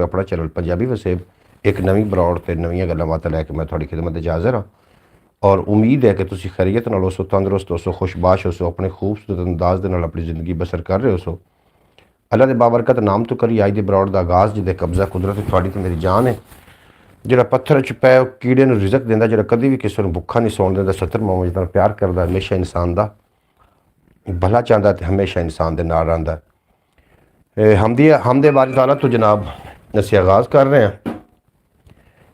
अपना चैनल पंजाबी वसेब एक नवी बरौड़ ते नवीं गल्लां बातां लैके मैं थोड़ी खिदमत हाज़र हाँ और उम्मीद है कि तुसीं खैरियत नाल होसो, तंदुरुस्त होसो, खुशबाश होसो, अपने खूबसूरत अंदाज दे नाल अपनी ज़िंदगी बसर कर रहे होसो। अल्लाह दे बाबरकत नाम तो करी अज दे बरौड़ दा आगाज़ जिहदे कब्जा कुदरत थोड़ी ते मेरी जान है। जिहड़ा पत्थर च पै कीड़े नूं रिज़क दिंदा, जिहड़ा कदी भी किसी नूं भुक्खा नहीं सौण दिंदा, 70 मोहम्मद नाल प्यार करदा, हमेशा इंसान दा भला चाहता तो हमेशा इंसान के नाल रहिंदा। हमदे बारी ताला तो जनाब असीं आगाज़ कर रहे हैं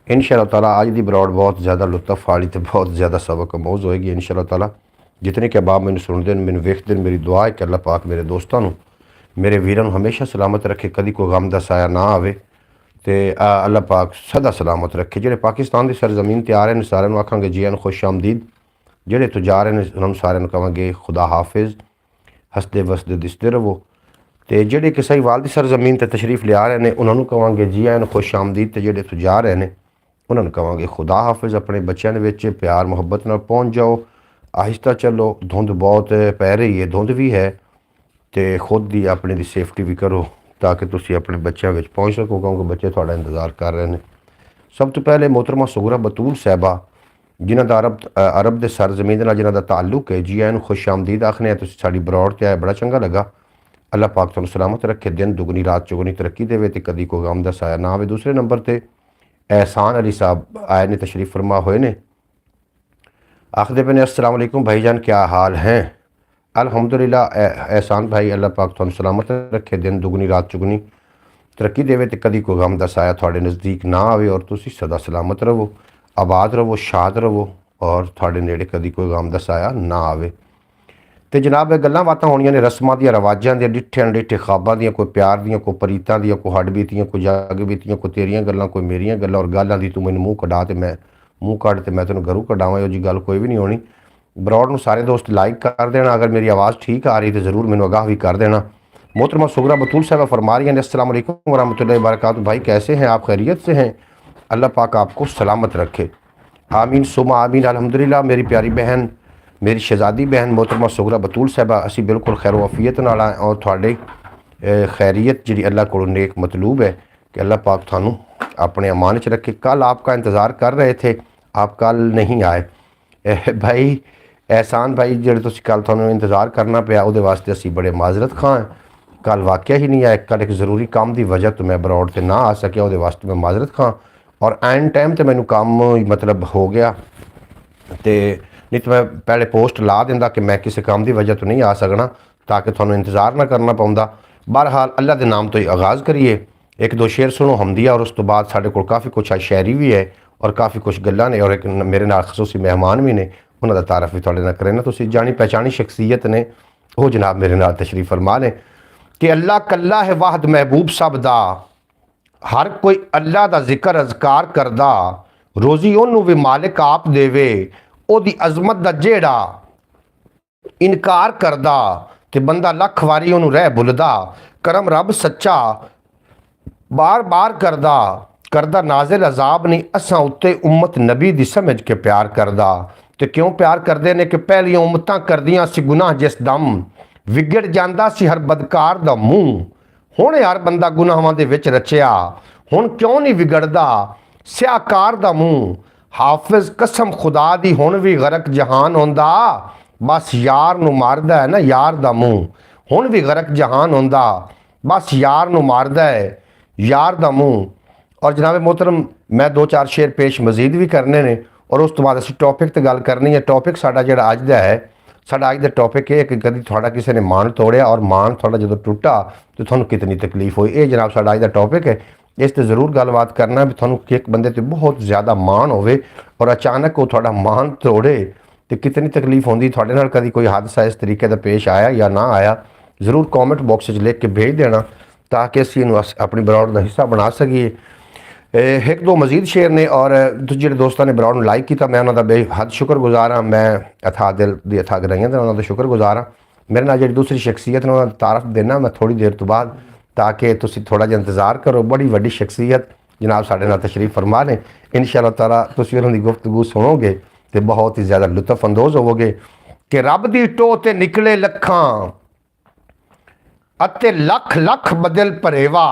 इंशाअल्लाह ताला। अज की बरौड़ बहुत ज़्यादा लुत्फ वाली तो बहुत ज़्यादा सबक अमोज़ होएगी इंशाअल्लाह ताला। जितने के अहबाब मैनूं सुनते हैं, मैनूं वेखदे हैं, मेरी दुआ है कि अल्लाह पाक मेरे दोस्तों नूं, मेरे वीरां नूं हमेशा सलामत रखे, कभी कोई गम दा साया ना आवे तो अल्लाह पाक सदा सलामत रखे। जिहड़े पाकिस्तान की सरजमीन ते आ रहे हैं सारिਆਂ ਨੂੰ आखांगे जी आन खुश आमदीद, जिहड़े तो जा रहे हैं उन्होंने सारिਆਂ ਨੂੰ कहांगे खुदा हाफिज़, हसदे वसदे दिसते रवो। तो जिहड़े कि सहीवाल की सरजमीन ते तशरीफ लिया रहे हैं उन्होंने कहांगे जी आन खुश आमदीद, तो जिहड़े तो जा रहे हैं उन्होंने कहांगे खुदा हाफिज़। अपने बच्चों के विच प्यार मुहब्बत नाल पहुँच जाओ, आहिस्ता चलो, धुंध बहुत पै रही है, धुंध भी है तो खुद की अपने दी सेफ्टी भी करो ताकि तुसीं अपने बच्चों में पहुँच सको, क्योंकि बच्चे थोड़ा इंतज़ार कर रहे हैं। सब तो पहले मोहतरमा सुगरा बतूल साहबा जिन्हों का अरब के सरजमीन नाल जिन्हों का ताल्लुक है, जी आन खुश आमदीद आखने हैं। तुसीं साडी बरौड़ ते आए, बड़ा चंगा लगा। अल्लाह पाक तुहानूं सलामत रखे, दिन दुगनी रात चौगनी तरक्की देवे ते कदी कोई गम दा साया ना आवे। दूसरे नंबर पर एहसान अली साहब आए ने, तशरीफ फरमा हुए ने, आखदे पे ने अस्सलाम वालेकुम भाईजान, क्या हाल हैं? अल्हम्दुलिल्लाह एहसान भाई, अल्लाह पाक तुहानूं सलामत रखे, दिन दुगनी रात चौगनी तरक्की देवे ते कदी कोई गम दा साया तुहाडे नज़दीक ना आवे और तुसीं सदा सलामत रहो, आबाद रहो, शाद रहो और तुहाडे नेड़े कदी कोई गम दा साया ना आवे। तो जनाब गल्लां बातां होणियां ने रस्मां दियां, रवाजां दियां, डिठे अनडिठे ख्वाबां दियां, कोई प्यार दियां, कोई परीतां दियां, कोई हड बीतियां, कोई जग बीतियां, कोई तेरियां गल्लां, कोई मेरियां गल्लां और गल्लां दी तू मैनूं मूँह कढा ते मैं मूँह कढ ते मैं तैनूं घरों कढावां, इहो जी गल कोई भी नहीं होनी। बरौड़ नूं सारे दोस्त लाइक कर देना, अगर मेरी आवाज़ ठीक आ रही तो ज़रूर मैनूं आगाह भी कर देना। मोहतरमा सुगरा बतूल साहबा फरमा रही हैं अस्सलाम वालेकुम वरहमतुल्लाहि वबरकातुहू। भाई कैसे हैं आप? खैरियत से हैं? अल्लाह पाक आपको सलामत रखे, आमीन सुमा आमीन। अल्हम्दुलिल्लाह मेरी प्यारी बहन, मेरी शहजादी बहन मोहतरमा सुगरा बतूल साहबा, असी बिल्कुल खैर वफीयत नाल आए और थोड़े खैरियत जी अल्लाह को नेक मतलूब है कि अल्लाह पाक थानू अपने अमान च रखे। कल आपका इंतज़ार कर रहे थे, आप कल नहीं आए भाई एहसान भाई, जो तुम कल थानू इंतज़ार करना पाया वो वास्ते असी बड़े माजरत खां हैं। कल वाकया ही नहीं आए, कल एक ज़रूरी काम की वजह तो मैं बरौड़ से ना आ सकिया, वो वास्ते मैं माजरत खां और एंड टाइम तो मैनू काम मतलब हो गया तो नहीं तो मैं पहले पोस्ट ला दिंदा कि मैं किसी काम की वजह तो नहीं आ सकना ताकि थानू इंतज़ार ना करना पाउंदा। बहरहाल अल्लाह के नाम तो ही आगाज़ करिए, एक दो शेर सुनो हमदिया और उस तो बाद साढ़े को काफ़ी कुछ शायरी भी है और काफ़ी कुछ गल्लां ने और एक मेरे नाल खसूसी मेहमान भी ने, उन्होंने तारफ भी थोड़े ना करें ना। तुसीं जानी पहचानी शख्सियत ने वो जनाब मेरे नाल तशरीफ फरमा ने कि अल्लाह कल्ला है वाहद महबूब सब दा, हर कोई अल्लाह का जिक्र अज़कार करदा, रोज़ी ओनू भी मालिक आप देवे, ओदी अजमत दा जेड़ा इनकार करदा ते बंदा लख वारी ओनू रह भुलदा, करम रब सच्चा बार बार करदा, करदा नाजिल अजाब नहीं असां उत्ते उम्मत नबी दी समझ के प्यार करदा। ते क्यों प्यार करदे ने कि पहलियां उम्मतां करदियां सी गुनाह जिस दम, विगड़ जांदा सी हर बदकार दा मूँह, हुण हर बंदा गुनाहां दे विच रचिया, हुण क्यों नहीं विगड़दा स्याकार दा मूँह। हाफिज कसम खुदा दी हुण भी गरक जहान होंदा, बस यार नूं मारदा है ना यार दा मूँह, हुण भी गरक जहान होंदा, बस यार नूं मारदा है यार दा मूँह। और जनाब मोहतरम मैं दो चार शेर पेश मजीद भी करने ने और उस तो बाद असीं टॉपिक ते गल करनी है। टॉपिक साडा जिहड़ा अज दा है, साडा अज दा टॉपिक है कि कभी थोड़ा किसी ने मान तोड़िया और मान थोड़ा जो टुटा तो तुहानूं कितनी तकलीफ हुई, ये जनाब साडा अज दा टॉपिक है। इस ते ज़रूर गलबात करना भी तुहानूं एक बंदे ते बहुत ज़्यादा मान होवे और अचानक वो थोड़ा मान तोड़े तो कितनी तकलीफ होंदी। थोड़े नाल कभी कोई हादसा इस तरीके का पेश आया या ना आया, ज़रूर कॉमेंट बॉक्स लिख के भेज देना ताकि असीं इहनूं अपनी बरौड़ का हिस्सा बना सकीए। एक दो मजीद शेर ने और जो दोस्तों ने बरौड़ नूं लाइक किया, मैं उन्होंने बेहद शुक्रगुजार हाँ। मैं अथा दिल की अथा गराइयां तो उन्होंने शुक्रगुजार हाँ। मेरे नाल जी दूसरी शख्सियत ने उन्होंने तारफ देना मैं थोड़ी देर तो बाद, ताकि तुसीं थोड़ा जिहा इंतज़ार करो। बड़ी वड्डी शख्सियत जनाब साढ़े नाल तशरीफ फरमा ने, इंशाअल्लाह ताला तुसीं उन्हां दी गुफ्तगू सुनोगे तो बहुत ही ज़्यादा लुत्फ अंदोज़ होवोगे कि रब दी टोह ते निकले लखां अते लख लख बदल भरेवा,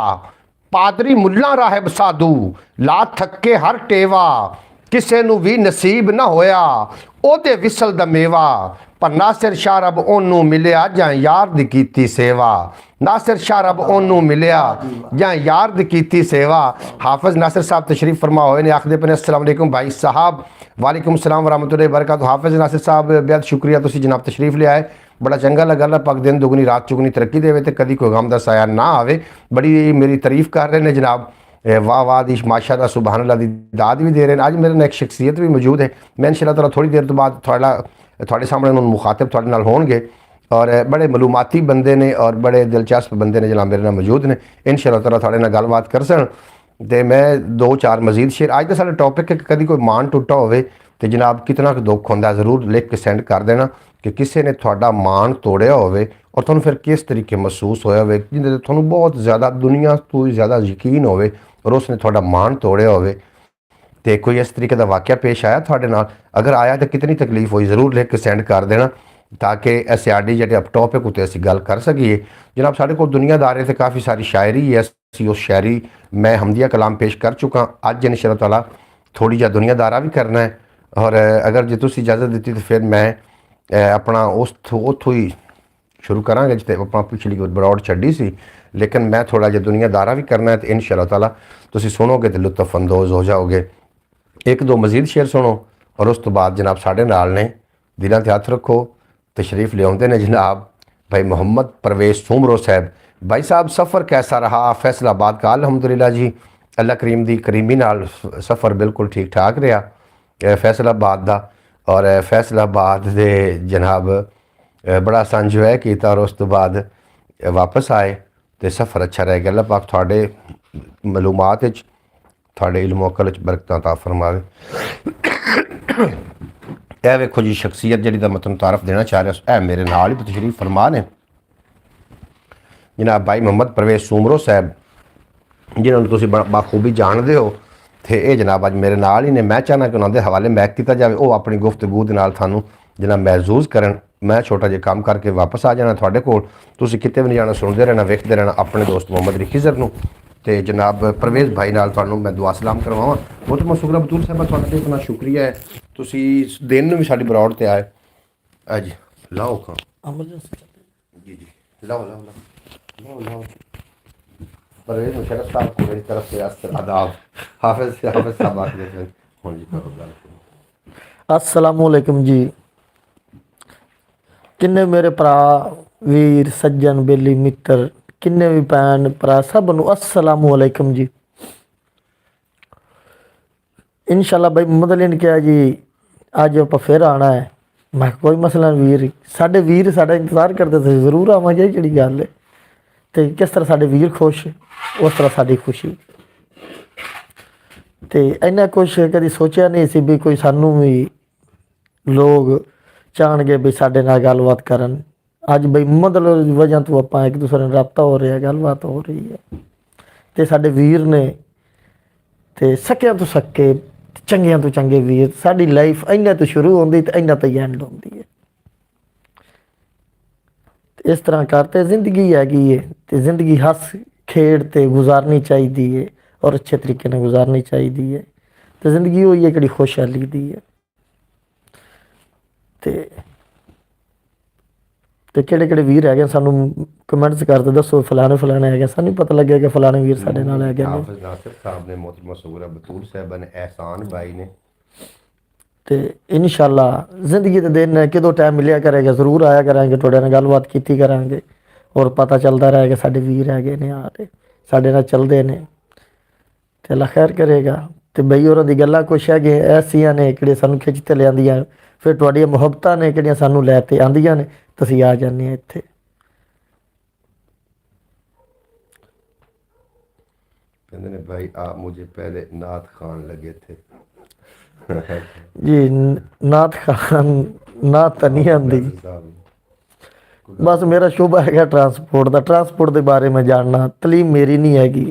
ਪਾਦਰੀ ਮੁੱਲਾ ਰਾਹਿਬ ਸਾਧੂ ਲਾ ਥੱਕੇ ਹਰ ਟੇਵਾ, ਕਿਸੇ ਨੂੰ ਵੀ ਨਸੀਬ ਨਾ ਹੋਇਆ ਉਹਦੇ ਵਿਸਲ ਦਾ ਮੇਵਾ, ਪਰ ਨਾਸਿਰ ਸ਼ਾਹ ਰੱਬ ਉਹਨੂੰ ਮਿਲਿਆ ਜਾਂ ਯਾਰ ਦੀ ਕੀਤੀ ਸੇਵਾ, नासिर शाह रब ओनू मिलिया या यार दी कीती सेवा। हाफिज़ नासिर साहब तशरीफ फरमा होए ने आखदे पे अस्सलाम वालेकुम भाई साहब। वालेकुम सलाम वरहमतुल्लाहि वबरकातुहू। हाफिज़ नासिर साहब बेहद शुक्रिया तुसी जनाब तशरीफ ले आए, बड़ा चंगा लगा। अल्लाह पाक दिन दुगनी रात चुगनी तरक्की देवे ते कदी कोई गम दा साया ना आवे। बड़ी मेरी तारीफ कर रहे हैं जनाब, वाह वाह दी माशाअल्लाह सुभान अल्लाह दी दाद भी दे रहे हैं। अज मेरे नाल एक शख्सियत भी मौजूद है, मैं इंशाअल्लाह ताला थोड़ी देर तो बाद थोड़े सामने उन्होंने मुखातिब थोड़े नाल होणगे और बड़े मालूमाती बंदे ने और बड़े दिलचस्प बंदे ने जनाब मेरे नाल मौजूद ने। इंशाअल्लाह ताला थोड़े नाल गलबात कर सन ते मैं 2-4 मजीद शेर अज का साडा टॉपिक है कि कभी कोई मान टुटा होवे ते जनाब कितना कुछ दुख होंदा, ज़रूर लिख के सेंड कर देना कि किसी ने थोड़ा मान तोड़िया होवे और तुहानूं फिर किस तरीके महसूस होया होवे, जिहदे ते तुहानूं बहुत ज़्यादा दुनिया तो ज़्यादा यकीन होवे और उसने थोड़ा मान तोड़िया होवे ते कोई इस तरीके का वाक़या पेश आया थोड़े नाल, अगर आया तो कितनी तकलीफ हुई, ज़रूर लिख के सेंड कर देना ताकि साडी जिहड़े टॉपिक उत्ते असीं गल कर सकीए। जनाब साडे कोल दुनियादारी ते काफ़ी सारी शायरी है, असीं उस शायरी मैं हमदिया कलाम पेश कर चुका। अज इंशाअल्लाह ताला थोड़ी जा दुनियादारा भी करना है और अगर जे तुसीं इजाज़त दित्ती तो फिर मैं अपना उत्थों ही शुरू करांगे जिते अपना पिछली ब्रॉड छड्डी सी, लेकिन मैं थोड़ा जिहा दुनियादारा भी करना है तो इंशाअल्लाह ताला तुसीं सुनोगे तो लुत्फ अंदोज़ हो जाओगे। एक दो मजीद शेर सुनो और उस तो बाद जनाब साढ़े नाल ने दिलों ते हथ रखो, तशरीफ़ ले आते हैं जनाब भाई मोहम्मद परवेज़ सूमरो साहब। भाई साहब सफ़र कैसा रहा फैसलाबाद का? अल्हम्दुलिल्लाह जी अल्लाह करीम दी करीमी नाल सफ़र बिल्कुल ठीक ठाक रहा फैसलाबाद का। और फैसलाबाद दे जनाब बड़ा संजोए किया और उस तो बाद वापस आए तो सफ़र अच्छा रह गया। अल्लाह पाक थोड़े मालूमात थोड़े इल्म अकल बरकतां अता फरमावे। यह वेखो जी शख्सियत जी मैं तुहानूं तारफ देना चाह रहा, मेरे नाल ही तशरीफ फरमा ने जनाब भाई मोहम्मद परवेज़ सूमरो साहब, जिन्होंने तुसीं बाखूबी जानते हो तो ये जनाब अज मेरे नाल ही ने। मैं चाहना कि उन्होंने हवाले मैक किया जाए, वो अपनी गुफ्तगू दे नाल थानूं जनाब महसूस करन। मैं छोटा जिहा काम करके वापस आ जाना थोड़े कोल, तुसीं किते भी नहीं जाना, सुनते रहना वेखते रहना अपने दोस्त मोहम्मद रिखीज़र नूं ते जनाब परवेज़ भाई नाल तुहानूं मैं दुआ सलाम करवावां। बहुत बहुत शुक्रिया बतूल साहब, तुहाडा इतना शुक्रिया है तुसीं दिन नूं भी साडी ब्रॉड ते आए। अज लाओ खां जी जी लाओ लाओ लाओ लाओ लाओ परवेज़ मुशर्रफ साहब को मेरी तरफ से आदाब। हाफिज़ साहब आखदे सन हुण जी करो गल। अस्सलामु अलैकुम जी, किन्ने मेरे भरा वीर सज्जन बेली मित्र, किन्ने भी भैन भरा सब नूं अस्सलामु अलैकुम जी। इंशाअल्लाह भाई मोहम्मद अली ने कहा जी अज आप फिर आना है। मैं कोई मसला वीर साडा इंतज़ार करते थे, जरूर आवांगे, जिहड़ी गल है तो किस तरह साडे वीर खुश उस तरह साडी खुशी। तो इन्ना कुछ कभी सोचा नहीं सी भी कोई सानू भी लोग चाहणगे भी साडे नाल गलबात करन। अज बई मोहम्मद की वजह तो आपां एक दूसरे नाल रबता हो रहा, गलबात हो रही है तो साडे वीर ने ते सक्कियां तो सक्के चंगियां तो चंगे वीर। साडी लाइफ इन्ने तो शुरू होंदी ते इन्ना तो एंड होंदी है। इस तरह करते जिंदगी हैगी है तो जिंदगी हस खेड़ ते गुजारनी चाहिए है और अच्छे तरीके ने गुजारनी चाहिए है। तो जिंदगी हुई है कि खुशहाली दी है। तो किहड़े वीर है सानू कमेंट्स करते दसो फलाने फलाने है, सानू पता लगे कि फलाने वीर साडे नाल है। हाफिज़ नासिर साहब ने मोहतरम मसूरा बतूल साहब ने एहसान भाई ने तो इंशाअल्लाह जिंदगी के दिन किदों टाइम मिलिया करेगा जरूर आया करांगे, थोड़े नाल गलबात की करांगे और पता चलता रहेगा साडे वीर है ने आ साडे नाल चलदे ने ते अल्लाह खैर करेगा। तो बई होरां दी गल्लां कुछ है ऐसियां ने कि सानू खिंचते लियांदियां, फिर तुहाडियां मुहब्बतां ने कि सानू लैते आंदियां ने तो असीं आ जाने इत्थे। कहते ने भाई आप मुझे पहले नात खान लगे थे जी नात खान नात तो नहीं आती, बस मेरा शुभ है ट्रांसपोर्ट के बारे में जानना। तलीम मेरी नहीं हैगी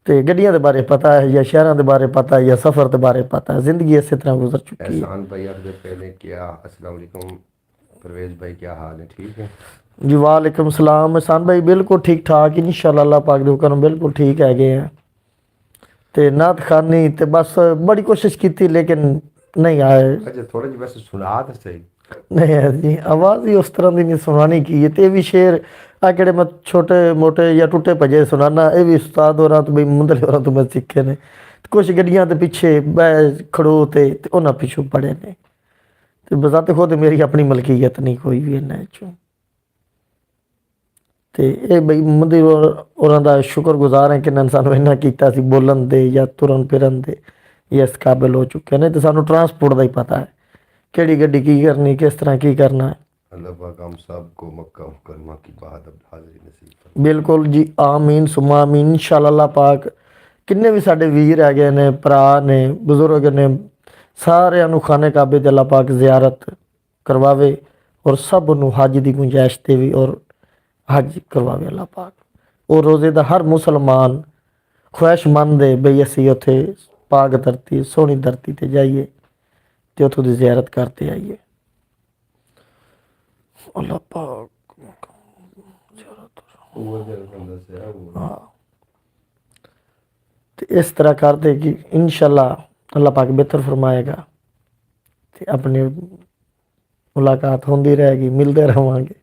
तो गड्डियां के बारे पता है या शहरों के बारे पता है या सफ़र के बारे पता है, जिंदगी इस तरह गुजर चुकी है। एहसान भाई आपसे पहले क्या अस्सलाम वालेकुम परवेज़ भाई क्या हाल है? ठीक है ਜੀ ਵਾਲੇਕੁਮ ਸਲਾਮ ਹਸਨ ਭਾਈ, ਬਿਲਕੁਲ ਠੀਕ ਠਾਕ ਇਨਸ਼ਾਅੱਲਾ, ਅੱਲਾਹ ਪਾਕ ਦੇ ਹੁਕਮ ਬਿਲਕੁਲ ਠੀਕ ਹੈਗੇ ਆ। ਤੇ ਨਾਤ ਖਾਨੀ ਤੇ ਬਸ ਬੜੀ ਕੋਸ਼ਿਸ਼ ਕੀਤੀ ਲੇਕਿਨ ਨਹੀਂ ਆਏ। ਅੱਛਾ ਥੋੜਾ ਜਿਹਾ ਵੈਸੇ ਸੁਣਾ ਤਾਂ ਸਹੀ। ਨਹੀਂ ਹੈ ਜੀ, ਆਵਾਜ਼ ਹੀ ਉਸ ਤਰ੍ਹਾਂ ਦੀ ਨਹੀਂ ਸੁਣਾਣੀ ਕੀ ਹੈ। ਤੇ ਇਹ ਵੀ ਸ਼ੇਰ ਆ ਕਿਹੜੇ ਮੈਂ ਛੋਟੇ ਮੋਟੇ ਜਾਂ ਟੁੱਟੇ ਭੱਜੇ ਸੁਣਾਨਾ, ਇਹ ਵੀ ਉਸਤਾਦ ਹੋਰਾਂ ਤੋਂ ਬਈ ਮੁੰਦਲੇ ਹੋਰਾਂ ਤੋਂ ਮੈਂ ਸਿੱਖੇ ਨੇ। ਕੁਛ ਗੱਡੀਆਂ ਦੇ ਪਿੱਛੇ ਬਹਿ ਖੜੋ ਤੇ ਉਹਨਾਂ ਪਿੱਛੋਂ ਪੜੇ ਨੇ। ਤੇ ਬਜ਼ਾਤ ਖੁਦ ਮੇਰੀ ਆਪਣੀ ਮਲਕੀਅਤ ਨਹੀਂ ਕੋਈ ਵੀ ਇਹਨਾਂ ਚੋਂ। ਤੇ ਇਹ ਬਈ ਮੁੰਦੇ ਉਹਨਾਂ ਦਾ ਸ਼ੁਕਰਗੁਜ਼ਾਰ ਹੈ ਕਿ ਇਹਨਾਂ ਨੇ ਸਾਨੂੰ ਇੰਨਾ ਕੀਤਾ ਸੀ ਬੋਲਣ ਦੇ ਜਾਂ ਤੁਰਨ ਫਿਰਨ ਦੇ, ਇਸ ਕਾਬਿਲ ਹੋ ਚੁੱਕੇ ਨੇ। ਤੇ ਸਾਨੂੰ ਟਰਾਂਸਪੋਰਟ ਦਾ ਹੀ ਪਤਾ ਹੈ ਕਿਹੜੀ ਗੱਡੀ ਕੀ ਕਰਨੀ, ਕਿਸ ਤਰ੍ਹਾਂ ਕੀ ਕਰਨਾ ਹੈ। अल्लाह पाक हम सबको मक्का मुकरमा की बात अब हाजिरी नसीब फरमाए। ਬਿਲਕੁਲ ਜੀ, ਆਮੀਨ ਸੁਮਾ ਆਮੀਨ ਇਨਸ਼ਾਅੱਲਾ। ਅੱਲਾਹ ਪਾਕ ਕਿੰਨੇ ਵੀ ਸਾਡੇ ਵੀਰ ਹੈਗੇ ਨੇ, ਭਰਾ ਨੇ, ਬਜ਼ੁਰਗ ਨੇ, ਸਾਰਿਆਂ ਨੂੰ ਖਾਨੇ ਕਾਬੇ ਦੇ ਅੱਲਾਹ ਪਾਕ ਜ਼ਿਆਰਤ ਕਰਵਾਵੇ ਔਰ ਸਭ ਨੂੰ ਹੱਜ ਦੀ ਗੁੰਜਾਇਸ਼ ਦੇਵੇ ਔਰ ਹੱਜ ਕਰਵਾਵੇ ਅੱਲਾਹ ਪਾਕ। ਔਰ ਰੋਜ਼ੇ ਦਾ ਹਰ ਮੁਸਲਮਾਨ ਖੁਆਇਸ਼ਮੰਦ ਹੈ ਬਈ ਅਸੀਂ ਉੱਥੇ ਪਾਕ ਧਰਤੀ, ਸੋਹਣੀ ਧਰਤੀ ਤੇ ਜਾਈਏ ਤੇ ਉੱਥੋਂ ਦੀ ਜ਼ਿਆਰਤ ਕਰਦੇ ਆਈਏ। ਅੱਲਾਹ ਪਾਕ ਤੇ ਇਸ ਤਰ੍ਹਾਂ ਕਰਦੇ ਕਿ ਇਨਸ਼ਾਅੱਲਾ ਅੱਲਾਹ ਪਾਕ ਬਿਹਤਰ ਫਰਮਾਏਗਾ ਤੇ ਆਪਣੀ ਮੁਲਾਕਾਤ ਹੁੰਦੀ ਰਹੇਗੀ, ਮਿਲਦੇ ਰਹਾਂਗੇ।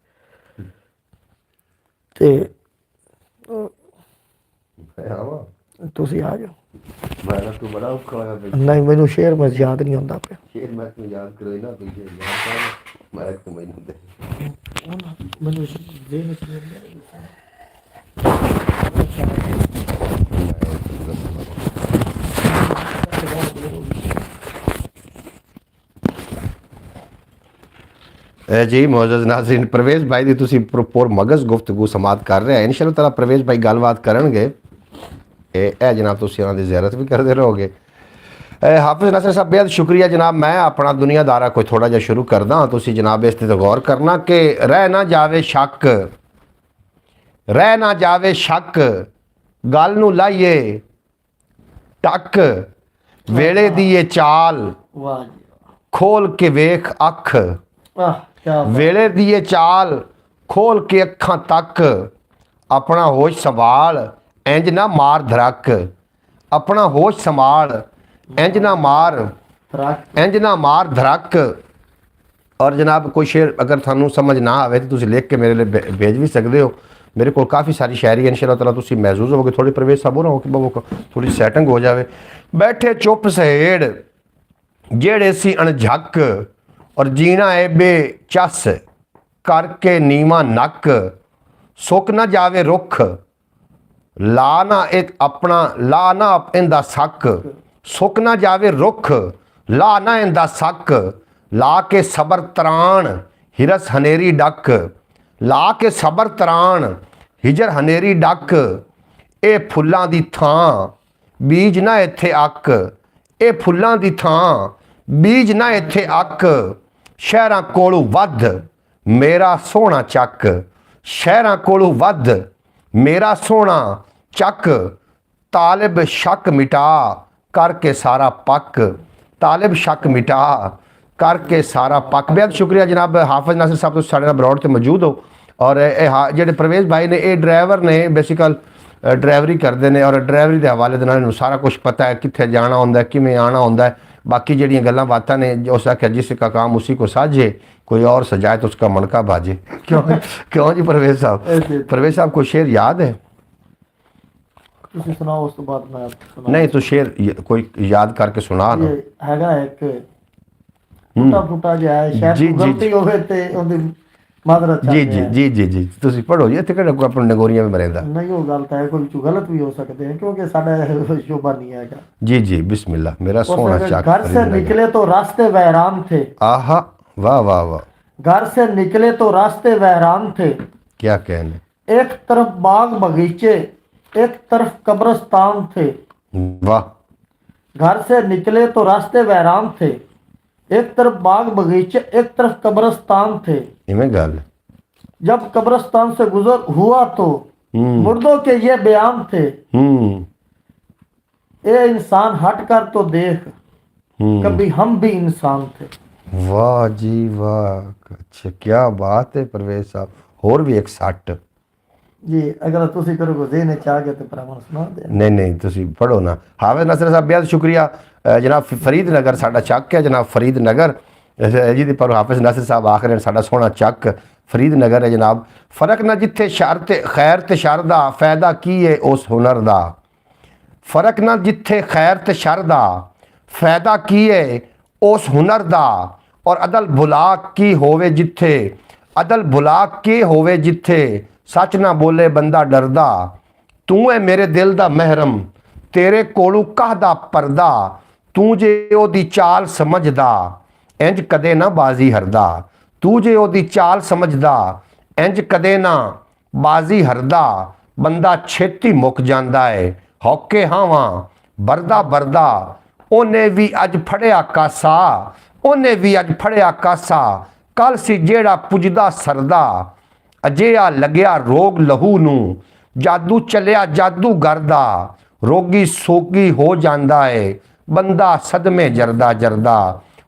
ਤੇ ਤੁਸੀਂ ਆ ਜਾਓ। मैं तो बड़ा औखा होया भाई। ਨਹੀਂ ਮੈਨੂੰ ਸ਼ੇਰ ਮੈਂ ਯਾਦ ਨਹੀਂ ਆਉਂਦਾ ਪਿਆ। शेर मैं तो याद करो ना तो ये याद कर मैं तो मैंने दे ਮੈਨੂੰ ਦੇਣ जी मोअज़्ज़ज़ नाज़रीन, परवेज़ भाई ਦੀ ਤੁਸੀਂ ਪ੍ਰੋਪਰ ਮਗਜ਼ ਗੁਫ਼ਤਗੂ ਸਮਾਤ ਕਰ ਰਹੇ ਆ। ਇਨਸ਼ਾਅੱਲਾ ਤਾਲਾ परवेज़ भाई ਗੱਲਬਾਤ ਕਰਨਗੇ। ਇਹ ਜਨਾਬ ਤੁਸੀਂ ਉਹਨਾਂ ਦੀ ਜ਼ਿਆਰਤ ਵੀ ਕਰਦੇ ਰਹੋਗੇ। ਹਾਫਿਜ਼ ਨਾਸਰ ਸਾਹਿਬ ਬੇहद ਸ਼ੁਕਰੀਆ ਜਨਾਬ। ਮੈਂ ਆਪਣਾ ਦੁਨੀਆਦਾਰਾ ਕੋਈ ਥੋੜਾ ਜਿਹਾ ਸ਼ੁਰੂ ਕਰਦਾ, ਤੁਸੀਂ ਜਨਾਬ ਇਸ ਤੇ ਗੌਰ ਕਰਨਾ ਕਿ ਰਹਿ ਨਾ ਜਾਵੇ ਸ਼ੱਕ, ਰਹਿ ਨਾ ਜਾਵੇ ਸ਼ੱਕ, ਗੱਲ ਨੂੰ ਲਾਈਏ ਟੱਕ, ਵੇਲੇ ਦੀ ਇਹ ਚਾਲ ਵਾਹ ਜੀ ਖੋਲ ਕੇ ਵੇਖ ਅੱਖ, ਵਾਹ ਕੀ ਵੇਲੇ ਦੀ ਇਹ ਚਾਲ ਖੋਲ ਕੇ ਅੱਖਾਂ ਤੱਕ, ਆਪਣਾ ਹੋਸ਼ ਸੰਭਾਲ ਇੰਜ ਨਾ ਮਾਰ ਧੜਕ, ਆਪਣਾ ਹੋਸ਼ ਸੰਭਾਲ ਇੰਜ ਨਾ ਮਾਰ ਇੰਜ ਨਾ ਮਾਰ ਧੜਕ। ਔਰ ਜਨਾਬ ਕੋਈ ਸ਼ੇਰ ਅਗਰ ਤੁਹਾਨੂੰ ਸਮਝ ਨਾ ਆਵੇ ਤਾਂ ਤੁਸੀਂ ਲਿਖ ਕੇ ਮੇਰੇ ਲਈ ਭੇਜ ਵੀ ਸਕਦੇ ਹੋ। ਮੇਰੇ ਕੋਲ ਕਾफ़ी ਸਾਰੀ ਸ਼ਾਇਰੀ ਇਨਸ਼ਾਅੱਲਾ ਤਾਲਾ ਤੁਸੀਂ ਮਹਿਜ਼ੂਜ਼ ਹੋਵੋਗੇ। ਥੋੜੀ ਪ੍ਰਵੇਸ਼ ਸਾਹਿਬ ਹੋ ਕਿ ਬਾਬੂ ਥੋੜੀ ਸੈਟਿੰਗ ਹੋ ਜਾਵੇ। ਬੈਠੇ ਚੁੱਪ ਸਹੇੜ ਜਿਹੜੇ ਸੀ ਅਣਝੱਕ, ਔਰ ਜੀਣਾ ਏ ਬੇਚੱਸ ਕਰਕੇ ਨੀਵਾਂ ਨੱਕ, ਸੁੱਕ ਨਾ ਜਾਵੇ ਰੁੱਖ ਲਾ ਨਾ ਇੱਕ ਆਪਣਾ ਲਾ ਨਾ ਇਹਦਾ ਸੱਕ, ਸੁੱਕ ਨਾ ਜਾਵੇ ਰੁੱਖ ਲਾ ਨਾ ਇਹਦਾ ਸੱਕ, ਲਾ ਕੇ ਸਬਰ ਤਰਾਣ ਹਿਰਸ ਹਨੇਰੀ ਡੱਕ, ਲਾ ਕੇ ਸਬਰ ਤਰਾਣ ਹਿਜਰ ਹਨੇਰੀ ਡੱਕ, ਇਹ ਫੁੱਲਾਂ ਦੀ ਥਾਂ ਬੀਜ ਨਾ ਇੱਥੇ ਅੱਕ, ਇਹ ਫੁੱਲਾਂ ਦੀ ਥਾਂ ਬੀਜ ਨਾ ਇੱਥੇ ਅੱਕ, ਸ਼ਹਿਰਾਂ ਕੋਲੋਂ ਵੱਧ ਮੇਰਾ ਸੋਹਣਾ ਚੱਕ, ਸ਼ਹਿਰਾਂ ਕੋਲੋਂ ਵੱਧ ਮੇਰਾ ਸੋਹਣਾ ਚੱਕ, ਤਾਲਿਬ ਸ਼ੱਕ ਮਿਟਾ ਕਰਕੇ ਸਾਰਾ ਪੱਕ, ਤਾਲਿਬ ਸ਼ੱਕ ਮਿਟਾ ਕਰਕੇ ਸਾਰਾ ਪੱਕ। ਬਹੁਤ ਸ਼ੁਕਰੀਆ ਜਨਾਬ ਹਾਫਿਜ਼ ਨਾਸਰ ਸਾਹਿਬ ਤੁਸੀਂ ਸਾਡੇ ਨਾਲ ਬਰੋਡ ਤੇ ਮੌਜੂਦ ਹੋ। ਔਰ ਇਹ ਜਿਹੜੇ ਪ੍ਰਵੇਸ਼ ਭਾਈ ਨੇ ਇਹ ਡਰਾਈਵਰ ਨੇ, ਬੇਸਿਕਲ ਡਰਾਈਵਰੀ ਕਰਦੇ ਨੇ ਔਰ ਡਰਾਈਵਰੀ ਦੇ ਹਵਾਲੇ ਦੇ ਨਾਲ ਇਹਨੂੰ ਸਾਰਾ ਕੁਝ ਪਤਾ ਹੈ, ਕਿੱਥੇ ਜਾਣਾ ਹੁੰਦਾ, ਕਿਵੇਂ ਆਉਣਾ ਹੁੰਦਾ। बाकी जड़ियाँ गल्लां बातां ने जो उस आख्या जिस का काम उसी को साझे, कोई और सजाए तो उसका मनका बाजे। क्यों क्यों जी परवेज साहब? परवेज साहब को शेर याद है? ਤੁਸੀਂ ਸੁਣਾਓ ਉਸ ਤੋਂ ਬਾਅਦ ਮੈਂ ਸੁਣਾ। नहीं तो शेर कोई याद करके सुना ना। ਇਹ ਹੈਗਾ ਇੱਕ ਟੁੱਟਾ ਫੁੱਟਾ ਜਿਹਾ ਹੈ, ਸ਼ਾਇਦ ਜੀ, ਕੋਈ ਗਲਤੀ ਹੋਵੇ ਤੇ ਉਹਦੀ ਮਾਜ਼ਰਤ जी जी जी जी जी ਤੁਸੀਂ ਪੜੋ ਜੀ ਇੱਥੇ ਕਿਹੜਾ ਕੋਈ ਆਪਣਾ ਨਗੋਰੀਆਂ ਵਿੱਚ ਮਰੇਂਦਾ। ਨਹੀਂ ਉਹ ਗੱਲ ਤਾਂ ਹੈ, ਕੋਈ ਵਿੱਚੋਂ ਗਲਤ ਵੀ ਹੋ ਸਕਦੇ ਹੈ क्योंकि ਸਾਡਾ ਸ਼ੋਭਾ नहीं है। जी जी बिस्मिल्लाह मेरा सोना चाक। घर से निकले तो रास्ते वहरान थे, आहा वाह वाह वाह। घर से निकले तो रास्ते वहरान थे, क्या कहने। एक तरफ बाग बगीचे एक तरफ कब्रिस्तान थे, वाह। घर से निकले तो रास्ते वहरान थे, एक तरफ बाग बगीचे एक तरफ कब्रिस्तान थे, इमें गल जब कब्रिस्तान से गुजर हुआ तो मुर्दों के ये बयान थे, ए इंसान हट कर तो देख कभी हम भी इंसान थे। वाह जी वाह, अच्छा क्या बात है परवेज साहब। ਹੋਰ ਵੀ ਇੱਕ ਸੱਟ। जी अगर तुसी करोगे देने चाह के तो भरावां नूं सुना दे। नहीं नहीं तुसी पढ़ो ना। हाफिज नसर साहब बेहद शुक्रिया। जनाब फरीद नगर साडा चक है, जनाब फरीद नगर जी दी पर हाफिज नसर साहब आख रहे हैं साडा सोहना चक फरीद नगर है जनाब। फर्क ना जिथे शर ते खैर ते शर दा फायदा की है उस हुनर दा। फर्क ना जिथे खैर ते शर दा फायदा की है उस हुनर दा। और अदल भुला की होवे जिथे, अदल भुला के होवे जिथे सच ना बोले बंदा डरदा। तू है मेरे दिल दा महरम तेरे कोलू कहदा परदा। तू जे ओदी चाल समझदा इंज कदे ना बाजी हरदा। तू जे ओदी चाल समझदा इंज कदे ना बाजी हरदा। बंदा छेती मुक जांदा है हौके हावां बरदा बरदा। ओने भी अज फड़िया कासा, ओने भी अज फड़िया कासा। कल सी जेड़ा पुजदा सरदा। अजिहा लग्या रोग लहू नूं जादू चलिया जादू करदा। रोगी सोगी हो जांदा है बंदा सदमे जरदा जरदा।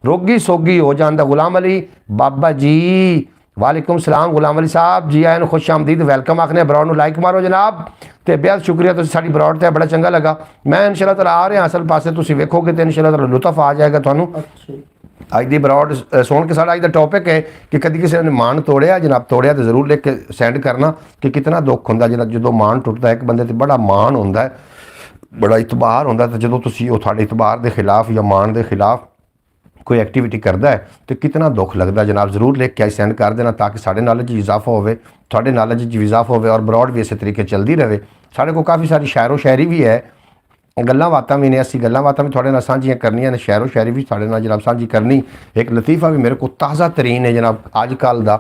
रोगी सोगी हो जांदा। गुलाम अली बाबा जी वालेकुम सलाम। गुलाम अली साहब जी आए खुश आमदीद वेलकम आखने। ब्रॉड नूं लाइक मारो जनाब ते बेहद शुक्रिया तुसीं साडी ब्रॉड ते बड़ा चंगा लगा। मैं इंशाअल्लाह ताला आ रहा असल पासे तुसीं वेखोगे तो इंशाअल्लाह ताला लुत्फ आ जाएगा तुहानूं। अज दी ब्रॉड सुन के साढ़ा अज का टॉपिक है कि कभी किसी ने मान तोड़िया जनाब तोड़िया तो जरूर लिख के सेंड करना कि कितना दुख होंदा जनाब जो मान टुटता है। एक बंदे ते बड़ा मान होंदा है, बड़ा इतबार होंदा है। तो जो तुसीं वो तुहाडे इतबार के खिलाफ या मान के खिलाफ कोई एक्टिविटी करता है तो कितना दुख लगता है जनाब। जरूर लिख के सेंड कर देना ताकि साढ़े नॉलेज इजाफा होवे, तुहाडे नॉलेज इजाफा होवे और ब्रॉड भी इस तरीके चलती रहे। साढ़े को काफ़ी सारी शायरो शायरी भी है, गल्लां बातां भी ने। असीं गल्लां बातां भी तुहाडे नाल सांझियां करनियां ने, शायरो शायरी भी तुहाडे नाल जनाब सांझी करनी। एक लतीफ़ा भी मेरे को ताज़ा तरीन है जनाब अजकल दा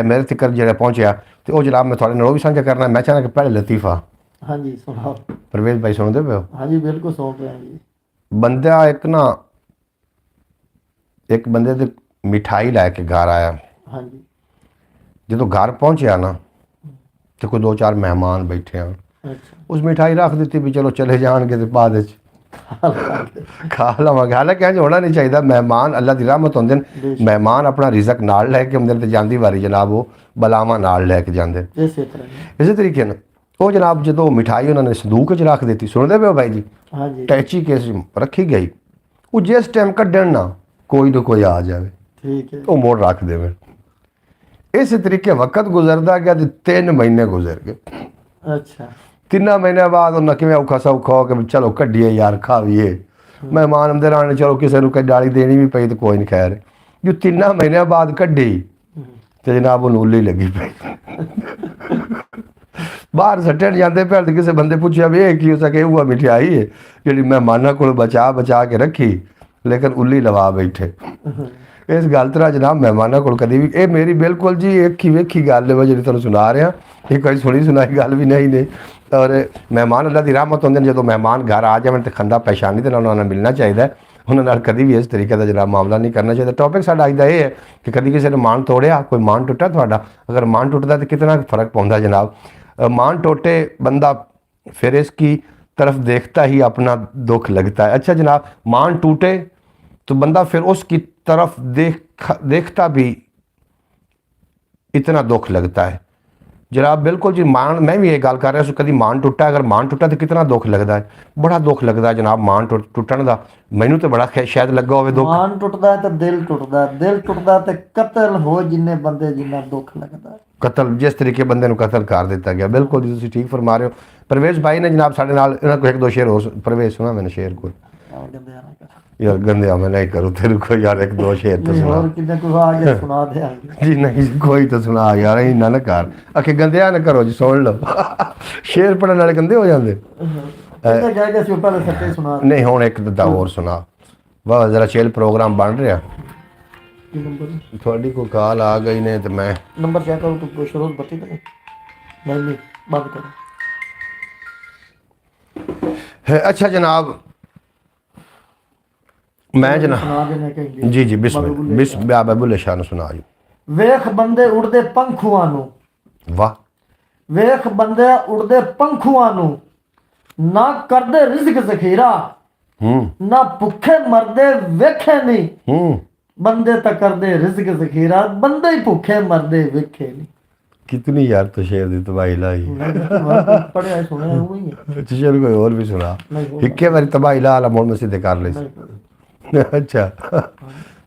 मेरे तक जो पहुँचा तो वह जनाब मैं तुहाडे नाल भी सांझा करना। मैं चाहना कि पहले लतीफ़ा हाँ जी सुनाओ। परवेज भाई सुनते पे हो? हाँ जी बिल्कुल सुन रहे हैं जी। बंदा एक बंदे ते मिठाई लैके घर आया। हाँ जी। जो घर पहुँचा ना तो कोई 2-4 मेहमान बैठे हैं। अच्छा। उस मिठाई रख दी भी चलो चले जाएंगे तो बाद खा लवांगे। हालांकि इंज होना नहीं चाहिए। मेहमान अल्लाह की रहमत होंदे ने। मेहमान अपना रिजक नाल लैके आउंदे ते जांदी वारी जनाब वो बलावां नाल लैके जांदे। इस तरीके ना वो जनाब जो मिठाई उन्होंने संदूक च रख दी। सुनते पे हो भाई जी? हाँ जी। टैची केस रखी गई। वो जिस टाइम कड्ढण ना कोई आ जाए ठीक है वो मोड़ रख दे। इस तरीके वक्त गुजरता गया तो 3 महीने गुजर गए। अच्छा। 3 महीने बाद उन्हें किमें औखा सौखा हो कि चलो कड्ढिए यार खावीए। मेहमान आंदे रहने चलो किसी को डाली देनी भी पई तो कोई नहीं। खैर जो 3 महीने बाद कड्ढी तो जनाब वो नूली लगी पई। बाहर सट्टन जाते भैन तो किसी बंदे पूछा भी की हो सके हुआ मिठाई है जी मेहमानों को बचा के रखी लेकिन उल्ली लवा बैठे। इस गल तरह जनाब मेहमानों को कभी भी ये मेरी बिल्कुल जी एक ही वेखी गल है जी तुहानूं सुना रहा। ये कोई सुनी सुनाई गल भी नहीं ने। और मेहमान अल्लाह की रहमत होंदे ने। जो मेहमान घर आ जाए तो खंदा पेशानी के नाल उन्हें मिलना चाहिए। उन्होंने कभी भी इस तरीके का जनाब मामला नहीं करना चाहिए। टॉपिक साडा अज दा ये है कि कभी किसी ने मान तोड़िया, कोई मान टुटा तुहाडा, अगर मान टुटदा तो कितना फर्क पौंदा जनाब। मान टोटे बंदा फिर इसकी तरफ देखता ही अपना दुख लगता है। अच्छा जनाब मान टूटे तो बंदा फिर उसकी तरफ देखता भी इतना दुख लगता है जनाब। बिल्कुल जी मान मैं भी ये गल कर रहा कभी मान टुटा, अगर मान टुटा तो कितना दुख लगता है। बड़ा दुख लगता है जनाब मान टुटन का। मैनू तो बड़ा शायद लगा हो दुख। मान टुटदा है तो दिल टुटदा, दिल टुटदा तो कतल हो जिन्ने बंदे जिन्ना दुख लगता है। कतल जिस तरीके बंदे को कतल कर दिता गया। बिल्कुल जी तुसीं ठीक फरमा रहे हो। परवेज भाई ने जनाब साढ़े नाल इन्हां को 1-2 शेर और परवेज सुना मैंने शेर कोई यार गंदे मैं नहीं करूँ तेरे को यार 1-2 शेर तो सुना। और कितने को आगे सुना देंगे जी नहीं कोई तो सुना यार इन्ना ना कर आखे गंदिया ना करो जी सुन लो। शेर पढ़ने वाले गंदे हो जाते नहीं। हुण एक ददा और सुना वाह जरा चेल प्रोग्राम बन रहा। थोड़ी को कॉल आ गई ने तो मैं नंबर चेक करो तो पुश रोज बत्ती तो नहीं बंद करो। अच्छा जनाब मैं जनाब जी जी बिस्मिल्लाह बाबुल शाह सुना जी। वेख बंदे उड़दे पंखुआं नूं, वाह वेख बंदे उड़दे पंखुआं नूं, ना करदे रिज़्क ज़खीरा, ना भुखे मरदे वेखे नहीं, ਬੰਦੇ ਤਾਂ ਕਰਦੇ ਰਿਜ਼ਕ ਜ਼ਖੀਰਾ, ਬੰਦੇ ਹੀ ਭੁੱਖੇ ਮਰਦੇ ਵੇਖੇ ਨਹੀਂ। कितनी यार तो शेर दी तबाही लाई ਪੜਿਆ ਸੁਣਿਆ ਉਹ ਹੀ ਹੈ। अच्छा चलो कोई और भी सुना नहीं, वो हिक्के बारी तबाही ला ला मोड़ में सीधे कर ले नहीं, अच्छा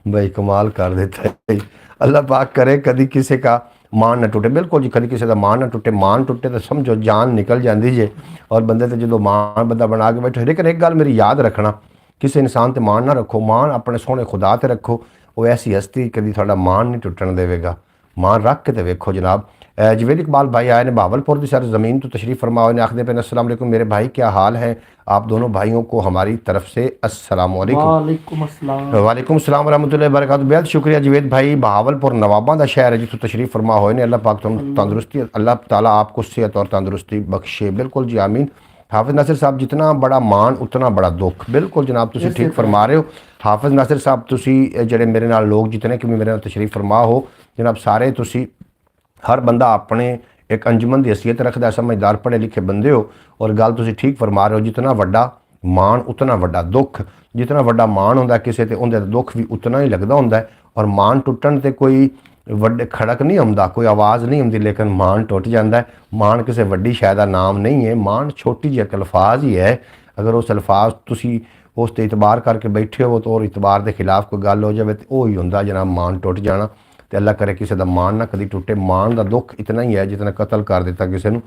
भाई कमाल कर देता है। अल्लाह पाक करे कभी किसी का मान ना टूटे, बिल्कुल जी कभी किसी का मान ना टूटे। मान टूटे तो समझो जान निकल जाती जे। और बंदे तो जो मान बंदा बना के बैठे, लेकिन एक गल मेरी याद रखना, किसी इंसान ते मान ना रखो, मान अपने सोहने खुदा ते रखो। वो ऐसी हस्ती कभी थोड़ा मान नहीं टुटन देगा। मान रख के तो वेखो जनाब। जवेद इकबाल भाई आए ने बहावलपुर की सर ज़मीन तो तशरीफ़ फरमा ने आखने पे अस्सलाम वालेकुम मेरे भाई क्या हाल है, आप दोनों भाइयों को हमारी तरफ से अस्सलाम वालेकुम। वालेकुम अस्सलाम। वालेकुम सलाम व रहमतुल्लाहि व बरकातहू। बेहद शुक्रिया जवेद भाई, बहावलपुर नवाबा का शहर है जितों तशरीफ़ फरमा होए ने। अल्लाह पाक तुम तंदुरुस्ती, अल्लाह ताला आपको सेहत और तंदुरुस्ती बख्शे। बिल्कुल जी आमीन। हाफिज़ नासिर साहब जितना बड़ा मान उतना बड़ा दुख, बिल्कुल जनाब तुसीं ठीक फरमा रहे हो। हाफिज़ नासिर साहब तुसीं जिहड़े मेरे नाल लोग जितने कि मेरे नाल तशरीफ़ फरमा हो जनाब, सारे तुसीं हर बंदा अपने एक अंजुमन की हैसीयत रखता, समझदार पढ़े लिखे बंदे हो। और गल तुसीं ठीक फरमा रहे हो, जितना वड्डा मान उतना वड्डा दुख, जितना वड्डा मान होंदा किसी ते उहदे दुख भी उतना ही लगदा होंदा है। और मान टुटण ते कोई वड्डे खड़क नहीं आउंदा, कोई आवाज़ नहीं आउंदी, लेकिन मान टुट जाता है। मान किसी वड्डी शै दा नाम नहीं है, मान छोटी जी एक अल्फाज ही है। अगर उस अल्फाज तुसीं उस ते इतबार करके बैठे हो तो और इतबार के खिलाफ कोई गल हो जाए तो वही होंदा जनाब मान टुट जाना। तो अल्लाह करे किसी का मान ना कभी टुटे। मान का दुख इतना ही है जितना कतल कर दिता किसी नूं।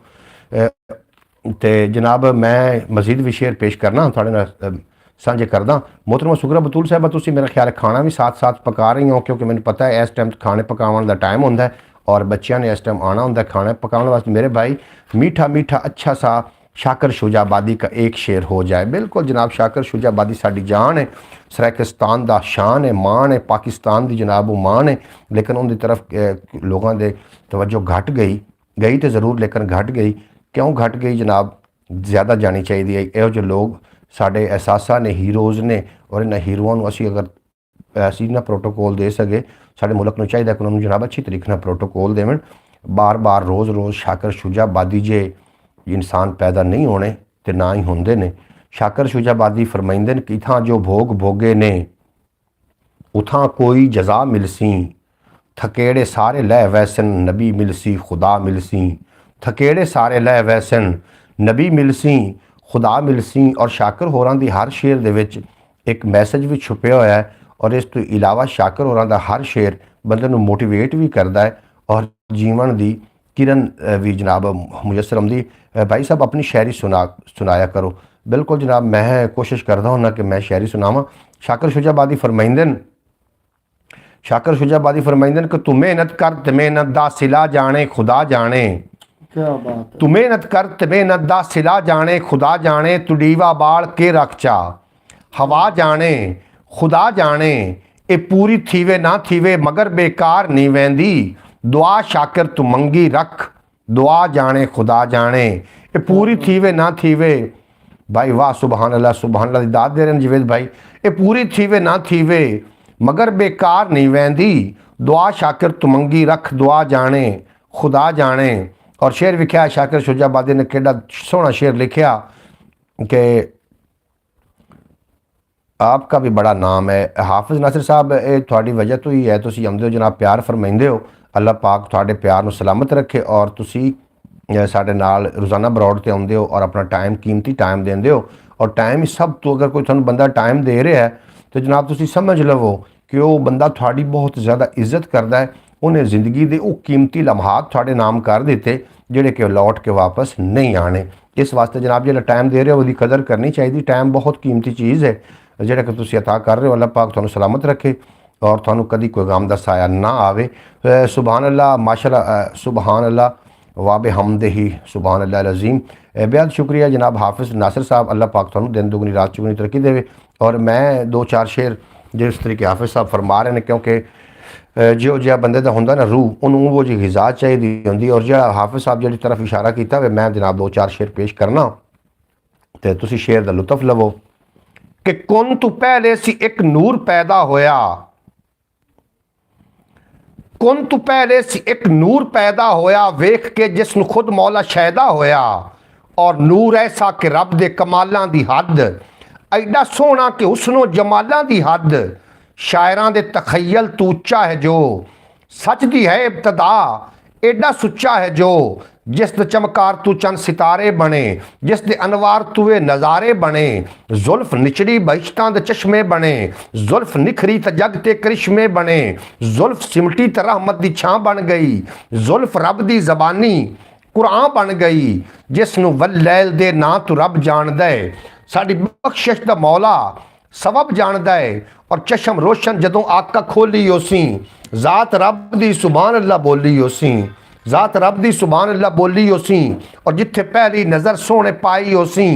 ते जनाब मैं मजीद भी शेयर पेश करना थोड़े नाल साझे करदा। मोहतरमा सुगरा बतूल साहबा तुसीं मेरा ख्याल है खाना भी साथ साथ पका रही हो, क्योंकि मैंने पता है इस टाइम खाने पकाने का टाइम होंदा है और बच्चों ने इस टाइम आना होंदा खाना पकाने वास्ते। मेरे भाई मीठा मीठा अच्छा सा शाकर शुजाबादी का एक शेर हो जाए। बिल्कुल जनाब, शाकर शुजाबादी साडी जान है, सराकिस्तान दा शान है, मान है, पाकिस्तान दी जनाब वो मान है। लेकिन उनकी तरफ लोगों के तवज्जो घट गई तो ज़रूर, लेकिन घट गई। क्यों घट गई जनाब, ज़्यादा जानी चाहिए। यहो जो लोग साढ़े एहसासा ने, हीरोज़ ने, और इन्होंने हीरोआं नूं असीं अगर ऐसी ना प्रोटोकॉल दे सके, साढ़े मुल्क नूं चाहिए कि उन्होंने जनाब अच्छी तरीके प्रोटोकॉल देवन। बार बार रोज़ रोज़ शाकर शुजाबादी जे इंसान पैदा नहीं होने तो ना ही होंदे ने। शाकर शुजाबादी फरमाइंदे कि इथां जो भोग भोगे ने उथां कोई जजा मिलसी, थकेड़े सारे लै वैसन नबी मिलसी खुदा मिलसी। थकेड़े सारे लै वैसन नबी मिलसी खुदा मिलसी। और शाकर होरां दी हर शेर दे विच एक मैसेज भी छुपया होया है। और इस तो इलावा शाकर होरां दा हर शेर बंदे नूं मोटिवेट भी करता है और जीवन दी किरण भी जनाब मुयसर आउंदी। भाई साहब अपनी शायरी सुनाया करो। बिल्कुल जनाब, मैं कोशिश करता हूँ ना कि मैं शायरी सुनावा। शाकर शुजाबादी फरमाइंदन कि तू मेहनत कर ते मेहनत दा सिला जाने खुदा जाने। क्या बात है। तू मेहनत कर ते मेहनत दा सिला जाने खुदा जाने। तू डीवा बाल के रख चा हवा जाने खुदा जाने। ए पूरी थीवे ना थीवे मगर बेकार नहीं वेंदी। दुआ शाकर तू मंगी रख दुआ जाने खुदा जाने। ए पूरी थीवे ना थीवे। भाई वाह सुबहान अल्लाह दी दाद दे रहे हैं जवेद भाई। ए पूरी थीवे ना थीवे मगर बेकार नहीं वेंदी। दुआ शाकर तू मंगी रख दुआ जाने खुदा जाने। और शेर लिखा शाकर शुजाबादी ने केड़ा सोहना शेर लिखा कि आपका भी बड़ा नाम है। हाफिज़ नासिर साहब ये थोड़ी वजह तो ही है, तुसीं आउंदे हो जनाब, प्यार फरमाइंदे हो। अल्लाह पाक थोड़े प्यार नूं सलामत रखे। और तुसीं साडे नाल रोज़ाना ब्रॉड ते आउंदे हो और अपना टाइम कीमती टाइम देंदे हो। और टाइम ही सब तो, अगर कोई तुहानूं बंदा टाइम दे रहा है तो जनाब तुसीं समझ लवो कि वो बंदा थोड़ी बहुत ज़्यादा इज्जत करता है। उन्हें ज़िंदगी के वो कीमती लम्हात थोड़े नाम कर दिते जिहड़े कि लौट के वापस नहीं आने। इस वास्ते जनाब जो टाइम दे रहे हो उसकी कदर करनी चाहिए। टाइम बहुत कीमती चीज़ है जिहड़ा कि तुसीं अता कर रहे हो। अल्लाह पाक तुहानूं सलामत रखे और तुहानूं कदी कोई गम दा साया ना आवे। सुबहान अल्लाह माशाअल्लाह सुबहान अल्लाह वाबे हमदे ही सुबहान अल्लाह अज़ीम। बेहद शुक्रिया जनाब हाफिज़ नासिर साहब, अल्लाह पाक तुहानूं दिन दुगनी रात चुगनी तरक्की देवे। और मैं दो चार शेर जिस तरीके हाफिज़ साहब फरमा रहे हैं, क्योंकि जो जिहा बंदे दा हुंदा ना रूह उन्होंने वो जी ग़िज़ा चाहिए होंदी। और जो हाफिज़ साहब जिहड़ी तरफ इशारा किया वे मैं जनाब दो चार शेर पेश करना तो तुसीं शेर दा लुत्फ लवो कि कुन तू पहले सी एक नूर पैदा होया। कुन तू पहले सी एक नूर पैदा होया वेख के जिसनू खुद मौला शैदा होया। और नूर ऐसा कि रब दे कमालां दी हद एडा सोहना कि हुस्नो जमालां दी हद। शायरां दे तखय्यल तू उच्चा है जो, सच दी है इब्तदा एडा सुच्चा है जो, जिस दे चमकार तू चंद सितारे बने, जिस दे अनवार तुए नज़ारे बने, जुल्फ निचड़ी बहिश्तां दे चश्मे बने, जुल्फ निखरी ते जग ते करिश्मे बने, जुल्फ सिमटी ते रहमत दी छां बन गई, जुल्फ रब दी ज़बानी कुरान बन गई, जिसनू वल्लैल दे नां तू रब जानदा है, साडी बख्शिश दा मौला सबब जानदा है, और चशम रोशन जदों आका खोली उसी, ज़ात रब दी सुभान अल्लाह बोली उसी, ज़ात रब दी सुभान अल्लाह बोली उसी, और जिथे पहली नज़र सोने पाई उसी,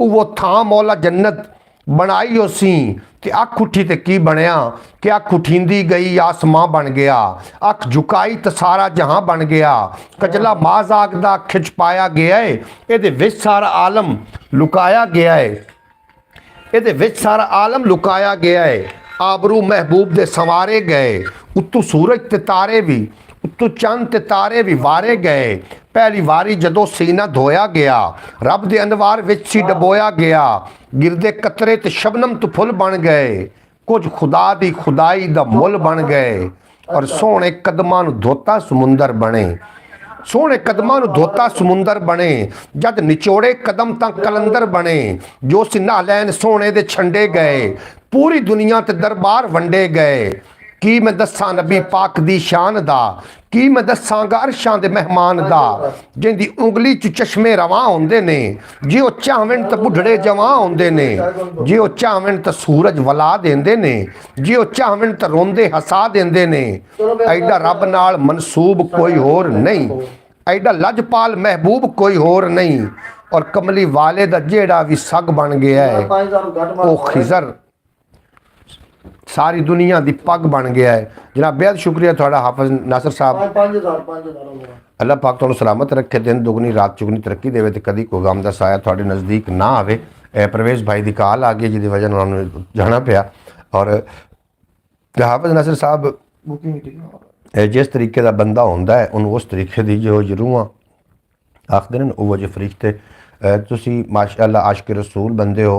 वो थां मौला जन्नत बनाई उसी, ते अख उठी ते की बनया कि अख उठींदी गई आसमां बन गया, अख झुकाई ते सारा जहां बन गया, कजला माजाक दा खिच पाया गया है, इहदे विच सारा आलम लुकाया गया है, ਇਹਦੇ ਵਿੱਚ ਸਾਰਾ ਆਲਮ ਲੁਕਾਇਆ ਗਿਆ ਹੈ, ਆਬਰੂ ਮਹਿਬੂਬ ਦੇ ਸੰਵਾਰੇ ਗਏ, ਉੱਤੋਂ ਸੂਰਜ ਤੇ ਤਾਰੇ ਵੀ, ਉੱਤੋਂ ਚੰਦ ਤੇ ਤਾਰੇ ਵੀ ਵਾਰੇ ਗਏ, ਪਹਿਲੀ ਵਾਰੀ ਜਦੋਂ ਸੀਨਾ ਧੋਇਆ ਗਿਆ, ਰੱਬ ਦੇ ਅਨਵਾਰ ਵਿੱਚ ਸੀ ਡਬੋਇਆ ਗਿਆ, ਗਿਰਦੇ ਕਤਰੇ ਤੇ ਸ਼ਬਨਮ ਤੋਂ ਫੁੱਲ ਬਣ ਗਏ, ਕੁਝ ਖੁਦਾ ਦੀ ਖੁਦਾਈ ਦਾ ਮੁੱਲ ਬਣ ਗਏ, ਔਰ ਸੋਹਣੇ ਕਦਮਾਂ ਨੂੰ ਧੋਤਾ ਸਮੁੰਦਰ ਬਣੇ, सोहने कदमां नूं धोता समुंदर बने, जद निचोड़े कदम तां कलंदर बने, जो सिन्हा लैन सोहने दे छंडे गए, पूरी दुनिया ते दरबार वंडे गए, की मैं दस्सां नबी पाक दी शान दा, की मैं दस्सांगा अरशां दे मेहमान दा, जिंदी उंगली च चश्मे रवां होंदे ने, जे ओ चाहवन तां बुढ़ड़े जवां होंदे ने, जे ओ चाहवन तां सूरज वला देंदे ने, जे ओ चाहवन तां रोंदे हसा देंदे ने, ऐडा रब नाल मनसूब कोई होर नहीं, ऐडा लजपाल महबूब कोई होर नहीं, और कमली वाले दा जेड़ा भी सग बन गया है, ओ खिजर सारी दुनिया दी पग बन गया है। जनाब बेहद शुक्रिया थोड़ा हाफिज नासिर साहब, 5000 अल्लाह पाक तुहानू सलामत रखे, दिन दुगनी रात चुगनी तरक्की देवे ते कदी कोई गम दा साया तुहाडे नज़दीक ना आवे। परवेज़ भाई दी कॉल आ गई जिहदी वजह नाल उन्होंने जाना पिया, और हाफिज नासिर साहब जिस तरीके का बंदा होंदा है उन्होंने उस तरीके की जो रूहां आखदे ने वो जो फरिश्ते, तुसी माशाअल्लाह आशिक रसूल बंदे हो,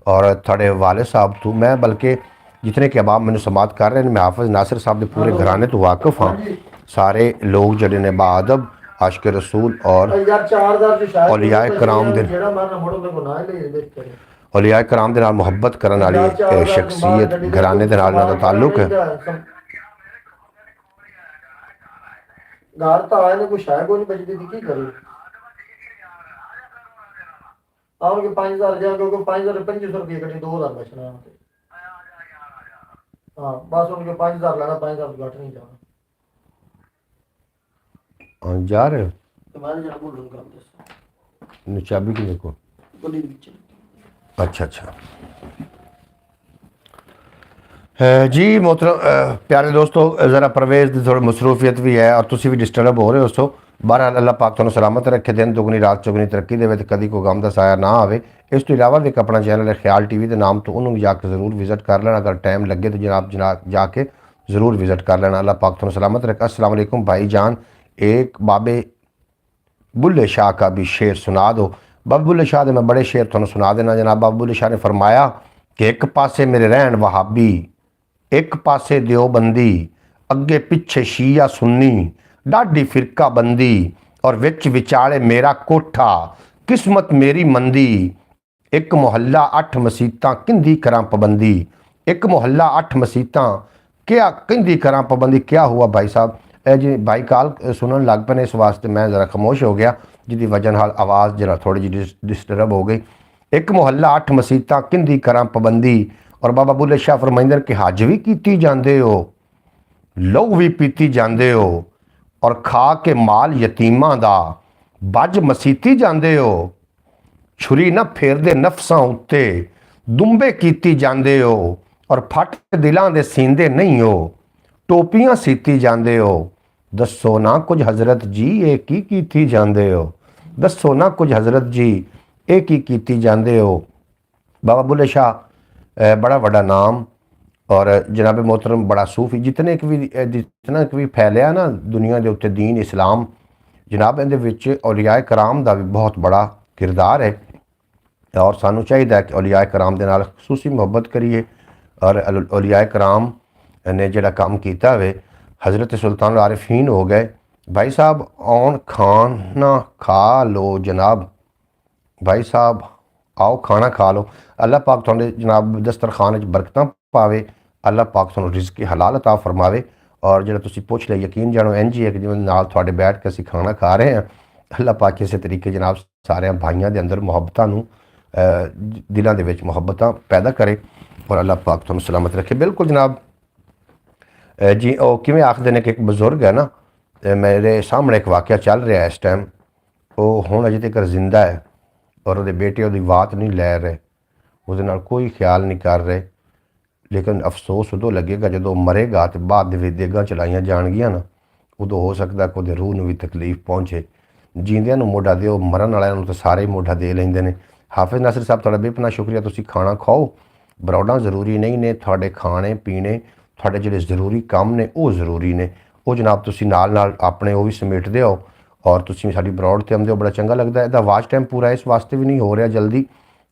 और थोड़े वाले साहब तो मैं बल्कि जितने के अहबाब मैंने समात कर रहे हैं, मैं हाफिज नासिर साहब के पूरे घराने तो वाकिफ हाँ, सारे लोग जड़े ने बाअदब आशिक रसूल और औलियाए कराम दे औलियाए कराम दे नाल मुहब्बत करने वाली शख्सियत घराने दे नाल इन्हां दा ताल्लुक है। घर तो आए ने कुछ है कोई नहीं बचती थी की करे आओगे 5000 जा क्योंकि 5000 2500 रुपये कटी 2000 बचना है। हाँ बस उनके 5000 लेना 5000 घट नहीं जाना। हाँ जा रहे हो तो मैं जरा बोल रहा हूँ चाबी की देखो। गोली नीचे अच्छा अच्छा जी मोहतरम प्यारे दोस्तों, ज़रा परवेज़ की थोड़ी मसरूफियत भी है और तुसी भी डिस्टर्ब हो रहे हो। सो बहरहाल अल्लाह पाक तुहानू सलामत रखे, दिन दुगनी रात चुगनी तरक्की देवे ते कदी कोई गम दा साया ना आवे। इस तो इलावा भी एक अपना चैनल है ख्याल टीवी के नाम तो उन्होंने जाके ज़रूर विजिट कर लेना, अगर टाइम लगे तो जनाब जाके ज़रूर विजिट कर लेना। अल्लाह पाक तुहानू सलामत रखे। अस्सलाम वालेकुम भाई जान, एक बाबे बुल्ले शाह का भी शेर सुना दो। बाबा बुल्ले शाह दे मैं बड़े शेर तुहानू सुना देना। जनाब बाबा बुल्ले शाह ने फरमाया कि एक पासे मेरे रहन वहाबी, एक पासे देवबंदी, अगे पिछे शिया सुन्नी, डाढ़ी फिरका बंदी, और विच विचाले मेरा कोठा, किस्मत मेरी मंदी, एक मुहल्ला 8 मसीतां किंदी करां पाबंदी। एक मुहल्ला 8 मसीतां क्या किंदी करां पाबंदी। क्या हुआ भाई साहब, जी भाई कॉल सुनने लग पे, इस वास्ते मैं ज़रा खामोश हो गया, जिसकी वजह नाल आवाज़ जरा थोड़ी जी डिस्टर्ब हो गई। एक मुहल्ला 8 मसीतां किंदी करां पाबंदी, और बाबा बुल्ले शाह फरमाइंदे कि हज भी कीती जांदे हो, लहू भी पीती जांदे हो, और खा के माल यतीमां दा बज मसीती जांदे हो, छुरी ना फेरदे नफसां उत्ते दुंबे कीती जांदे हो, और फट दिलां दे सींदे नहीं हो, टोपियां सीती जांदे हो। दसो ना कुछ हज़रत जी ये की कीती जांदे हो, दसो ना कुछ हज़रत जी ये की कीती जांदे हो। बाबा बुल्ले शाह बड़ा बड़ा नाम, और जनाब मोहतरम बड़ा सूफी, जितना कि भी फैलिया ना दुनिया के उत्ते दीन इस्लाम, जनाब इहदे विच औलियाए कराम का भी बहुत बड़ा किरदार है, और सानू चाहिए कि औलियाए कराम दे नाल खसूसी मुहब्बत करिए, और औलिया कराम ने जिहड़ा काम कीता वे हज़रत सुल्तान आरिफीन हो गए। भाई साहब आउन खाना खा लो जनाब, भाई साहब आओ खाना खा लो। अल्लाह पाक तुहाडे जनाब दस्तरखान बरकतां पावे, अल्लाह पाक तुहानूं रिज़्क़ हलाल अता फरमावे। और जिहड़ा तुसीं पुछ लिया यकीन जानो इंज ही है कि जिवें नाल तुहाडे बैठ के असीं खाना खा रहे हैं। अल्लाह पाक इसे तरीके जनाब सारे भाइयों के अंदर मुहब्बतां नूं दिलों के विच मुहब्बतां पैदा करे और अल्लाह पाक तुहानूं सलामत रखे। बिल्कुल जनाब जी वो किवें आखदे ने कि एक बजुर्ग है ना, मेरे सामने एक वाक़या चल रहा है इस टाइम, वो हुण अजे तक जिंदा है और वो बेटे उसकी बात नहीं लै रहे, उसदे नाल कोई ख्याल नहीं कर रहे। लेकिन अफसोस उदों लगेगा जो मरेगा तो बाद देगां चलाइयां जाणगियां ना, उदों हो सकता कि रूह नूं भी तकलीफ पहुँचे। जींदियां नूं मोढा दिओ, मरन वालिआं नूं तो सारे ही मोढा दे लैंदे ने। हाफिज़ नासिर साहब तुहाडा बेपनाह शुक्रिया, तुसीं खाना खाओ, बरौडां जरूरी नहीं ने, तुहाडे खाने पीने तुहाडे जिहड़े जरूरी काम ने वो जरूरी ने, वो जनाब तुसीं नाल नाल अपने वो भी समेटदे आओ और तुसीं साडी बरौड ते आउंदे हो, बड़ा चंगा लगदा है। इहदा वाच टाइम पूरा इस वास्ते भी नहीं हो रहा जल्दी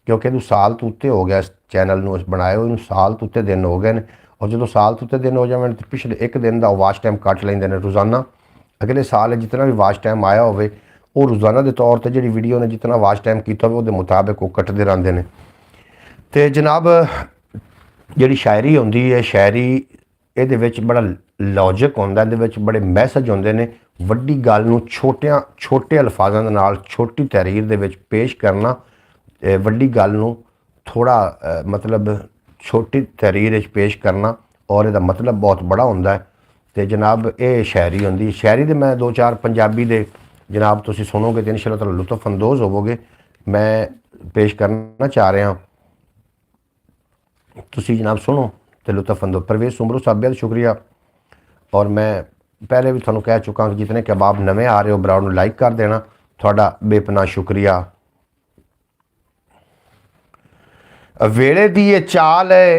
क्योंकि इहनूं साल तो उत्ते हो गया, इस चैनल नूं बनाए हुए साल तो उत्ते दिन हो गए ने। और जो साल तो उत्ते दिन हो जावन तो पिछले एक दिन का वाच टाइम कट लेंदे ने रोज़ाना। अगले साल जितना भी वाच टाइम आया होवे वो रोज़ाना के तौर पर जी वीडियो ने जितना वाच टाइम किया हो मुताबिक वो कटते रहते हैं। तो जनाब जी शायरी होंदी है, शायरी ये बड़ा लॉजिक होंदा, ये बड़े मैसेज होंदे ने। वड्डी गल नूं छोटे अल्फाजां दे नाल छोटी तहरीर दे विच पेश करना, वड्डी गल नूं थोड़ा मतलब छोटी तहरीर विच पेश करना और इसदा मतलब बहुत बड़ा होंदा है। तो जनाब ये शायरी होंदी। शायरी दे मैं दो चार पंजाबी दे जनाब तुसीं सुनोगे तो इंशाअल्लाह तुहानूं लुत्फ अंदोज़ होवोगे। मैं पेश करना चाह रहा, तुसीं जनाब सुनो तो लुत्फ अंदोज़। परवेज़ सुमरू साहब बहुत शुक्रिया। और मैं पहले भी तुहानूं कह चुका कि जितने कबाब नवे आ रहे हो बराबर लाइक कर देना, तुहाडा बेपनाह शुक्रिया। वेले दी ये चाल है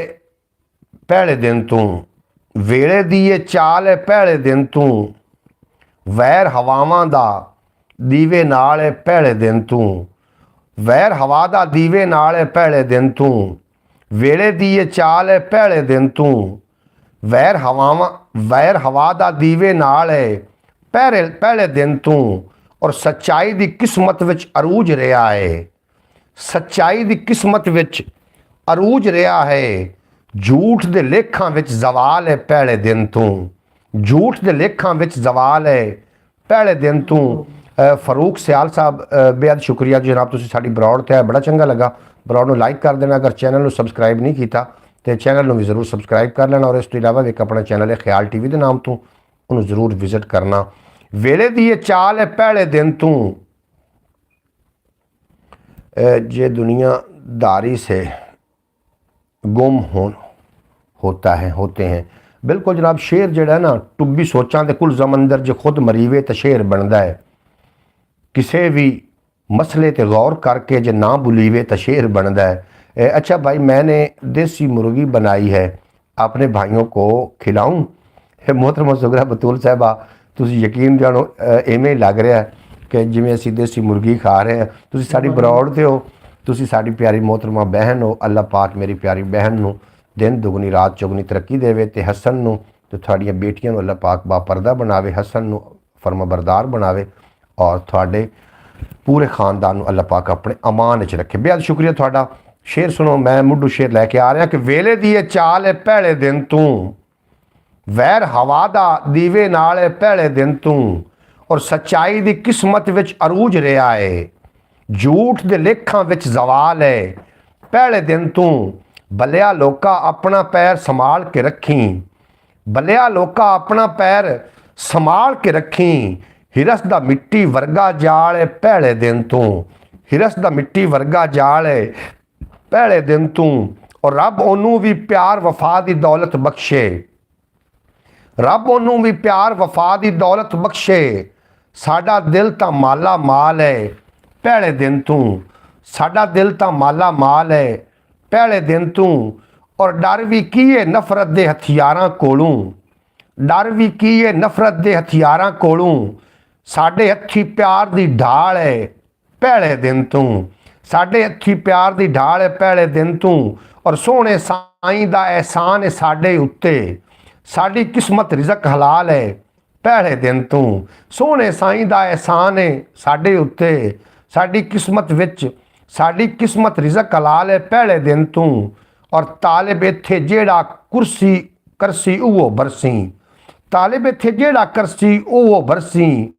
पहले दिन तू, वेले दी ये चाल है पहले दिन तू, वैर हवावां दा दीवे नाल है पहले दिन तू, वैर हवा दा दीवे नाल है पहले दिन तू, वेले दी ये चाल है पहले दिन तू, वैर हवा दा दीवे नाल है पहले दिन तू। और सच्चाई दी किस्मत विच अरूज रहा है, सच्चाई दी किस्मत विच अरूज रहा है, झूठ दे लेखां विच जवाल है पहले दिन तू, झूठ दे लेखां विच जवाल है पहले दिन तू। फरूक सियाल साहब बेहद शुक्रिया जनाब, तुसीं साडी बरौड ते बड़ा चंगा लगा। बरौड नूं लाइक कर देना, अगर चैनल नूं सबसक्राइब नहीं किया तो चैनल नूं भी जरूर सबसक्राइब कर लेना। और इस तो इलावा एक अपना चैनल है ख्याल टीवी के नाम तो उन्होंने जरूर विजिट करना। वेले दी ये चाल है पहले दिन तू, जे दुनियादारी से गुम होते हैं। बिल्कुल जनाब, शेर जिहड़ा है ना टुब्बी सोचां दे कुल जमंदर जे खुद मरीवे तो शेर बनता है। किसी भी मसले ते गौर करके जे ना बुलीवे तो शेर बनता है। अच्छा भाई, मैंने देसी मुर्गी बनाई है, अपने भाइयों को खिलाऊं? मोहतरमा सुगरा बतूल साहबा, तुसीं यकीन जानो इवें लग रहा है कि जिवें असीं देसी मुर्गी खा रहे हैं। तुसीं साडी बरौड ते हो, तुसीं साडी प्यारी मोहतरमा बहन हो। अल्लाह पाक मेरी प्यारी बहन नूं दिन दुगनी रात चौगनी तरक्की देवे ते हसन नूं ते तुहाड़ियां बेटियां नूं अल्लाह पाक बापरदा बनावे, हसन नूं फरमाबरदार बनावे और तुहाडे पूरे खानदान नूं अल्लाह पाक अपने अमान च रखे। बेहद शुक्रिया तुहाडा। शेर सुनो, मैं मुड्ढू शेर लैके आ रहा कि वेले दी ये चाल है पहले दिन तू, वैर हवा दा दीवे नाल है पहले दिन तू, और सच्चाई दी किस्मत विच अरूज रहा है, झूठ दे लेखां विच जवाल है पहले दिन तू। भलिया लोका अपना पैर संभाल के रखी, भलिया लोका अपना पैर संभाल के रखी, हिरस दा मिट्टी वर्गा जाल है पहले दिन तू, हिरस दा मिट्टी वर्गा जाल है पहले दिन तू। और रब ओनू भी प्यार वफा दी दौलत बख्शे, रब ओनू भी प्यार वफा दी दौलत बख्शे, साडा दिल तां माला माल है पहले दिन तू, साडा दिल तां माला माल है पहले दिन तू। और डर भी की है नफरत दे हथियारां कोलों, डर भी की है नफरत दे हथियारां कोलों, साडे हथी प्यार दी ढाल है पहले दिन तू, ਸਾਡੇ ਹੱਥੀ ਪਿਆਰ ਦੀ ਢਾਲ ਹੈ ਪਹਿਲੇ ਦਿਨ ਤੂੰ, ਔਰ ਸੋਹਣੇ ਸਾਈਂ ਦਾ ਅਹਿਸਾਨ ਹੈ ਸਾਡੇ ਉੱਤੇ। ਸਾਡੀ ਕਿਸਮਤ ਰਿਜ਼ਕ ਹਲਾਲ ਹੈ ਪਹਿਲੇ ਦਿਨ ਤੂੰ, ਸੋਹਣੇ ਸਾਈਂ ਦਾ ਅਹਿਸਾਨ ਹੈ ਸਾਡੇ ਉੱਤੇ। ਸਾਡੀ ਕਿਸਮਤ ਵਿੱਚ ਸਾਡੀ ਕਿਸਮਤ ਰਿਜ਼ਕ ਹਲਾਲ ਹੈ ਪਹਿਲੇ ਦਿਨ ਤੂੰ, ਔਰ ਤਾਲਿਬ ਇੱਥੇ ਜਿਹੜਾ ਕੁਰਸੀ ਕਰਸੀ ਉਹ ਬਰਸੀ। ਤਾਲਿਬ ਇੱਥੇ ਜਿਹੜਾ करसी वो बरसी,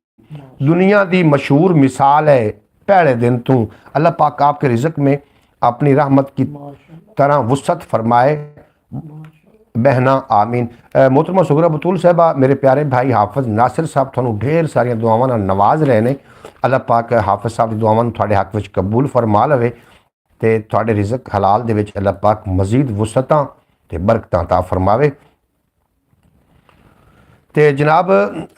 दुनिया की मशहूर मिसाल है पहले दिन तू। अल्लाह पाक आपके रिज़्क़ में अपनी रहमत की तरह वुसअत फरमाए बहना आमीन। मोहतरमा सुगरा बतूल साहबा, मेरे प्यारे भाई हाफिज़ नासिर साहब थानू ढेर सारिया दुआवां नाल नवाज रहे हैं। अल्लाह पाक हाफिज़ साहब की दुआवां तुहाडे हक विच कबूल फरमा लवे ते तुहाडे रिज़्क़ हलाल दे विच अल्लाह पाक मज़ीद वुसअतां ते बरकतां ता फरमावे। तो जनाब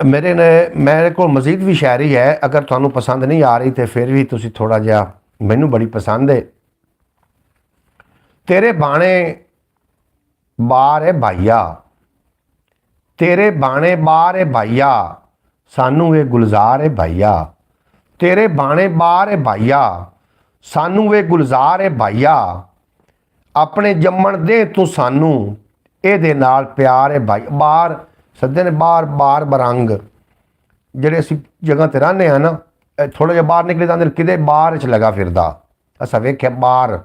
मेरे को मज़ीद भी शायरी है, अगर तुहानू पसंद नहीं आ रही तो फिर भी तुसी थोड़ा जिहा, मैनू बड़ी पसंद है। तेरे बाणे बार है भाईया, तेरे बाणे बार है भाईया, सानू वे गुलजार है भाईया। तेरे बाणे बार है भाईया, सानू वे गुलजार है भाईया। अपने जम्मण दे तू सानू एदे नाल प्यार है भाई। बार सद्दे ने बार बार बरंग ਜਿਹੜੇ ਅਸੀਂ जगह ते रहने हैं ना, थोड़ा जिहा बाहर निकले जाते कि बाहर च लगा फिरदा असा वेख्या बाहर।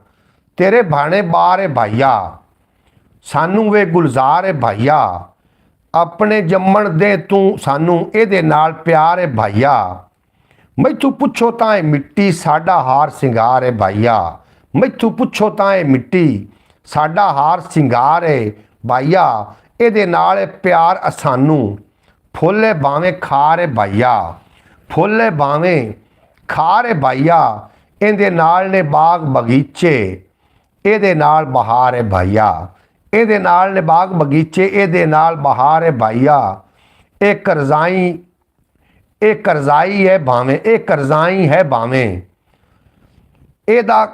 तेरे भाणे बार है भाईया, सानू वे गुलजार है भाईया। अपने जम्मण दे तू सानू एदे नाल प्यार है भाईया। मैथू पुछो तां मिट्टी साडा हार सिंगार है भाईया। मैथू पुछो तां मिट्टी साडा हार सिंगार है भाईया। ਇਹਦੇ ਨਾਲ ਪਿਆਰ ਅਸਾਨੂੰ ਫੁੱਲੇ ਬਾਵੇਂ ਖਾਰੇ ਭਾਈਆ। ਫੁੱਲੇ ਬਾਵੇਂ ਖਾਰੇ ਭਾਈਆ, ਇਹਦੇ ਨਾਲ ਨੇ ਬਾਗ ਬਗੀਚੇ, ਇਹਦੇ ਨਾਲ ਬਹਾਰ ਹੈ ਭਾਈਆ। ਇਹਦੇ ਨਾਲ ਨੇ ਬਾਗ ਬਗੀਚੇ, ਇਹਦੇ ਨਾਲ ਬਹਾਰ ਹੈ ਭਾਈਆ। ਇਹ ਕਰਜ਼ਾਈ ਹੈ ਭਾਵੇਂ, ਇਹ ਕਰਜ਼ਾਈ ਹੈ ਭਾਵੇਂ। ਇਹਦਾ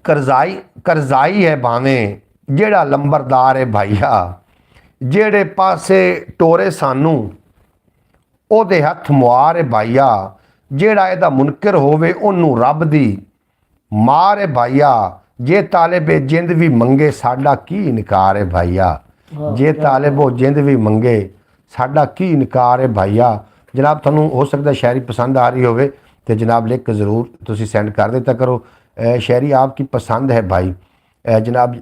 ਕਰਜ਼ਾਈ ਹੈ ਭਾਵੇਂ, ਜਿਹੜਾ ਲੰਬਰਦਾਰ ਹੈ ਭਾਈਆ। ਜਿਹੜੇ ਪਾਸੇ ਟੋਰੇ ਸਾनू ਉਹਦੇ ਹੱਥ ਮੁਆਰ ਹੈ ਭਾਈਆ। ਜਿਹੜਾ ਇਹਦਾ ਮੁਨਕਰ ਹੋਵੇ ਉਹਨੂੰ ਰੱਬ ਦੀ ਮਾਰ ਹੈ ਭਾਈਆ। ਜੇ ਤਾਲਿਬੇ ਜਿੰਦ ਵੀ ਮੰਗੇ ਸਾਡਾ ਕੀ ਇਨਕਾਰ ਹੈ ਭਾਈਆ। ਜੇ ਤਾਲਿਬੋ ਜਿੰਦ ਵੀ ਮੰਗੇ ਸਾਡਾ ਕੀ ਇਨਕਾਰ ਹੈ ਭਾਈਆ। जनाब ਤੁਹਾਨੂੰ हो सकता है शायरी पसंद आ रही होवे तो जनाब लिख के ज़रूर तुसी सेंड कर देता करो। शायरी आपकी पसंद है भाई। जनाब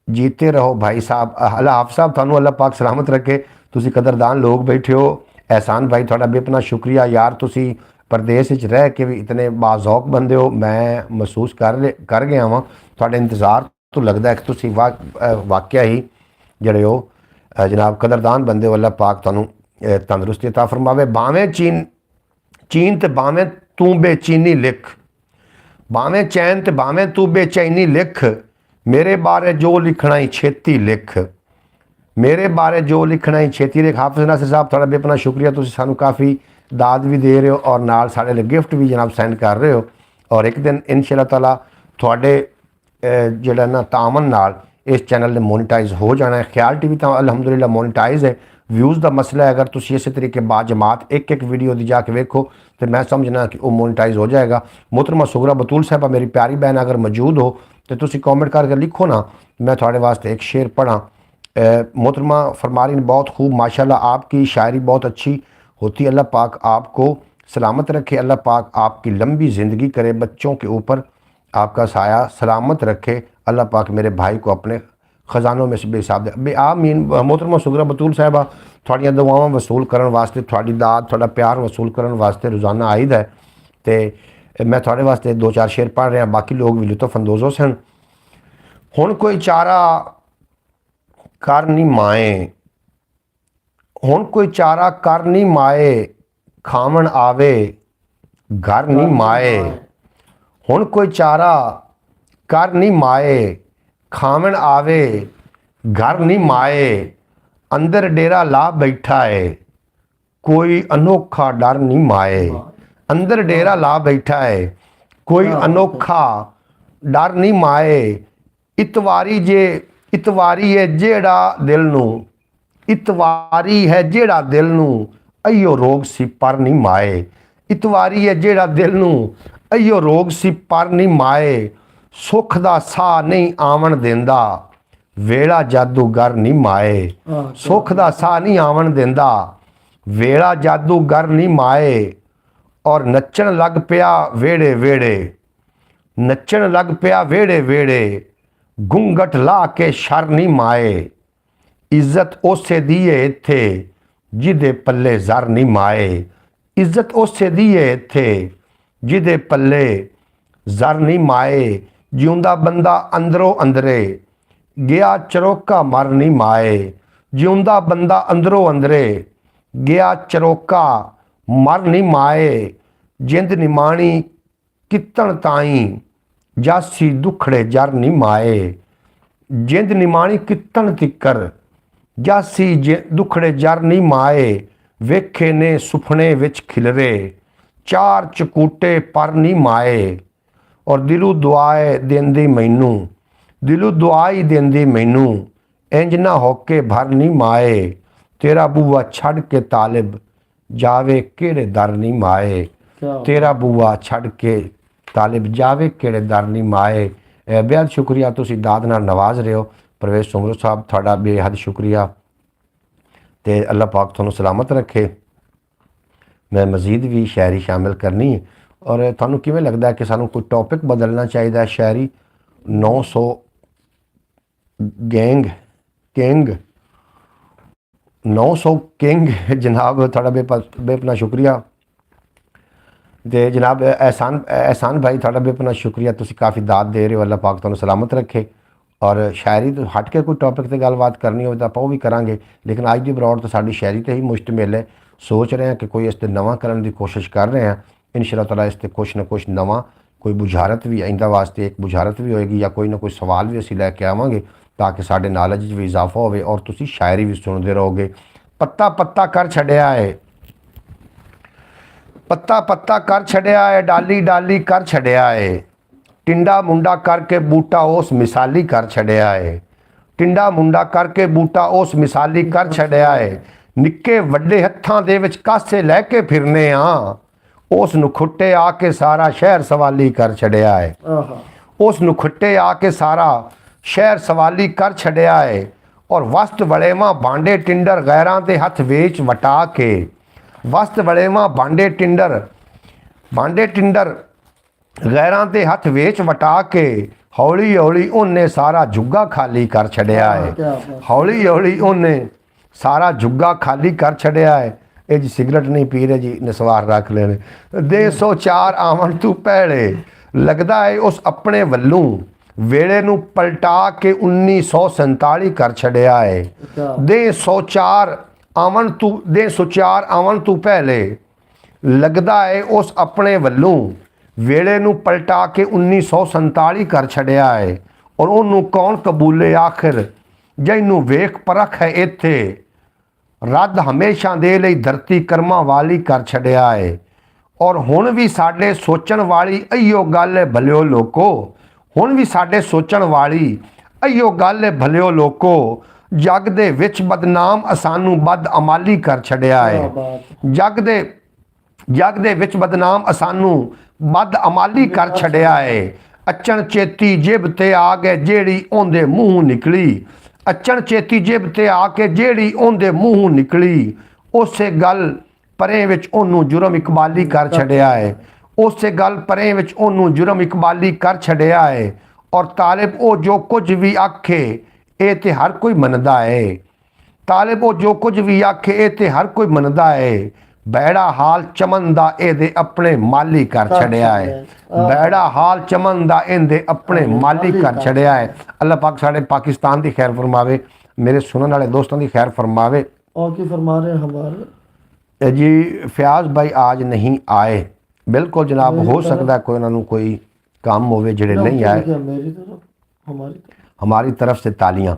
जीते रहो भाई साहब। अल्लाह हाफ़िज़ साहब थानू अल्लाह पाक सलामत रखे। तुसी कदरदान लोग बैठे हो। एहसान भाई थोड़ा बेपना शुक्रिया यार, तुसी परदेस विच रह के भी इतने बाज़ौक बंदे हो। मैं महसूस कर गया वां थोड़े इंतज़ार तो लगता है कि तुसी वाकया ही जड़े हो जनाब कदरदान बंदे हो। अल्लाह पाक थानू तंदुरुस्ती अता फरमावे। भावें चीन ते भावें तू बेचीनी लिख, भावें चैन ते भावें तू बेचैनी लिख। मेरे बारे जो लिखना ही छेती लिख, मेरे बारे जो लिखना ही छेती लिख। हाफिज़ नासिर साहब थोड़ा बेपना शुक्रिया, तुसीं सानू काफ़ी दाद भी दे रहे हो और नाल साढ़े लिए गिफ्ट भी जनाब सेंड कर रहे हो। और एक दिन इंशाअल्लाह ताला थोड़े जिहड़ा ना तामन नाल इस चैनल ने मोनीटाइज हो जाना है। ख्याल टीवी तो अलहमदुलिल्लाह मोनीटाइज है। व्यूज़ का मसला है, अगर तुम इस तरीके बाजमात एक एक वीडियो दी जाके वेखो तो मैं समझना कि वो मोनीटाइज हो जाएगा। मोहतरमा सुगरा बतूल साहबा मेरी प्यारी बहन अगर मौजूद हो तो तुम कॉमेंट करके लिखो ना, मैं थोड़े वास्ते एक शेर पढ़ा। मोहतरमा फरमारी ने बहुत खूब माशाल्लाह, आपकी शायरी बहुत अच्छी होती। अल्लाह पाक आपको सलामत रखे, अल्लाह पाक आपकी लंबी ज़िंदगी करे, बच्चों के ऊपर आपका साया सलामत रखे। अल्लाह पाक मेरे भाई को अपने खजानों में से बेहिसाब दे बे आमीन। मोहतरमा सुगरा बतूल साहबा थोड़ियां दुआवां वसूल करने वास्ते, थोड़ी दाद थोड़ा प्यार वसूल करने वास्ते रोज़ाना आईद है। तो मैं थोड़े वास्ते दो चार शेर पढ़ रहा, बाकी लोग भी लुत्फ अंदोज़ हो सन। हुण कोई चारा कर नहीं माए, हुण कोई चारा कर नहीं माए, खावन आवे घर नहीं माए। हुण कोई चारा कर नहीं माए, खावन आवे घर नहीं माए। अंदर डेरा ला बैठा है, कोई अनोखा डर नहीं माए। अंदर डेरा ला बैठा है, कोई अनोखा डर नहीं माए। इतवारी है जेड़ा दिल नू, इतवारी है जेड़ा दिल नू, अयो रोग सी पर नहीं माए। इतवारी है जेड़ा दिल नू, ਅਈਓ ਰੋਗ ਸੀ ਪਰ ਨਹੀਂ ਮਾਏ, ਸੁੱਖ ਦਾ ਸਾਹ ਨਹੀਂ ਆਵਣ ਦਿੰਦਾ, ਵੇਲਾ ਜਾਦੂਗਰ ਨਹੀਂ ਮਾਏ। ਸੁੱਖ ਦਾ ਸਾਹ ਨਹੀਂ ਆਵਣ ਦਿੰਦਾ, ਵੇਲਾ ਜਾਦੂਗਰ ਨਹੀਂ ਮਾਏ। ਔਰ ਨੱਚਣ ਲੱਗ ਪਿਆ ਵੇੜੇ ਵੇੜੇ, ਨੱਚਣ ਲੱਗ ਪਿਆ ਵੇੜੇ ਵੇੜੇ, ਗੁੰਗਟ ਲਾ ਕੇ ਸ਼ਰ ਨਹੀਂ ਮਾਏ। ਇੱਜ਼ਤ ਉਸੇ ਦੀ ਏ ਇੱਥੇ ਜਿਹਦੇ ਪੱਲੇ ਜ਼ਰ ਨਹੀਂ ਮਾਏ। ਇੱਜ਼ਤ ਉਸੇ ਦੀ ਏ ਇੱਥੇ ਜਿਹਦੇ ਪੱਲੇ ਜ਼ਰ ਨਹੀਂ ਮਾਏ। ਜਿਉਂਦਾ ਬੰਦਾ ਅੰਦਰੋਂ ਅੰਦਰੇ, ਗਿਆ ਚਰੋਕਾ ਮਰ ਨਹੀਂ ਮਾਏ। ਜਿਉਂਦਾ ਬੰਦਾ ਅੰਦਰੋਂ ਅੰਦਰੇ, ਗਿਆ ਚਰੋਕਾ ਮਰ ਨਹੀਂ ਮਾਏ। ਜਿੰਦ ਨਿਮਾਣੀ ਕਿਤਣ ਤਾਈਂ, ਜਾਸੀ ਦੁਖੜੇ ਜਰ ਨਹੀਂ ਮਾਏ। ਜਿੰਦ ਨਿਮਾਣੀ ਕਿਤਣ ਤਿੱਕਰ, ਜਾਸੀ ਦੁਖੜੇ ਜਰ ਨਹੀਂ ਮਾਏ। ਵੇਖੇ ਨੇ ਸੁਪਨੇ ਵਿੱਚ ਖਿਲਰੇ, ਚਾਰ ਚਕੂਟੇ ਪਰ ਨਹੀਂ ਮਾਏ। ਔਰ ਦਿਲੋਂ ਦੁਆਏ ਦਿੰਦੀ ਮੈਨੂੰ, ਦਿਲੋਂ ਦੁਆਈ ਦਿੰਦੀ ਮੈਨੂੰ, ਇੰਜ ਨਾ ਹੋ ਕੇ ਭਰ ਨਹੀਂ ਮਾਏ। ਤੇਰਾ ਬੂਆ ਛੱਡ ਕੇ ਤਾਲਿਬ, ਜਾਵੇ ਕਿਹੜੇ ਦਰ ਨਹੀਂ ਮਾਏ। ਤੇਰਾ ਬੂਆ ਛੱਡ ਕੇ ਤਾਲਿਬ, ਜਾਵੇ ਕਿਹੜੇ ਦਰ ਨਹੀਂ ਮਾਏ। ਬੇਹੱਦ ਸ਼ੁਕਰੀਆ, ਤੁਸੀਂ ਦਾਦ ਨਾਲ ਨਵਾਜ਼ ਰਹੇ ਹੋ। ਪ੍ਰਵੇਸ਼ ਸੁਮਰੂ ਸਾਹਿਬ ਤੁਹਾਡਾ ਬੇਹੱਦ ਸ਼ੁਕਰੀਆ, ਤੇ ਅੱਲਾਹ ਪਾਕ ਤੁਹਾਨੂੰ ਸਲਾਮਤ ਰੱਖੇ। ਮੈਂ ਮਜ਼ੀਦ ਵੀ ਸ਼ਾਇਰੀ ਸ਼ਾਮਿਲ ਕਰਨੀ। ਔਰ ਤੁਹਾਨੂੰ ਕਿਵੇਂ ਲੱਗਦਾ ਕਿ ਸਾਨੂੰ ਕੋਈ ਟੌਪਿਕ ਬਦਲਣਾ ਚਾਹੀਦਾ? ਸ਼ਾਇਰੀ 900 ਗੈਂਗ ਕਿੰਗ 900 ਕਿੰਗ ਜਨਾਬ ਤੁਹਾਡਾ ਬੇਪਨਾ ਸ਼ੁਕਰੀਆ। ਤੇ ਜਨਾਬ एहसान भाई ਤੁਹਾਡਾ ਬੇਪਨਾ ਸ਼ੁਕਰੀਆ, ਤੁਸੀਂ ਕਾफ़ी ਦਾਦ ਦੇ ਰਹੇ ਹੋ। ਅੱਲਾਹ ਪਾਕ ਤੁਹਾਨੂੰ ਸਲਾਮਤ ਰੱਖੇ। ਔਰ ਸ਼ਾਇਰੀ ਤੋਂ ਹਟ ਕੇ ਕੋਈ ਟੌਪਿਕ ਤੇ ਗੱਲਬਾਤ ਕਰਨੀ ਹੋਵੇ ਤਾਂ ਆਪਾਂ ਉਹ ਵੀ ਕਰਾਂਗੇ, ਲੇਕਿਨ ਅੱਜ ਦੀ ਬਰੌਡ ਤਾਂ ਸਾਡੀ ਸ਼ਾਇਰੀ ਤੇ ਹੀ ਮੁਸ਼ਤਮਿਲ ਹੈ। ਸੋਚ ਰਹੇ ਹਾਂ ਕਿ ਕੋਈ ਇਸ ਤੇ ਨਵਾਂ ਕਰਨ ਦੀ ਕੋਸ਼ਿਸ਼ ਕਰ ਰਹੇ ਹਾਂ। इंशाअल्लाह ताला इस ते कुछ ना कुछ नवा कोई बुझारत भी आइंदा वास्ते एक बुझारत भी होएगी, या कोई ना कोई सवाल भी असीं लैके आवांगे ताकि साडे नॉलेज भी इजाफा होवे और तुसीं शायरी भी सुनते रहोगे। पत्ता पत्ता कर छड्या है, पत्ता पत्ता कर छड्या है, डाली डाली कर छड्या है, टिंडा मुंडा करके बूटा उस मिसाली कर छड्या है। टिंडा मुंडा करके बूटा उस मिसाली कर छड्या है। निक्के वड्डे हत्थां दे विच कासे लैके फिरने आ, उस नुखुट्टे आके सारा शहर सवाली कर छड्या है। उस नुखुट्टे आके सारा शहर सवाली कर छड्या है। और वस्त वड़ेवा भांडे टिंडर गैरां दे हथ वेच वटा के, वस्त वड़ेवा भांडे टिंडर गैरां दे हथ वेच वटा के, हौली हौली उन्हें सारा जुग्गा खाली कर छड्या है। हौली हौली उन्हें सारा जुग्गा खाली कर छड्या है। ये जी सिगरेट नहीं पी रहे जी, निसवार रख लेने। दे 104 आवन तू पहले, लगदा है उस अपने वल्लों वेले नू पलटा के 1947 कर छड्या है। दे 104 आवन तू पहले, लगदा है उस अपने वल्लों वेले नू पलटा के 1947 कर छड्या है। और उन्होंने कौन कबूले आखिर, जिन्हों वेख परख है इत्थे, रद हमेशा दे लई धरती कर्मां वाली कर छड्या है। और हुण भी साडे सोचण वाली अइयो गल है भलिओ लोको, हुण भी साडे सोचण वाली अइयो गल है भलिओ लोको, जग दे विच बदनाम असानू बद अमाली कर छड्या है। जग दे विच बदनाम असानू बद अमाली कर छड्या है। अचन चेती जिब ते आ गए जेड़ी ओंदे मूंह निकली, अचन चेती जिब ते आके जेड़ी ओंदे मूंह निकली, उसे गल परे विच ओनू जुर्म इकबाली कर छड्या है। उसे गल परे विच ओनू जुर्म इकबाली कर छड्या है। और तालिब ओ जो कुछ भी आखे ये ते हर कोई मनदा है। तालिब ओ जो कुछ भी आखे ये ते हर कोई मनदा है। बैड़ा हाल चमन दा एदे अपने माली कर छड्या है। बैड़ा हाल चमन दा एंदे अपने माली कर छड्या है। अल्लाह पाक साढ़े पाकिस्तान की खैर फरमावे, मेरे सुनने वाले दोस्तों की खैर फरमावे। और की फरमा रहे हैं हमारे जी फयाज भाई आज नहीं आए, बिल्कुल जनाब, हो सकता है कोई उन्होंने कोई काम होवे जेड़े नहीं आए। मेरी तरफ हमारी तरफ से तालियां,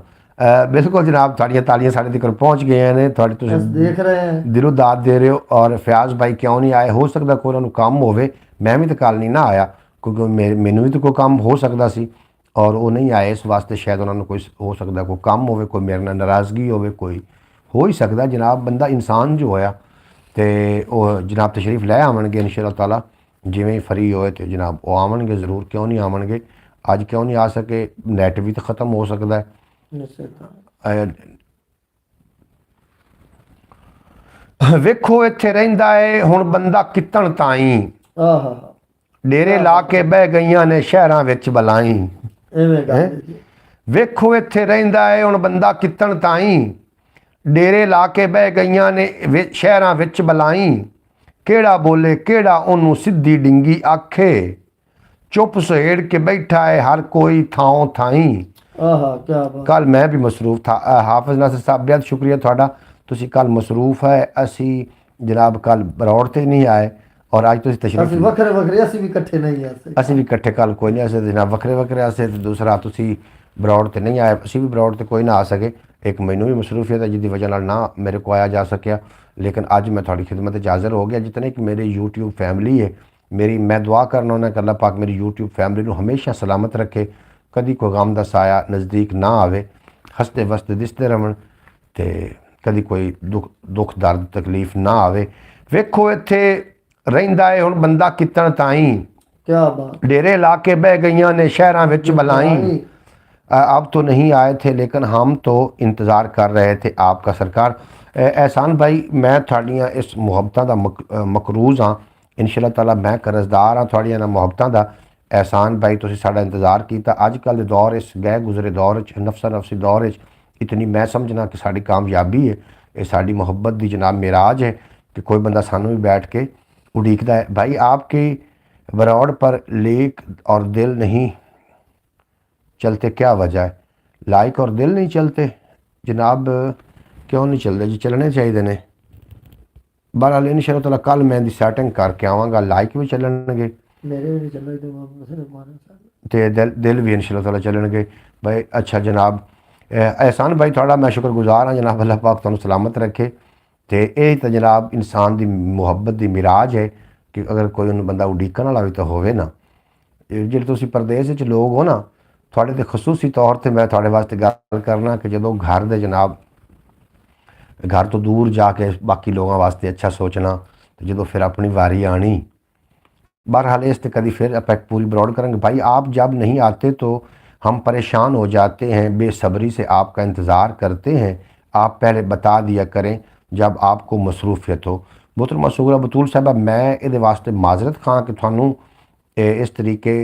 बिल्कुल जनाब, थोड़ियां तालियां साढ़े तक पहुँच गए हैं। थोड़ी तुम देख रहे हैं दिलों दाद दे रहे हो। और फयाज भाई क्यों नहीं आए, हो सकता कोई उन्होंने काम होवे, मैं भी तो कल नहीं ना आया क्योंकि मैनू भी तो कोई काम हो सकता सी और वो नहीं आए। इस वास्ते शायद उन्होंने कोई हो सकता कोई काम होवे, कोई मेरे नाल नाराज़गी होवे, कोई हो ही सकता जनाब। बंदा इंसान जो होया तो वह जनाब तशरीफ लै आवणगे इंशाअल्लाह ताला। ਜਿਵੇਂ ਹੀ ਫਰੀ ਹੋਏ ਤੇ ਜਨਾਬ ਉਹ ਆਵਣਗੇ ਜ਼ਰੂਰ, ਕਿਉਂ ਨਹੀਂ ਆਵਣਗੇ। ਅੱਜ ਕਿਉਂ ਨਹੀਂ ਆ ਸਕੇ, ਨੈਟ ਵੀ ਤਾਂ ख़त्म ਹੋ ਸਕਦਾ ਹੈ। ਵੇਖੋ ਇੱਥੇ ਰਹਿੰਦਾ ਏ ਹੁਣ ਬੰਦਾ ਕਿੱਤਣ ਤਾਈਂ, ਡੇਰੇ ਲਾ ਕੇ ਬਹਿ ਗਈਆਂ ਨੇ ਸ਼ਹਿਰਾਂ ਵਿੱਚ ਬਲਾਈ। ਵੇਖੋ ਇੱਥੇ ਰਹਿੰਦਾ ਏ ਹੁਣ ਬੰਦਾ ਕਿੱਤਣ ਤਾਈਂ, ਡੇਰੇ ਲਾ ਕੇ ਬਹਿ ਗਈਆਂ ਨੇ ਸ਼ਹਿਰਾਂ ਵਿੱਚ ਬਲਾਈ। ਕਿਹੜਾ ਬੋਲੇ ਕਿਹੜਾ ਉਹਨੂੰ ਸਿੱਧੀ ਡਿੰਗੀ ਆਖੇ, ਚੁੱਪ ਸਹੇੜ ਕੇ ਬੈਠਾ ਹੈ ਹਰ ਕੋਈ ਥਾਂ ਥਾਈਂ। ਕੱਲ मैं भी मसरूफ था। हाफिज़ नासिर साहब बेहद शुक्रिया थोड़ा, तुसी कल मसरूफ है, असी जनाब कल बरौड़ ते नहीं आए और आज तुसी तशरीफ ਅਸੀਂ ਵੀ ਇਕੱਠੇ ਨਹੀਂ ਆ असी भी इकट्ठे कल कोई नहीं आसे जनाब, वक्रे वक्रे आसे। तो दूसरा तुसी बरौड़ ते नहीं आए, असी भी बरौड़ ते कोई ना आ सके। एक मैनू भी मसरूफियत है जिसकी वजह नाल ना मेरे को आया जा सकिया, लेकिन अज मैं थोड़ी खिदमत हाज़र हो गया। जितने कि मेरी यूट्यूब फैमिली है मेरी, मैं दुआ करना उन्हें कि अल्लाह पाक मेरी यूट्यूब फैमिली को हमेशा सलामत रखे, कदी कोई गम दा साया नज़दीक ना आवे, हसते वसते दिसते रहन ते कदी कोई दुख दर्द तकलीफ ना आवे। वेखो इत्थे रहिंदा है हुण बंदा कितन ताईं, क्या बात, डेरे ला के बह गईयां ने शहरां विच बलाई। अब तो नहीं आए थे लेकिन हम तो इंतज़ार कर रहे थे आपका सरकार। एहसान भाई मैं थोड़ियां इस मुहब्बतां दा मकरूज़ हाँ, इंशाअल्लाह ताला मैं कर्जदार हाँ थोड़ियां ना मुहब्बतां दा। एहसान भाई तुसीं साडा इंतज़ार किया। अजकल दे दौर इस गए गुजरे दौर नफसा नफसी दौर इतनी मैं समझना कि साड़ी कामयाबी है, ये साड़ी मुहब्बत दी जनाब मेराज है कि कोई बंदा सानू भी बैठ के उड़ीकदा है। भाई आपके बरौड़ पर लेक और दिल नहीं चलते, क्या वजह है? लाइक और दिल नहीं चलते जनाब, क्यों नहीं चलते जी? चलने चाहिए ने। बहरहाल इंशाअल्लाह ताला कल मैं दी सैटिंग करके आवांगा, लाइक भी चलणगे ते दिल भी इंशाअल्लाह ताला चलणगे। भाई अच्छा जनाब एहसान भाई थोड़ा मैं शुक्रगुजार हाँ जनाब, अल्लाह पाक तुहानू सलामत रखे। तो यह तो जनाब इंसान की मुहब्बत की मिराज है कि अगर कोई उन्होंने बंदा उड़ीकन वाला भी तो होवे ना। जे तुसीं परदेस विच लोग हो ना, थोड़े तो खसूसी तौर पर मैं थोड़े वास्ते गल करना कि जो घर दे जनाब घर तो दूर जाके बाकी लोगों वास्ते अच्छा सोचना, तो जो फिर अपनी वारी आनी। बहरहाल इस कभी फिर आप पूरी ब्रॉड करेंगे। भाई आप जब नहीं आते तो हम परेशान हो जाते हैं, बेसब्री से आपका इंतज़ार करते हैं। आप पहले बता दिया करें जब आपको मसरूफियत हो। मोहतरमा सुगरा बतूल साहबा मैं ये वास्ते माजरत खां कि थानू इस तरीके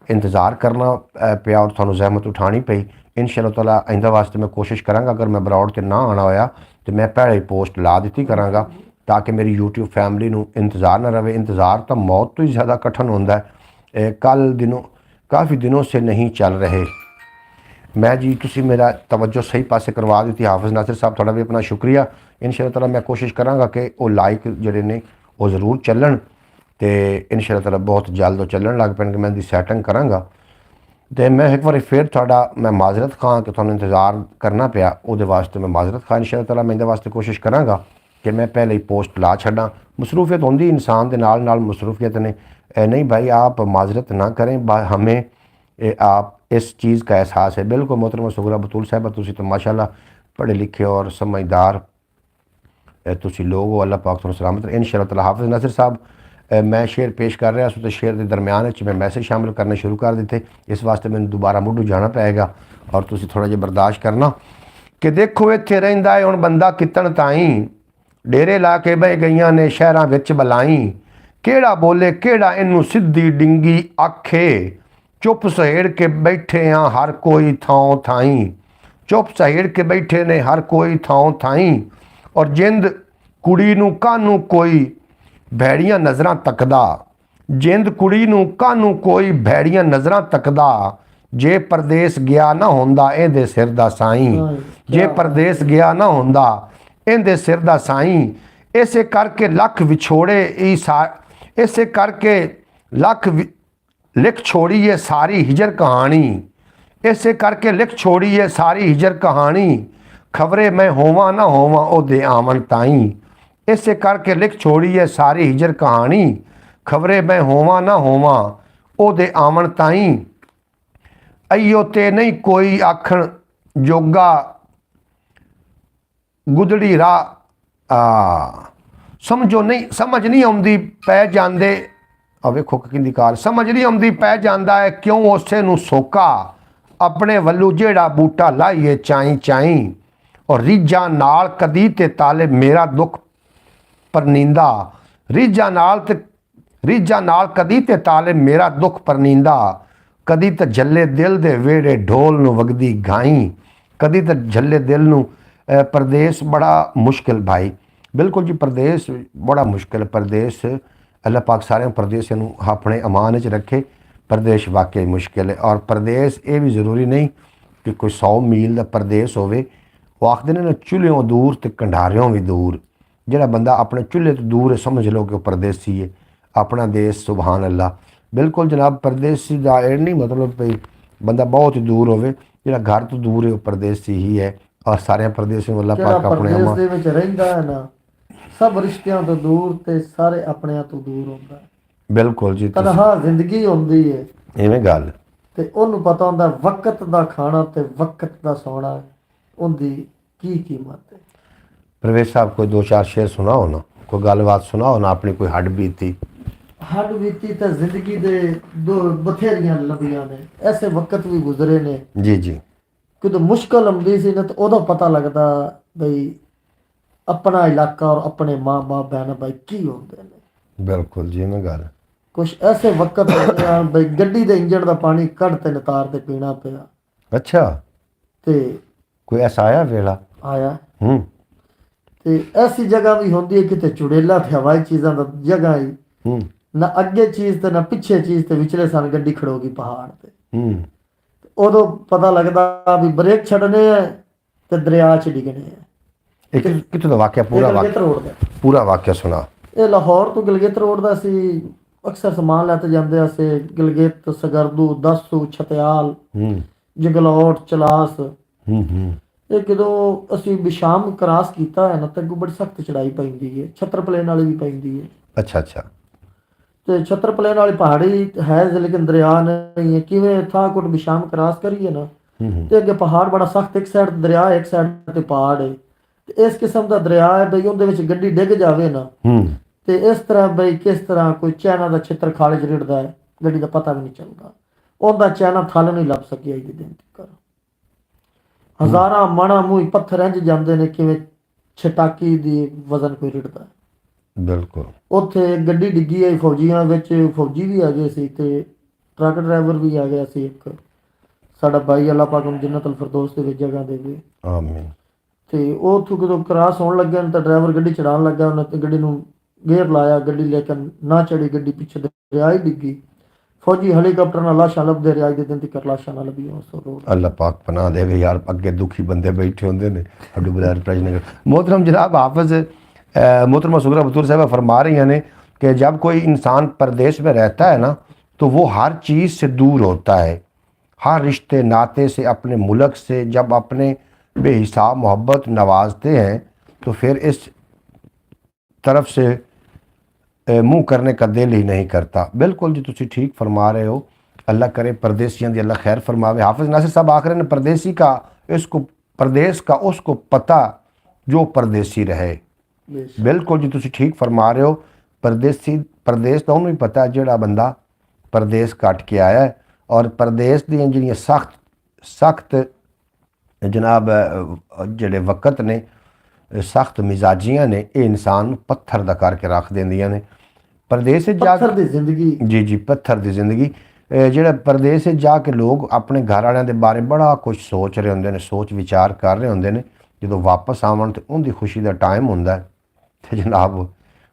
इंतज़ार करना पिया और थानू जहमत उठानी पई। इंशाअल्लाह ताला आइंदा वास्ते मैं कोशिश करांगा, अगर मैं बरौड़ ते ना आना होया तो मैं पहले पोस्ट ला दी करांगा ताकि मेरी यूट्यूब फैमिली नू इंतज़ार ना रहे। इंतज़ार तो मौत तो ही ज़्यादा कठिन होंदा है। कल दिनों काफ़ी दिनों से नहीं चल रहे। मैं जी तुसी मेरा तवज्जो सही पासे करवा दी। हाफिज़ नासिर साहब थोड़ा भी अपना शुक्रिया। इंशाअल्लाह ताला मैं कोशिश करांगा कि वो लाइक जड़े ने वो ज़रूर चलन तो इंशाअल्लाह ताला बहुत जल्द वो चलन लग पैणगे। मैं दी सैटिंग करांगा तो मैं एक बार फिर थोड़ा मैं माजरत खां कि तुहानू इंतज़ार करना पिया, उहदे वास्ते मैं माजरत खां। इंशाअल्लाह ताला मैं इहदे वास्ते कोशिश करांगा कि मैं पहले ही पोस्ट ला छड्डां। मसरूफियत होंदी इंसान दे नाल मसरूफियत ने नहीं भाई आप माजरत ना करें, हमें आप इस चीज़ का एहसास है। बिल्कुल मोहतरमा सुगरा बतूल साहबा तुसी तो माशाल्लाह पढ़े लिखे और समझदार तुसी लोग हो, अल्लाह पाक तुहानू सलामत रहे इंशाअल्लाह ताला। हाफिज़ नासिर साहब मैं शेयर पेश कर रहा तो शेयर के दरम्यान मैं मैसेज शामिल करने शुरू कर दिते, इस वास्ते मैंने दोबारा मुढ़ू जाना पेगा और तुसी थोड़ा जिहा बर्दाश्त करना। कि देखो इत्थे रहिंदा है हुण बंदा कितन ताईं, डेरे ला के बह गईयां ने शहरां विच बलाई। केड़ा बोले केड़ा इनू सिद्धी डिंगी आखे, चुप सहेड़ के बैठे हाँ हर कोई थां थाई। चुप सहेड़ के बैठे ने हर कोई थां थाई। और जिंद कुड़ी नू कानू कोई भैड़ियां नज़रां तकदा, जिंद कुड़ी नू कानू कोई भैड़ियां नज़रां तकदा। जे परदेस गया ना होंदा इहदे सिर दा साईं, जे परदेस गया ना होंदा इहदे सिर दा साईं। इसे करके लख विछोड़े इसे करके लिख छोड़ी है सारी हिजर कहानी। इसे करके लिख छोड़ी है सारी हिजर कहानी। खबरे मैं होवा ना होवा ओदे आमन ताईं। इसे करके लिख छोड़ी है सारी हिजर कहानी। खबरे मैं होवा ना होवा ओदे आमन ताईं। अयो ते नहीं कोई आखण जोगा गुदड़ी राह समझो नहीं समझ नहीं आउंदी पै जांदे ਆ ਵੇਖੋ ਕਿੰਦੀ ਕਾਰ ਸਮਝ ਨਹੀਂ ਆਉਂਦੀ ਪੈ ਜਾਂਦਾ ਹੈ ਕਿਉਂ ਉਸੇ ਨੂੰ ਸੋਕਾ ਆਪਣੇ ਵੱਲੋਂ ਜਿਹੜਾ ਬੂਟਾ ਲਾਈਏ ਚਾਈ ਚਾਈ ਔਰ ਰੀਝਾਂ ਨਾਲ ਕਦੀ ਤੇ ਤਾਲੇ ਮੇਰਾ ਦੁੱਖ ਪਰਨੀਂਦਾ ਰੀਝਾਂ ਨਾਲ ਕਦੀ ਤੇ ਤਾਲੇ ਮੇਰਾ ਦੁੱਖ ਪਰਨੀਂਦਾ ਕਦੀ ਤਾਂ ਜੱਲੇ ਦਿਲ ਦੇ ਵੇੜੇ ਢੋਲ ਨੂੰ ਵਗਦੀ ਗਾਈ ਕਦੀ ਤਾਂ ਜੱਲੇ ਦਿਲ ਨੂੰ ਪਰਦੇਸ ਬੜਾ ਮੁਸ਼ਕਿਲ ਭਾਈ ਬਿਲਕੁਲ ਜੀ ਪਰਦੇਸ ਬੜਾ ਮੁਸ਼ਕਿਲ ਪਰਦੇਸ ਅੱਲਾਹ ਪਾਕ ਸਾਰਿਆਂ ਪਰਦੇਸਾਂ ਨੂੰ ਆਪਣੇ ਅਮਾਨ ਵਿੱਚ ਰੱਖੇ ਪਰਦੇਸ ਵਾਕਈ ਮੁਸ਼ਕਿਲ ਹੈ ਔਰ ਪਰਦੇਸ ਇਹ ਵੀ ਜ਼ਰੂਰੀ ਨਹੀਂ ਕਿ ਕੋਈ 100 ਮੀਲ ਦਾ ਪਰਦੇਸ ਹੋਵੇ ਉਹ ਆਖਦੇ ਨੇ ਨਾ ਚੁੱਲ੍ਹਿਓਂ ਦੂਰ ਤੇ ਕੰਢਾਰਿਓਂ ਵੀ ਦੂਰ ਜਿਹੜਾ ਬੰਦਾ ਆਪਣੇ ਚੁੱਲ੍ਹੇ ਤੋਂ ਦੂਰ ਹੈ ਸਮਝ ਲਓ ਕਿ ਉਹ ਪਰਦੇਸੀ ਹੈ ਆਪਣਾ ਦੇਸ਼ ਸੁਭਾਨ ਅੱਲਾਹ ਬਿਲਕੁਲ ਜਨਾਬ ਪਰਦੇਸੀ ਦਾ ਇਹ ਨਹੀਂ ਮਤਲਬ ਭਈ ਬੰਦਾ ਬਹੁਤ ਹੀ ਦੂਰ ਹੋਵੇ ਜਿਹੜਾ ਘਰ ਤੋਂ ਦੂਰ ਹੈ ਉਹ ਪਰਦੇਸੀ ਹੀ ਹੈ ਔਰ ਸਾਰਿਆਂ ਪਰਦੇਸੀਆਂ ਨੂੰ ਅੱਲਾਹ ਪਾਕ ਆਪਣੇ ਪਰਦੇਸ ਦੇ ਵਿੱਚ ਰਹਿੰਦਾ ਹੈ ਨਾ ਸਭ ਰਿਸ਼ਤਿਆਂ ਤੋਂ ਦੂਰ ਤੇ ਸਾਰੇ ਆਪਣਿਆਂ ਤੋਂ ਦੂਰ ਹੁੰਦਾ ਹੈ ਬਿਲਕੁਲ ਜੀ ਤਨਹਾ ਜ਼ਿੰਦਗੀ ਹੁੰਦੀ ਹੈ ਇਵੇਂ ਗੱਲ ਤੇ ਉਹਨੂੰ ਪਤਾ ਹੁੰਦਾ ਵਕਤ ਦਾ ਖਾਣਾ ਤੇ ਵਕਤ ਦਾ ਸੌਣਾ ਉਹਦੀ ਕੀ ਕੀਮਤ ਹੈ ਪ੍ਰਵੇਸ਼ ਸਾਹਿਬ ਕੋਈ 2-4 ਸ਼ੇਰ ਸੁਣਾਓ ਨਾ ਕੋਈ ਗੱਲਬਾਤ ਸੁਣਾਓ ਨਾ ਆਪਣੀ ਕੋਈ ਹੱਡ ਬੀਤੀ ਹੱਡ ਬੀਤੀ ਤਾਂ ਜ਼ਿੰਦਗੀ ਦੇ ਦੋ ਬਥੇਰੀਆਂ ਲੰਬੀਆਂ ਨੇ ਐਸੇ ਵਕਤ ਵੀ ਗੁਜ਼ਰੇ ਨੇ ਜੀ ਜੀ ਜਦੋਂ ਮੁਸ਼ਕਲ ਆਉਂਦੀ ਸੀ ਨਾ ਤਾਂ ਉਦੋਂ ਪਤਾ ਲੱਗਦਾ ਬਈ ਆਪਣਾ ਇਲਾਕਾ ਔਰ ਆਪਣੇ ਮਾਂ-ਬਾਪ ਭੈਣ ਭਾਈ ਕੀ ਹੁੰਦੇ ਨੇ ਬਿਲਕੁਲ ਜੀ ਮੈਂ ਗੱਲ ਕੁਛ ਐਸੇ ਵਕਤ ਹੁੰਦੇ ਆ ਬਈ ਗੱਡੀ ਦੇ ਇੰਜਣ ਦਾ ਪਾਣੀ ਕੱਢ ਤੇ ਨਤਾਰ ਤੇ ਪੀਣਾ ਪਿਆ ਅੱਛਾ ਤੇ ਕੋਈ ਐਸਾ ਆਇਆ ਵੇਲਾ ਆਇਆ ਹੂੰ ਤੇ ਐਸੀ ਜਗ੍ਹਾ ਵੀ ਹੁੰਦੀ ਹੈ ਕਿਤੇ ਚੁੜੇਲਾ ਤੇ ਹਵਾਈ ਚੀਜ਼ਾਂ ਦਾ ਜਗ੍ਹਾ ਹੀ ਹੂੰ ਨਾ ਅੱਗੇ ਚੀਜ਼ ਤੇ ਨਾ ਪਿੱਛੇ ਚੀਜ਼ ਤੇ ਵਿਚਲੇ ਸਨ ਗੱਡੀ ਖੜੋ ਗਈ ਪਹਾੜ ਤੇ ਹੂੰ ਉਦੋਂ ਪਤਾ ਲੱਗਦਾ ਵੀ ਬ੍ਰੇਕ ਛੱਡਨੇ ਆ ਤੇ ਦਰਿਆ 'ਚ ਡਿੱਗਣੇ ਆ ਇਹ ਕਿੱਥੋਂ ਦਾ ਵਾਕਿਆ ਇਹ ਗਿਲਗਿਤ ਰੋਡ ਦਾ ਪੂਰਾ ਵਾਕਿਆ ਸੁਣਾ ਇਹ ਲਾਹੌਰ ਤੋਂ ਗਿਲਗਿਤ ਰੋਡ ਦਾ ਸੀ ਅਕਸਰ ਸਮਾਨ ਲੈ ਤੇ ਜਾਂਦੇ ਅਸੀਂ ਗਿਲਗਿਤ ਸਗਰਦੂ ਦਸੂ ਛਤਿਆਲ ਹੂੰ ਜਗਲੌਟ ਚਲਾਸ ਹੂੰ ਹੂੰ ਇਹ ਜਦੋਂ ਅਸੀਂ ਬਿਸ਼ਾਮ ਕਰਾਸ ਕੀਤਾ ਹੈ ਨਾ ਤਾਂ ਅੱਗੋਂ ਬੜੀ ਸਖਤ ਚੜਾਈ ਪੈਂਦੀ ਹੈ ਛੱਤਰ ਪਲੇਨ ਵਾਲੀ ਵੀ ਪੈਂਦੀ ਹੈ ਅੱਛਾ ਅੱਛਾ ਤੇ ਛੱਤਰ ਪਲੇਨ ਵਾਲੀ ਪਹਾੜੀ ਹੈ ਲੇਕਿਨ ਦਰਿਆ ਨਹੀਂ ਹੈ ਕਿਵੇਂ ਥਾਕੁਟ ਬਿਸ਼ਾਮ ਕਰਾਸ ਕਰੀਏ ਨਾ ਤੇ ਅੱਗੇ ਪਹਾੜ ਬੜਾ ਸਖਤ ਇੱਕ ਸਾਈਡ ਦਰਿਆ ਇੱਕ ਸਾਈਡ ਤੇ ਪਹਾੜ ਹੈ ਤੇ ਇਸ ਕਿਸਮ ਦਾ ਦਰਿਆ ਹੈ ਬਈ ਉਹਦੇ ਵਿੱਚ ਗੱਡੀ ਡਿੱਗ ਜਾਵੇ ਨਾ ਤੇ ਇਸ ਤਰ੍ਹਾਂ ਬਈ ਕਿਸ ਤਰ੍ਹਾਂ ਕੋਈ ਚਾਈਨਾ ਦਾ ਛਿੱਤਰ ਖਾਲੇ 'ਚ ਰਿੜਦਾ ਹੈ ਗੱਡੀ ਦਾ ਪਤਾ ਵੀ ਨਹੀਂ ਚੱਲਦਾ ਉਹਦਾ ਚਾਈਨਾ ਥਲ ਨਹੀਂ ਲੱਭ ਸਕਿਆ ਇਹਦੇ ਦਿਨ ਤੱਕ ਹਜ਼ਾਰਾਂ ਮਣਾ ਮੂੰਹ ਪੱਥਰ ਇੰਝ ਜਾਂਦੇ ਨੇ ਕਿਵੇਂ ਛਟਾਕੀ ਦੀ ਵਜ਼ਨ ਕੋਈ ਰਿੜਦਾ ਬਿਲਕੁਲ ਉੱਥੇ ਗੱਡੀ ਡਿੱਗੀ ਹੈ ਫੌਜੀਆਂ ਵਿੱਚ ਫੌਜੀ ਵੀ ਆ ਗਏ ਸੀ ਤੇ ਟਰੱਕ ਡਰਾਈਵਰ ਵੀ ਆ ਗਿਆ ਸੀ ਇੱਕ ਸਾਡਾ ਭਾਈ ਅੱਲਾਹ ਪਾਕ ਨੂੰ ਜੰਨਤ ਅਲ ਫਿਰਦੌਸ ਦੇ ਵਿੱਚ ਜਗ੍ਹਾ ਦੇਵੇ ਆਮੀਨ ਤੇ ਉਹ ਉੱਥੋਂ ਜਦੋਂ ਕਰਾਸ ਹੋਣ ਲੱਗਿਆ ਤਾਂ ਡਰਾਈਵਰ ਗੱਡੀ ਚੜਾਉਣ ਲੱਗਾ ਉਹਨੇ ਤੇ ਗੱਡੀ ਨੂੰ ਗੇਅਰ ਲਾਇਆ ਗੱਡੀ ਲੇਕਿਨ ਨਾ ਚੜੀ ਗੱਡੀ ਪਿੱਛੇ ਦਰਿਆ ਹੀ ਡਿੱਗੀ ਫੌਜੀ ਹੈਲੀਕਾਪਟਰ ਨਾਲ ਲਾਸ਼ਾਂ ਲੱਭਦੇ ਰਿਹਾ ਦੇ ਦਿਨ ਤੱਕ ਲਾਸ਼ਾਂ ਨਾਲ ਲੱਭੀਆਂ ਉਸ ਰੋਡ ਅੱਲਾਹ ਪਾਕ ਪਨਾਹ ਦੇਵੇ ਯਾਰ ਅੱਗੇ ਦੁਖੀ ਬੰਦੇ ਬੈਠੇ ਹੁੰਦੇ ਨੇ ਅੱਡੂ ਬਜ਼ਾਰ ਪ੍ਰਜਨਗਰ मोहतरम जनाब हाफिज मोहतरमा सुगरा बतूर साहबा फरमा रही हैं कि जब कोई इंसान परदेश में रहता है ना तो वो हर चीज़ से दूर होता है हर रिश्ते नाते से अपने मुल्क से जब अपने बेहिसाब मोहब्बत नवाजते हैं तो फिर इस तरफ से मुँह करने का दिल ही नहीं करता बिल्कुल जी तुसी ठीक फरमा रहे हो अल्लाह करे परदेसियों की अल्लाह खैर फरमावे हाफिज नासिर साहब आखिर ने परदेसी का इसको परदेश का उसको पता जो परदेसी रहे बिल्कुल जी तुसी ठीक फरमा रहे हो परदेश तो उन्होंने पता ਜਿਹੜਾ ਬੰਦਾ परदेश ਕੱਟ ਕੇ ਆਇਆ ਹੈ ਔਰ परदेश ਦੀਆਂ ਜਿਹੜੀਆਂ ਸਖਤ ਜਨਾਬ ਜਿਹੜੇ ਵਕਤ ਨੇ ਸਖਤ ਮਿਜ਼ਾਜੀਆਂ ਨੇ ਇਹ ਇਨਸਾਨ ਨੂੰ ਪੱਥਰ ਦਾ ਕਰਕੇ ਰੱਖ ਦਿੰਦੀਆਂ ਨੇ परदेश ਜਾ ਪੱਥਰ ਦੀ ਜ਼ਿੰਦਗੀ ਜੀ ਪੱਥਰ ਦੀ ਜ਼ਿੰਦਗੀ ਜਿਹੜਾ परदेश ਜਾ ਕੇ ਲੋਕ ਆਪਣੇ ਘਰ ਵਾਲਿਆਂ ਦੇ ਬਾਰੇ ਬੜਾ ਕੁਝ ਸੋਚ ਰਹੇ ਹੁੰਦੇ ਨੇ ਸੋਚ ਵਿਚਾਰ ਕਰ ਰਹੇ ਹੁੰਦੇ ਨੇ ਜਦੋਂ ਵਾਪਸ ਆਵਣ ਤੇ ਉਹਦੀ ਖੁਸ਼ੀ ਦਾ ਟਾਈਮ ਹੁੰਦਾ ਤੇ ਜਨਾਬ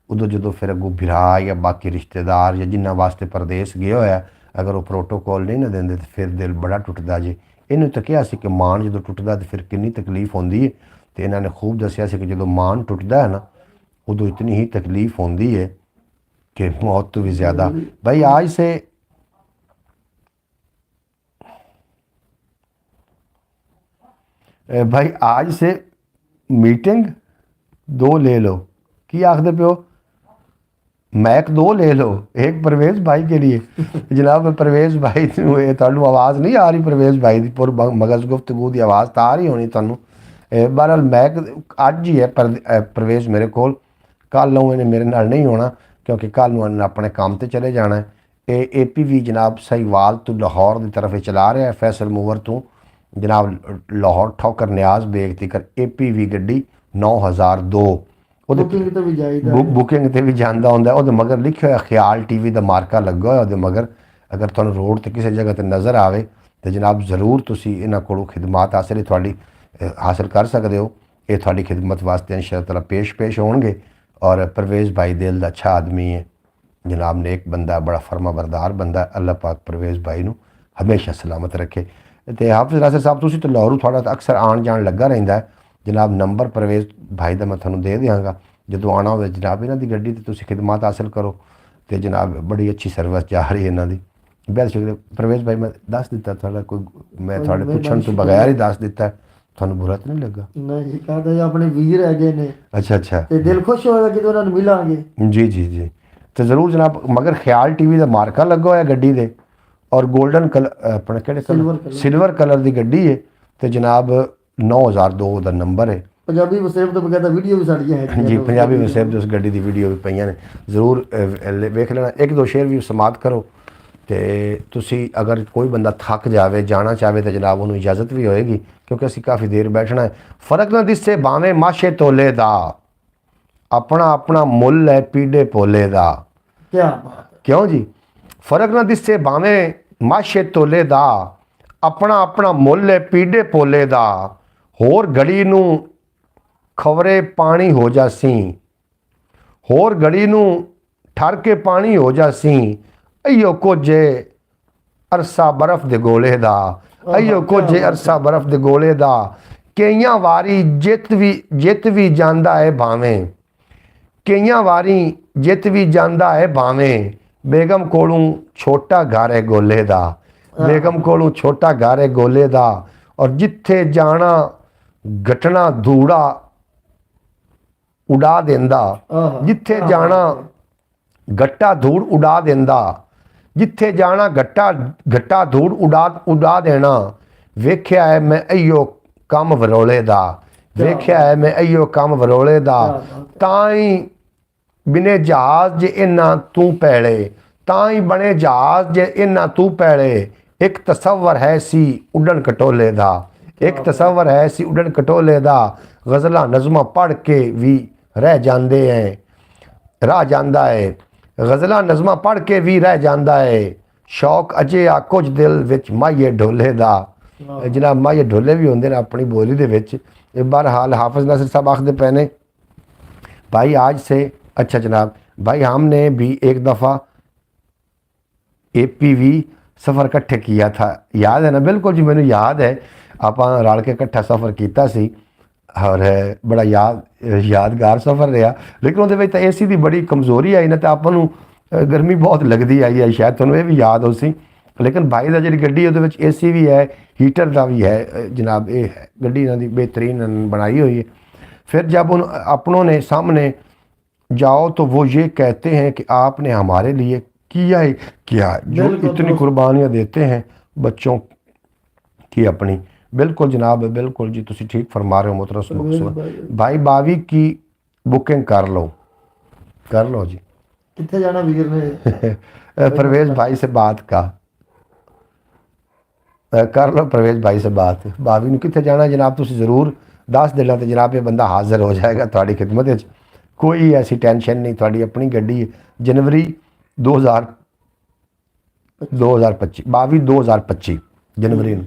ਉਦੋਂ ਜਦੋਂ ਫਿਰ ਅੱਗੋਂ ਭਰਾ ਜਾਂ ਬਾਕੀ ਰਿਸ਼ਤੇਦਾਰ ਜਾਂ ਜਿਨ੍ਹਾਂ ਵਾਸਤੇ ਪਰਦੇਸ ਗਏ ਹੋਇਆ ਅਗਰ ਉਹ ਪ੍ਰੋਟੋਕੋਲ ਨਹੀਂ ਨਾ ਦਿੰਦੇ ਤੇ ਫਿਰ ਦਿਲ ਬੜਾ ਟੁੱਟਦਾ ਜੇ ਇਹਨੂੰ ਤਾਂ ਕਿਹਾ ਸੀ ਕਿ ਮਾਣ ਜਦੋਂ ਟੁੱਟਦਾ ਤੇ ਫਿਰ ਕਿੰਨੀ ਤਕਲੀਫ ਹੁੰਦੀ ਹੈ ਤੇ ਇਹਨਾਂ ਨੇ ਖੂਬ ਦੱਸਿਆ ਸੀ ਕਿ ਜਦੋਂ ਮਾਣ ਟੁੱਟਦਾ ਹੈ ਨਾ ਉਦੋਂ ਇਤਨੀ ਹੀ ਤਕਲੀਫ ਹੁੰਦੀ ਹੈ कि मौत तो भी ज़्यादा भाई आज से मीटिंग 2 ले लो की आखते पे हो मैक 2 ले लो एक परवेज भाई के लिए जनाब परवेज भाई तुहानू आवाज़ नहीं आ रही परवेज भाई की पुर मगज गुफ्तगू की आवाज़ तो आ रही होनी तुहानू बहरहाल मैक अज ही है परवेज मेरे को कल इन्हें मेरे नाल नहीं होना क्योंकि कल ਨੂੰ ਉਹਨੇ ਆਪਣੇ ਕੰਮ ਤੇ ਚਲੇ ਜਾਣਾ ਹੈ। ਇਹ APV ਜਨਾਬ ਸਹੀਵਾਲ ਤੋਂ ਲਾਹੌਰ ਦੀ ਤਰਫ ਇਹ ਚਲਾ ਰਿਹਾ ਹੈ, ਫੈਸਲ ਮੂਵਰ ਤੋਂ ਜਨਾਬ ਲਾਹੌਰ ਠੋਕਰ ਨਿਆਜ਼ ਬੇਗ ਤੀਕਰ APV ਗੱਡੀ 9002 ਉਹਦੇ ਬੁਕਿੰਗ ਤੇ ਵੀ ਜਾਈਦਾ ਬੁਕਿੰਗ ਤੇ ਵੀ ਜਾਂਦਾ ਹੁੰਦਾ। ਉਹਦੇ ਮਗਰ ਲਿਖਿਆ ਹੋਇਆ ਖਿਆਲ TV ਦਾ ਮਾਰਕਾ ਲੱਗਾ ਹੋਇਆ ਉਹਦੇ ਮਗਰ। ਅਗਰ ਤੁਹਾਨੂੰ ਰੋਡ ਤੇ ਕਿਸੇ ਜਗ੍ਹਾ ਤੇ ਨਜ਼ਰ ਆਵੇ ਤੇ ਜਨਾਬ ਜ਼ਰੂਰ ਤੁਸੀਂ ਇਹਨਾਂ ਕੋਲੋਂ ਖਿਦਮਤ ਹਾਸਲ ਤੁਹਾਡੀ ਹਾਸਲ ਕਰ ਸਕਦੇ ਹੋ। ਇਹ ਤੁਹਾਡੀ ਖਿਦਮਤ ਵਾਸਤੇ ਇੰਸ਼ਾ ਅੱਲਾਹ ਪੇਸ਼ ਹੋਣਗੇ। और परवेज़ भाई दिल का अच्छा आदमी है जनाब, नेक बंदा, बड़ा फर्मा बरदार बंदा। अल्लाह पाक परवेज़ भाई नू हमेशा सलामत रखे। तो हाफिज़ नासिर साहब तुसीं तो लाहौर थोड़ा अक्सर आन जान लगा रहिंदा है जनाब। नंबर परवेज़ भाई का मैं तुहानूं दे देंगा, जो आना हो जनाब इन्हां दी गड्डी ते तुसीं खिदमत हासिल करो। तो जनाब बड़ी अच्छी सर्विस जा रही है इन्हां दी। बहुत शुक्रिया परवेज़ भाई, मैं दस दिता थोड़ा कोई मैं थोड़े पुछण तो बगैर ही दस दिता। ਤੁਹਾਨੂੰ ਬੁਰਾ ਤਾਂ ਨਹੀਂ ਲੱਗਾ? ਨਹੀਂ, ਕਹਿੰਦਾ ਜੀ ਆਪਣੇ ਵੀਰ ਹੈਗੇ ਨੇ। ਅੱਛਾ ਤੇ ਦਿਲ ਖੁਸ਼ ਹੋਏਗਾ ਜਦੋਂ ਉਹਨਾਂ ਨੂੰ ਮਿਲਾਂਗੇ। ਜੀ ਤੇ ਜ਼ਰੂਰ ਜਨਾਬ। ਮਗਰ ਖਿਆਲ TV ਦਾ ਮਾਰਕਾ ਲੱਗਾ ਹੋਇਆ ਗੱਡੀ ਦੇ ਔਰ 골ਡਨ ਕਲਰ ਆਪਣਾ ਕਿਹੜੇ ਕਲਰ ਸਿਲਵਰ ਕਲਰ ਦੀ ਗੱਡੀ ਹੈ ਤੇ ਜਨਾਬ 9002 ਦਾ ਨੰਬਰ ਹੈ। ਪੰਜਾਬੀ ਵਸੇਬ ਤੋਂ ਬਗੈਰ ਵੀਡੀਓ ਵੀ ਸਾਡੀਆਂ ਹੈ ਜੀ, ਪੰਜਾਬੀ ਵਸੇਬ ਦੀ ਉਸ ਗੱਡੀ ਦੀ ਵੀਡੀਓ ਵੀ ਪਈਆਂ ਨੇ, ਜ਼ਰੂਰ ਵੇਖ ਲੈਣਾ। ਇੱਕ ਦੋ ਸ਼ੇਅਰ ਵੀ ਸਮਾਤ ਕਰੋ। ਤੇ ਤੁਸੀਂ ਅਗਰ ਕੋਈ ਬੰਦਾ ਥੱਕ ਜਾਵੇ ਜਾਣਾ ਚਾਹਵੇ ਤਾਂ ਜਨਾਬ ਉਹਨੂੰ ਇਜਾਜ਼ਤ ਵੀ ਹੋਏਗੀ, ਕਿਉਂਕਿ ਅਸੀਂ ਕਾਫੀ ਦੇਰ ਬੈਠਣਾ ਹੈ। ਫਰਕ ਨਾ ਦਿਸੇ ਭਾਵੇਂ ਮਾਸ਼ੇ ਤੋਲੇ ਦਾ, ਆਪਣਾ ਆਪਣਾ ਮੁੱਲ ਹੈ ਪੀੜੇ ਪੋਲੇ ਦਾ। ਕੀ ਬਾਤ, ਕਿਉਂ ਜੀ? ਫਰਕ ਨਾ ਦਿਸੇ ਭਾਵੇਂ ਮਾਸ਼ੇ ਤੋਲੇ ਦਾ, ਆਪਣਾ ਆਪਣਾ ਮੁੱਲ ਹੈ ਪੀੜੇ ਪੋਲੇ ਦਾ। ਹੋਰ ਗੜੀ ਨੂੰ ਖਵਰੇ ਪਾਣੀ ਹੋ ਜਾਸੀ, ਹੋਰ ਗੜੀ ਨੂੰ ਠਰ ਕੇ ਪਾਣੀ ਹੋ ਜਾਸੀ। ਅਈਓ ਕੁਝ ਅਰਸਾ ਬਰਫ਼ ਦੇ ਗੋਲੇ ਦਾ, ਅਈਓ ਕੁਝ ਅਰਸਾ ਬਰਫ਼ ਦੇ ਗੋਲੇ ਦਾ। ਕਈਆਂ ਵਾਰੀ ਜਿੱਤ ਵੀ ਜਾਂਦਾ ਹੈ ਭਾਵੇਂ, ਕਈਆਂ ਵਾਰੀ ਜਿੱਤ ਵੀ ਜਾਂਦਾ ਹੈ ਭਾਵੇਂ। ਬੇਗਮ ਕੋਲੋਂ ਛੋਟਾ ਘਰ ਹੈ ਗੋਲੇ ਦਾ, ਬੇਗਮ ਕੋਲੋਂ ਛੋਟਾ ਘਰ ਹੈ ਗੋਲੇ ਦਾ। ਔਰ ਜਿੱਥੇ ਜਾਣਾ ਘਟਣਾ ਧੂੜਾ ਉਡਾ ਦਿੰਦਾ, ਜਿੱਥੇ ਜਾਣਾ ਗੱਟਾ ਧੂੜ ਉਡਾ ਦਿੰਦਾ। ਜਿੱਥੇ ਜਾਣਾ ਗੱਟਾ ਧੂੜ ਉਡਾ ਦੇਣਾ। ਵੇਖਿਆ ਹੈ ਮੈਂ ਅਈਓ ਕੰਮ ਵਰੋਲੇ ਦਾ, ਵੇਖਿਆ ਹੈ ਮੈਂ ਅਈਓ ਕੰਮ ਵਰੋਲੇ ਦਾ। ਤਾਂ ਹੀ ਬਿਨੇ ਜਹਾਜ਼ ਜੇ ਇਹਨਾਂ ਤੂੰ ਪੈਲੇ, ਤਾਂ ਹੀ ਬਣੇ ਜਹਾਜ਼ ਜੇ ਇਹਨਾਂ ਤੂੰ ਪੈਲੇ। ਇੱਕ ਤਸੱਵਰ ਹੈ ਸੀ ਉੱਡਣ ਕਟੋਲੇ ਦਾ, ਇੱਕ ਤਸੱਵਰ ਹੈ ਸੀ ਉੱਡਣ ਕਟੋਲੇ ਦਾ। ਗਜ਼ਲਾਂ ਨਜ਼ਮਾਂ ਪੜ੍ਹ ਕੇ ਵੀ ਰਹਿ ਜਾਂਦੇ ਐ, ਰਾਹ ਜਾਂਦਾ ਹੈ। ਗਜ਼ਲਾਂ ਨਜ਼ਮਾਂ ਪੜ੍ਹ ਕੇ ਵੀ ਰਹਿ ਜਾਂਦਾ ਹੈ। ਸ਼ੌਕ ਅਜਿਹਾ ਕੁਝ ਦਿਲ ਵਿੱਚ ਮਾਹੀਏ ਢੋਲੇ ਦਾ। ਜਨਾਬ ਮਾਹੀਏ ਢੋਲੇ ਵੀ ਹੁੰਦੇ ਨੇ ਆਪਣੀ ਬੋਲੀ ਦੇ ਵਿੱਚ। बहरहाल हाफिज़ नासिर साहब आखते पे ने भाई आज से अच्छा जनाब भाई हमने भी एक दफ़ा APV सफ़र इकट्ठे किया था, याद है ना? बिल्कुल जी मैंने याद है, आप रल के इकट्ठा सफ़र किया सी और बड़ा यादगार सफ़र रहा। लेकिन वो AC की बड़ी कमज़ोरी आई ना, तो आपू गर्मी बहुत लगती आई है, शायद थोड़ा ये भी याद हो सी। लेकिन भाई का जी गड्डी वो AC भी है, हीटर का भी है जनाब। ये है गड्डी इन्हों की बेहतरीन बनाई हुई है। फिर जब उन अपनों ने सामने जाओ तो वो ये कहते हैं कि आपने हमारे लिए किया ही क्या, जो इतनी कुर्बानियाँ देते हैं बच्चों की अपनी। बिल्कुल जनाब, बिल्कुल जी, तुम ठीक फरमा रहे हो मोहतरम भाई। 22 की बुकिंग कर लो जी। कितने जाना वीर ने? परवेज़ भाई से बात कर लो, परवेज़ भाई से बात। 22 ਨੂੰ ਕਿੱਥੇ ਜਾਣਾ ਜਨਾਬ? ਤੁਸੀਂ ਜ਼ਰੂਰ ਦੱਸ ਦੇਣਾ ਤੇ ਜਨਾਬ ਇਹ ਬੰਦਾ ਹਾਜ਼ਰ ਹੋ ਜਾਏਗਾ ਤੁਹਾਡੀ ਖਿਦਮਤ ਵਿੱਚ। ਕੋਈ ਐਸੀ ਟੈਨਸ਼ਨ ਨਹੀਂ, ਤੁਹਾਡੀ ਆਪਣੀ ਗੱਡੀ ਹੈ। ਜਨਵਰੀ 2025 ਜਨਵਰੀ ਨੂੰ।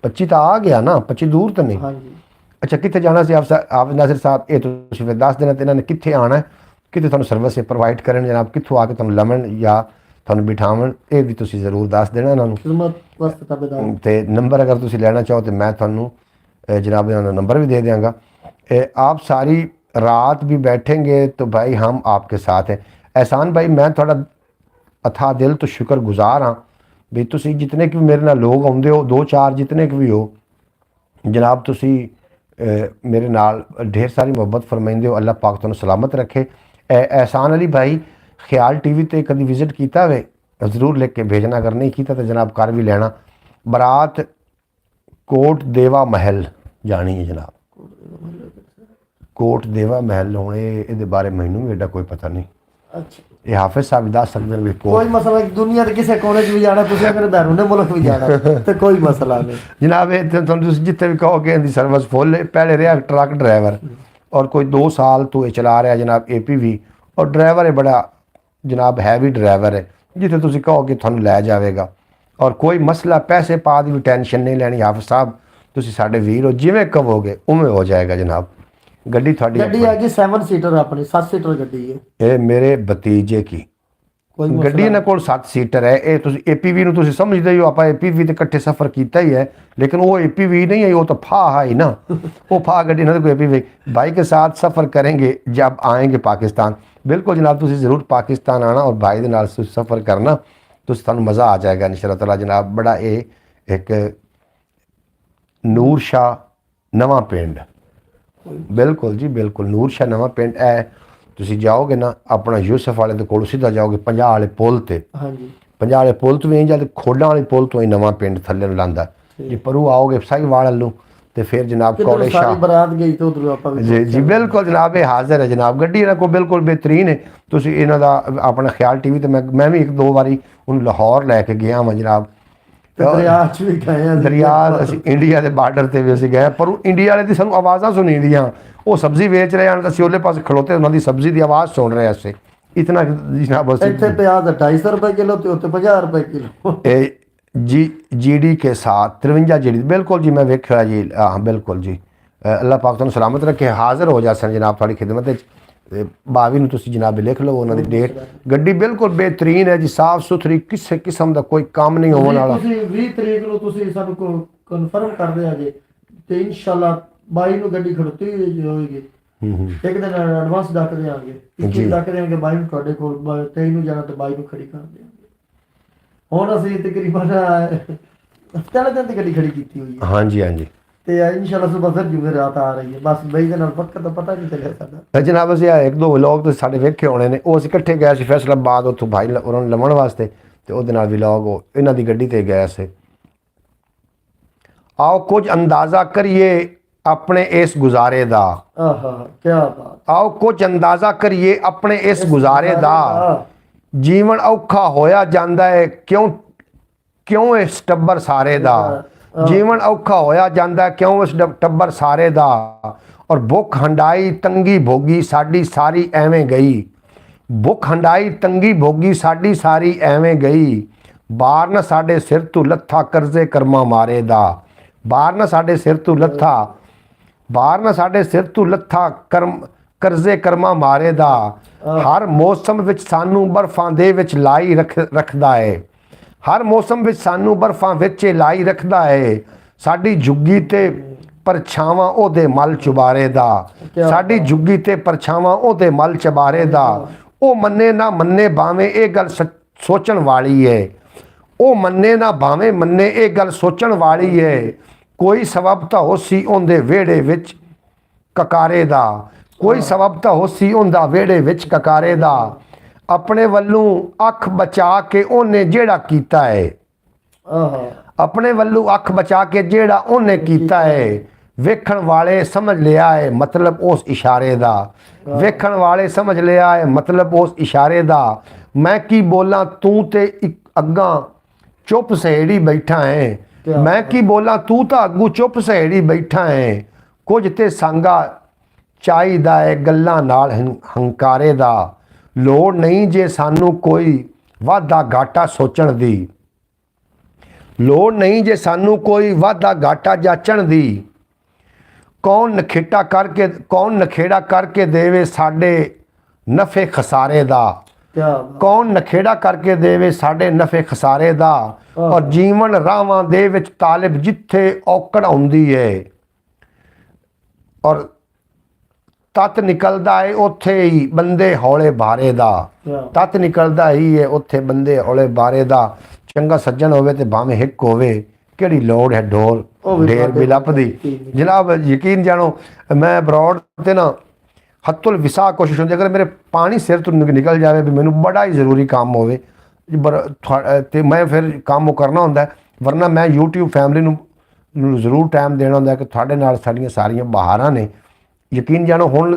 25 ਤਾਂ ਆ ਗਿਆ ਨਾ, 25 ਦੂਰ ਤਾਂ ਨਹੀਂ। ਹਾਂਜੀ ਅੱਛਾ, ਕਿੱਥੇ ਜਾਣਾ ਸੀ ਆਪ ਨਾਸਿਰ ਸਾਹਿਬ? ਇਹ ਤੁਸੀਂ ਫਿਰ ਦੱਸ ਦੇਣਾ ਤੇ ਇਹਨਾਂ ਨੇ ਕਿੱਥੇ ਆਉਣਾ, ਕਿੱਥੇ ਤੁਹਾਨੂੰ ਸਰਵਿਸ ਪ੍ਰੋਵਾਈਡ ਕਰਨ ਜਨਾਬ, ਕਿੱਥੋਂ ਆ ਕੇ ਤੁਹਾਨੂੰ ਲਵਣ ਜਾਂ ਤੁਹਾਨੂੰ ਬਿਠਾਵਣ, ਇਹ ਵੀ ਤੁਸੀਂ ਜ਼ਰੂਰ ਦੱਸ ਦੇਣਾ ਇਹਨਾਂ ਨੂੰ। ਖਿਦਮਤ ਵਾਸਤੇ ਤਾਬੇਦਾਰ। ਤੇ ਨੰਬਰ ਅਗਰ ਤੁਸੀਂ ਲੈਣਾ ਚਾਹੋ तो मैं ਤੁਹਾਨੂੰ जनाब ਇਹਨਾਂ ਦਾ नंबर भी दे देंगा। आप सारी रात भी बैठेंगे तो भाई हम आपके साथ हैं। एहसान भाई मैं थोड़ा अथा दिल तो शुक्रगुजार हाँ भी तुसी जितने कि मेरे नाल लोग आउंदे हो, 2-4 जितने कि भी हो जनाब, तुसी मेरे नाल ढेर सारी मुहब्बत फरमाइंदे हो। अल्लाह पाक तुहानू सलामत रखे। एहसान अली भाई ख्याल TV ते कभी विजिट किया वे ज़रूर लिख के भेजना, अगर नहीं किया तो जनाब कर भी लेना। बारात कोट देवा महल जानी है जनाब, कोट देवा महल होने ये बारे मैनू भी एडा कोई पता नहीं। ਅੱਛਾ ਇਹ ਹਾਫਿਜ਼ ਸਾਹਿਬ ਦੱਸ ਸਕਦੇ ਨੇ ਵੀ ਕੋਈ ਮਸਲਾ ਨਹੀਂ, ਦੁਨੀਆ ਦੇ ਕਿਸੇ ਕੋਨੇ 'ਚ ਵੀ ਜਾਣਾ, ਤੁਸੀਂ ਅਗਰ ਬੈਰੂਨੇ ਮੁਲਕ ਵੀ ਜਾਣਾ ਤੇ ਕੋਈ ਮਸਲਾ ਨਹੀਂ। ਜਨਾਬ ਇਹ ਤੁਹਾਨੂੰ ਤੁਸੀਂ ਜਿੱਥੇ ਵੀ ਕਹੋਗੇ ਇਹਦੀ ਸਰਵਿਸ ਫੁੱਲ ਹੈ। ਪਹਿਲੇ ਰਿਹਾ ਟਰੱਕ ਡਰਾਈਵਰ ਔਰ ਕੋਈ 2 ਸਾਲ ਤੋਂ ਇਹ ਚਲਾ ਰਿਹਾ ਜਨਾਬ APV, ਔਰ ਡਰਾਈਵਰ ਹੈ ਬੜਾ ਜਨਾਬ ਹੈਵੀ ਡਰਾਈਵਰ ਹੈ, ਜਿੱਥੇ ਤੁਸੀਂ ਕਹੋਗੇ ਤੁਹਾਨੂੰ ਲੈ ਜਾਵੇਗਾ। ਔਰ ਕੋਈ ਮਸਲਾ ਪੈਸੇ ਪਾ ਦੀ ਵੀ ਟੈਨਸ਼ਨ ਨਹੀਂ ਲੈਣੀ। ਹਾਫਿਜ਼ ਸਾਹਿਬ ਤੁਸੀਂ ਸਾਡੇ ਵੀਰ ਹੋ, ਜਿਵੇਂ ਕਹੋਗੇ ਉਵੇਂ ਹੋ ਜਾਏਗਾ ਜਨਾਬ। ਗੱਡੀ ਤੁਹਾਡੀ ਗੱਡੀ ਆ ਗਈ 7 ਸੀਟਰ, ਆਪਣੀ 7 ਸੀਟਰ ਗੱਡੀ ਹੈ। ਇਹ ਮੇਰੇ ਭਤੀਜੇ ਕੀ ਕੋਈ ਗੱਡੀ ਇਹਨਾਂ ਕੋਲ 7 ਸੀਟਰ ਹੈ। ਇਹ ਤੁਸੀਂ APV ਨੂੰ ਤੁਸੀਂ ਸਮਝਦੇ ਹੀ ਹੋ, ਆਪਾਂ APV ਤੇ ਇਕੱਠੇ ਸਫ਼ਰ ਕੀਤਾ ਹੀ ਹੈ, लेकिन वो APV नहीं है, वो तो फा है ही ना। वो फा गड्डी ना, कोई APV। भाई के साथ सफ़र करेंगे जब आएंगे पाकिस्तान। बिल्कुल जनाब तुसी ज़रूर पाकिस्तान आना और भाई दे नाल सफ़र करना, तो तुहानू मज़ा आ जाएगा इंशाअल्लाह ताला जनाब। बड़ा ये एक नूर शाह नवां पिंड, बिल्कुल जी बिल्कुल नूर शाह नवां पिंड है। तुसी जाओगे ना अपना यूसुफ वाले दे कोल सीधा जाओगे 50 वाले पुल ते। हाँ जी 50 वाले पुल तो भी जब खोडां वाले पुल तो ही नवां पिंड थल्ले ਨੂੰ ਲਾਂਦਾ। जी परू आओगे साहिवाल वालों तो फिर जनाब कौड़े शाह बरात गई तो उधर ਆਪਾਂ जी जी बिल्कुल जनाब ये हाजिर है जनाब। गड्डी इन्हां को बिल्कुल बेहतरीन है। तुसी इन्हां दा अपना ख्याल TV ਤੇ मैं भी 1-2 ਵਾਰੀ ਉਹਨੂੰ ਲਾਹੌਰ ਲੈ ਕੇ ਗਿਆ ਹਾਂ ਜਨਾਬ। ਦਰਿਆ 'ਚ ਵੀ ਗਏ ਆ, ਦਰਿਆ ਅਸੀਂ ਇੰਡੀਆ ਦੇ ਬਾਰਡਰ ਤੇ ਵੀ ਅਸੀਂ ਗਏ, ਪਰ ਇੰਡੀਆ ਵਾਲੇ ਦੀ ਸਾਨੂੰ ਆਵਾਜ਼ਾਂ ਸੁਣੀ ਦੀਆਂ। ਉਹ ਸਬਜ਼ੀ ਵੇਚ ਰਹੇ ਹਨ, ਅਸੀਂ ਉਹਲੇ ਪਾਸੇ ਖਲੋਤੇ ਉਹਨਾਂ ਦੀ ਸਬਜ਼ੀ ਦੀ ਆਵਾਜ਼ ਸੁਣ ਰਹੇ ਅਸੀਂ। ਇਤਨਾ ਜਨਾਬ ਇੱਥੇ ਪਿਆਜ਼ 250 ਰੁਪਏ ਕਿਲੋ ਤੇ ਉੱਥੇ 50 ਰੁਪਏ ਕਿਲੋ। GD के साथ 53 GD बिल्कुल जी मैं वेख्या जी। हाँ बिल्कुल जी अल्लाह पाक तुहानू सलामत रखे। हाजिर हो जासन जनाब थोड़ी खिदमत। 22 ਨੂੰ ਤੁਸੀਂ ਜਨਾਬ ਲਿਖ ਲਓ ਉਹਨਾਂ ਦੀ ਡੇਟ। ਗੱਡੀ ਬਿਲਕੁਲ ਬਿਹਤਰੀਨ ਹੈ ਜੀ, ਸਾਫ ਸੁਥਰੀ, ਕਿਸੇ ਕਿਸਮ ਦਾ ਕੋਈ ਕੰਮ ਨਹੀਂ ਹੋਣ ਵਾਲਾ। ਤੁਸੀਂ 20 ਤਰੀਕ ਨੂੰ ਤੁਸੀਂ ਸਾਨੂੰ ਕਨਫਰਮ ਕਰ ਦਿਆ ਜੇ ਤੇ ਇਨਸ਼ਾਅੱਲਾ 22 ਨੂੰ ਗੱਡੀ ਖੜੋਤੀ ਹੋਏਗੀ। ਇੱਕ ਦਿਨ ਐਡਵਾਂਸ ਡੱਕ ਦੇਾਂਗੇ, 21 ਡੱਕ ਦੇਾਂਗੇ, 22 ਨੂੰ ਤੁਹਾਡੇ ਕੋਲ 23 ਨੂੰ ਜਾਣਾ ਤੇ 22 ਨੂੰ ਖੜੀ ਕਰ ਦੇਾਂਗੇ। ਹੁਣ ਅਸੀਂ ਤਕਰੀਬਨ 3 ਦਿਨ ਦੀ ਗੱਡੀ ਖੜੀ ਕੀਤੀ ਹੋਈ ਹੈ। ਹਾਂਜੀ ਹਾਂਜੀ ਤੇ ਇਨਸ਼ਾਅੱਲਾ ਸੁਬਹ ਫਿਰ ਜੁਮੇਰਾਤ ਆ ਰਹੀ ਹੈ। ਬਸ ਬਈ ਦੇ ਨਾਲ ਵਕਤ ਦਾ ਪਤਾ ਨਹੀਂ ਚੱਲਿਆ ਸਾਡਾ। ਜਨਾਬ ਅਸੀਂ 1-2 ਵਲੌਗ ਤੇ ਸਾਡੇ ਵੇਖੇ ਹੋਣੇ ਨੇ, ਉਹ ਅਸੀਂ ਇਕੱਠੇ ਗਏ ਸੀ ਫੈਸਲਾਬਾਦ ਉੱਥੋਂ ਭਾਈ ਉਹਨਾਂ ਨੂੰ ਲਵਣ ਵਾਸਤੇ, ਤੇ ਉਹਦੇ ਨਾਲ ਵਲੌਗ ਇਹਨਾਂ ਦੀ ਗੱਡੀ ਤੇ ਗਏ ਸੀ। आओ कुछ अंदाज़ा करिए अपने इस गुजारे दा। क्या बात। आओ कुछ अंदाज़ा करिए अपने इस गुजारे दा। जीवन औखा होया जांदा है क्यों क्यों इस टब्बर सारे दा। जीवन औखा होया जांदा है क्यों इस टब्बर सारे दा। और भुख हंडाई तंगी भोगी साडी सारी एवें गई। भुख हंडाई तंगी भोगी साडी सारी एवें गई। बार न साडे सिर तू लत्था करजे कर्मा मारे दा। बार न साडे सिर तू लत्था, बार न साडे सिर तू लत्था करजे कर्मा मारे दा। हर मौसम विच सानू बर्फां दे विच लाई रखदा है। हर मौसम विच सानू बर्फां विच लाई रखदा है। साडी जुग्गी ते परछावां ओदे मल चुबारे दा। साडी जुग्गी ते परछावां ओदे मल चबारे दा। ओ मन्ने ना मन्ने भावें ये गल सोचण वाली है। ओ मन्ने ना भावें मन्ने ये गल सोचण वाली है। कोई सबब तां होसी उहदे वेड़े विच ककारे दा। कोई सबब तां होसी उहदा वेड़े विच ककारे दा। अपने वल्लों अख बचा के उहने जेड़ा कीता है। अपने वल्लों अख बचा के जेड़ा उहने कीता है। वेखण वाले समझ लिया है मतलब उस इशारे दा। वेखण वाले समझ लिया है मतलब उस इशारे दा। मैं की बोला तू ते अग्गां चुप सहेड़ी बैठा है। मैं की बोला तू तो अगू चुप सहेड़ी बैठा है। कुछ ते सांगा चाहिदा है गल्लां नाल हंकारे दा। लोड़ नहीं जे सानू कोई वाधा घाटा सोचण दी। लोड़ नहीं जे सानू कोई वाधा घाटा जाचण दी। कौन नखेड़ा करके देवे साडे नफे खसारे दा। कौन नखेड़ा करके देवे साडे नफे खसारे दा। और जीवन रावां दे विच तालिब जिथे औकड़ आउंदी है। और तत निकलदा है उत्थे ही बंदे हौले बारे दा। तत निकलदा ही है उत्थे बंदे हौले बारे दा। चंगा सज्जन होवे ते भावें हिक होवे किहड़ी लोड़ है ढोल ढेर भी लपदी। जनाब यकीन जानो मैं अब्रॉड ते ना हत्तुल विसा कोशिश होती, अगर मेरे पानी सिर तो निकल जाए भी मैनू बड़ा ही ज़रूरी काम होवे ते मैं फिर काम करना होंदा है। वरना मैं यूट्यूब फैमिली नू जरूर टाइम देना होंदा है कि तुहाडे नाल साडियां सारियां बहारां ने। यकीन जानो हुण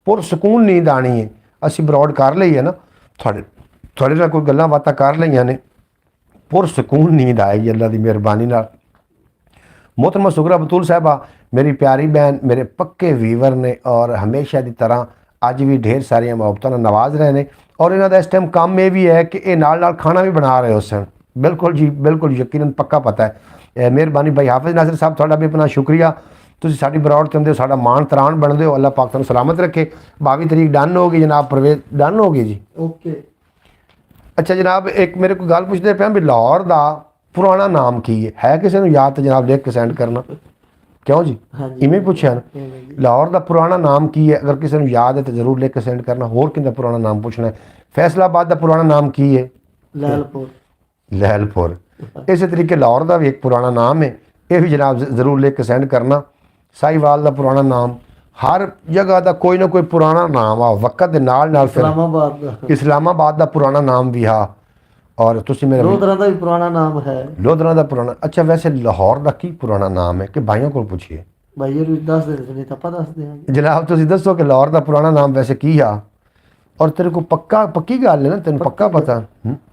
पुरसकून नींद आनी है। ਅਸੀਂ ਬਰੋਡ ਕਰ ਲਈ ਹੈ ਨਾ, ਤੁਹਾਡੇ ਨਾਲ ਕੋਈ ਗੱਲਾਂ ਬਾਤਾਂ ਕਰ ਲਈਆਂ ਨੇ, ਪੁਰਸਕੂਨ ਨੀਂਦ ਆਏਗੀ ਅੱਲਾ ਦੀ ਮਿਹਰਬਾਨੀ ਨਾਲ। मोहतरमा सुगरा बतूल साहबा मेरी प्यारी बहन, मेरे पक्के वीवर ने और हमेशा की तरह अज भी ढेर सारिया मुहब्बतों नवाज रहे हैं। और इन्हों का इस टाइम काम यह भी है कि ये नाल खाना भी बना रहे उस टाइम। बिल्कुल जी बिल्कुल, यकीनन पक्का पता है। मेहरबानी भाई हाफिज नासिर साहब, थोड़ा भी अपना शुक्रिया। तुसीं साडी बरौड़ ते हुंदे हो, साडा मान तरान बनदे हो। अल्लाह पाक तुहानूं सलामत रखे। 22 तरीक डन हो गई जनाब, परवेज डन हो गई जी। ओके। अच्छा जनाब, एक मेरे को गल पुछदे पे भी लाहौर का पुराना नाम की है किसी को याद? तो जनाब लिख के सेंड करना। क्यों जी? हाँ जी, इवें पूछा ना, लाहौर का पुराना नाम की है? अगर किसी को याद है तो जरूर लिख के सेंड करना। होर किंदा पुराना नाम पूछना है? फैसलाबाद का पुराना नाम की है? लैलपुर। लैलपुर। इस तरीके लाहौर का भी एक पुराना नाम है, ये भी जनाब जरूर लिख के सेंड करना। साहिवाल का पुराना नाम, हर जगह का कोई ना कोई पुराना नाम आ वक्त के नाल फिर इस्लामाबाद का पुराना नाम भी हा। और तुसी मेरे लोधरा का भी पुराना नाम है। लोधरा का पुराना। अच्छा वैसे लाहौर का की पुराना नाम है कि भाइयों को पूछिए? भाइयों को दस दे, नहीं तो पता दस देंगे जनाब तुसी दसो कि लाहौर का पुराना नाम वैसे की हा। और तेरे को पक्की गल है ना, तेन पक्का पता?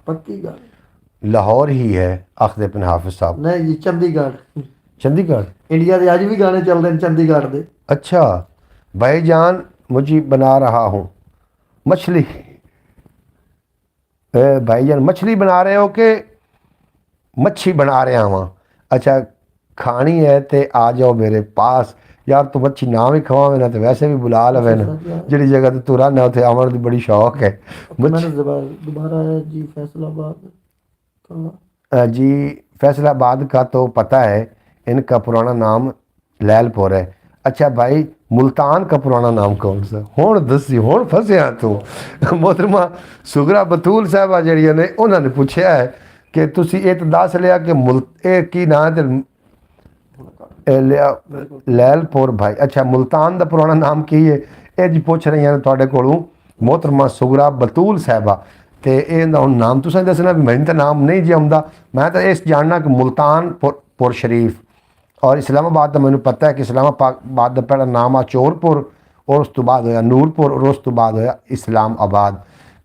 पक्की गल लाहौर ही है आखदे पिन हाफिज साहब। नहीं जी, चंडीगढ़। चंडीगढ़ इंडिया के अज भी गाने चलते हैं चंडीगढ़ के। अच्छा भाईजान मुझे बना रहा हूँ मछली। भाईजान मछली बना रहे हो कि मच्छी बना रहा वहाँ? अच्छा खानी है तो आ जाओ मेरे पास। यार तू मच्छी ना भी खवावे ना तो वैसे भी बुला लवे ना, जिहड़ी जगह ते तू रहना उत्थे आवन दी बड़ी शौक है। दोबारा है जी फैसलाबाद। जी फैसलाबाद का तो पता है, इनका पुराना नाम लैलपुर है। अच्छा भाई मुल्तान का पुराना नाम कौन सा? हुण दसी, हुण फसिया तू। मोहतरमा सुगरा बतूल साहबा जड़िया ने उन्होंने पूछा है कि तुसी ये तो दस लिया कि की ना लिया लैलपुर भाई। अच्छा मुल्तान का पुराना नाम की है? ये जी पुछ रही हैं तुहाडे कोलों मोहतरमा सुगरा बतूल साहबा। तो ये नाम तुसें दसना भी मैंने तो नाम नहीं जी आउंदा। मैं तो इस जानना कि मुल्तान पुर शरीफ। और इस्लामाबाद का मैंने पता है कि इस्लामाबाद का पहला नाम आ चोरपुर, और उस तो बाद होया नूरपुर, और उस तो बाद होया इस्लामाबाद।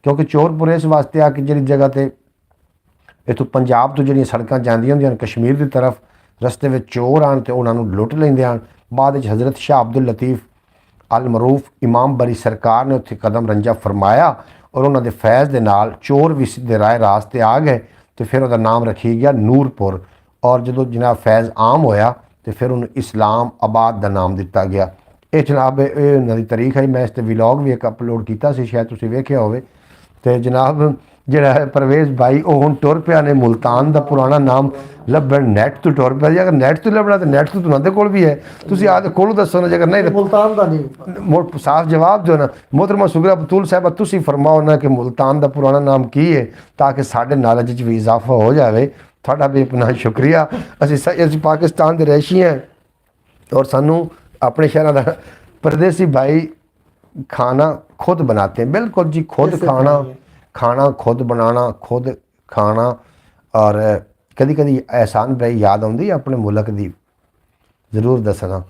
क्योंकि चोरपुर इस वास्ते आ कि जिहड़ी जगह ते इत्थों पंजाब तो जिहड़ियां सड़कां जांदियां हुंदियां कश्मीर की तरफ, रस्ते में चोर आन तो उन्होंने लुट लेंदे आन। बाद हज़रत शाह अब्दुल लतीफ़ अल मरूफ इमाम बरी सरकार ने उत्थे कदम रंजा फरमाया, और उन्होंने फैज़ के नाल चोर भी सीधे राह रास्ते आ गए। तो फिर उसका नाम रखी गया नूरपुर। और जो जनाब फैज़ आम होया तो फिर उन्हें इस्लामाबाद का नाम दिता गया। ये जनाब ये उन्होंने तारीख है। मैं इस व्लॉग भी एक अपलोड किया, शायद तुसीं वेखिया होवे। तो जनाब जिहड़ा परवेज भाई वो हुण टुर पिया ने मुल्तान का पुराना नाम लभण। नैट तो टुर पिया जी। अगर नैट तो लभना तो नैट तो तुहाडे कोल भी है, तुसीं आदे कोलों दसो ना। जेकर नहीं मुल्तान का नहीं साफ जवाब दो ना। मोहतरमा सुगरा बतूल साहबा तुसीं फरमाओ ना कि मुल्तान का पुराना नाम की है, ताकि साडे नॉलेज भी इजाफा हो जाए। थोड़ा भी अपना शुक्रिया। असीं पाकिस्तान के रहशी हैं और सानू अपने शहरों का परदेसी भाई खाना खुद बनाते हैं। बिल्कुल जी, खुद खाना खुद बनाना, खुद खाना। और कदी कदी एहसान भाई याद आउंदी अपने मुल्क की? जरूर दसना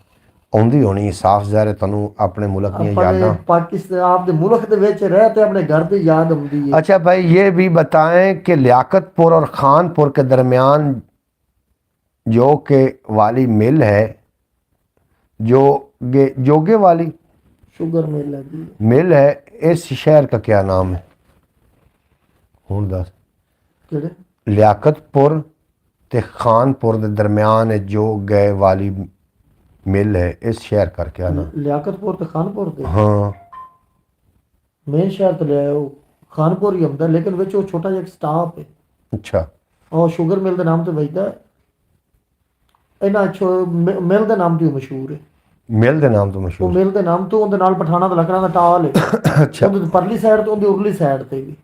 आउंदी होनी। साफ ज़ाहिर है तुहानू अपने मुल्क दी यादां पाकिस्तान आपदे मुल्क दे विच रह ते अपने घर दी याद आउंदी है। अच्छा भाई ये भी बताएं कि लियाकतपुर और खानपुर के दरमियान जो के वाली मिल है, जोगे वाली शुगर मिल है जी, मिल है, इस शहर का क्या नाम है? हुण दस। किहड़े? लियाकतपुर ते खानपुर के दरमियान जो गए वाली मिल है, इस शहर का क्या नाम? लियाकतपुर ते खानपुर ते? हाँ मेन शहर तो ले आओ खानपुर ही आंदा, लेकिन विच वो छोटा जिहा स्टाप है। अच्छा। और शुगर मिल के नाम तो वजदा इन्हां मिल के नाम तो मशहूर है। मिल के नाम तो वो मशहूर। मिल के नाम तो उहदे नाल पठाना तो लकड़ा का टाल है। अच्छा। उहदे परली साइड तो उहदी उरली साइड ते भी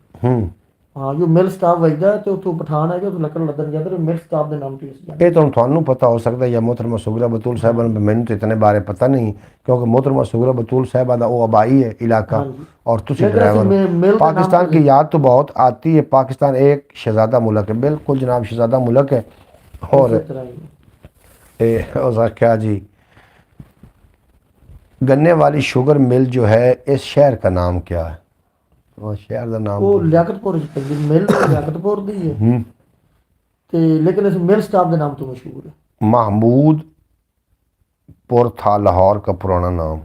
हाँ जो मिल स्टाफ वजदा है तो उथों पठान है कि उथों लकड़ लदन जाते तो मिल स्टाफ के नाम से ये तो थानू पता हो सकता है या मोहतरमा सुगरा बतूल साहबा ने, मैंने तो इतने बारे पता नहीं क्योंकि मोहतरमा सुगरा बतूल साहबा का वो आबाई है इलाका और तुसी ड्राइवर। पाकिस्तान की याद तो बहुत आती है। पाकिस्तान एक शहजादा मुल्क है, बिल्कुल जनाब शहजादा मुल्क है। और क्या जी, गन्ने वाली शुगर मिल जो है इस शहर का नाम क्या है? ਸ਼ਹਿਰ ਦਾ ਨਾਮ ਉਹ ਲਿਆਕਤਪੁਰ ਚ ਪੈਂਦੀ ਮਿਲ ਲਿਆਕਤਪੁਰ ਦੀ ਹੈ ਤੇ ਲੇਕਿਨ ਇਸ ਮਿਲ ਸਟਾਫ ਦੇ ਨਾਮ ਤੋਂ ਮਸ਼ਹੂਰ ਹੈ। महमूदपुर था लाहौर का पुराना नाम।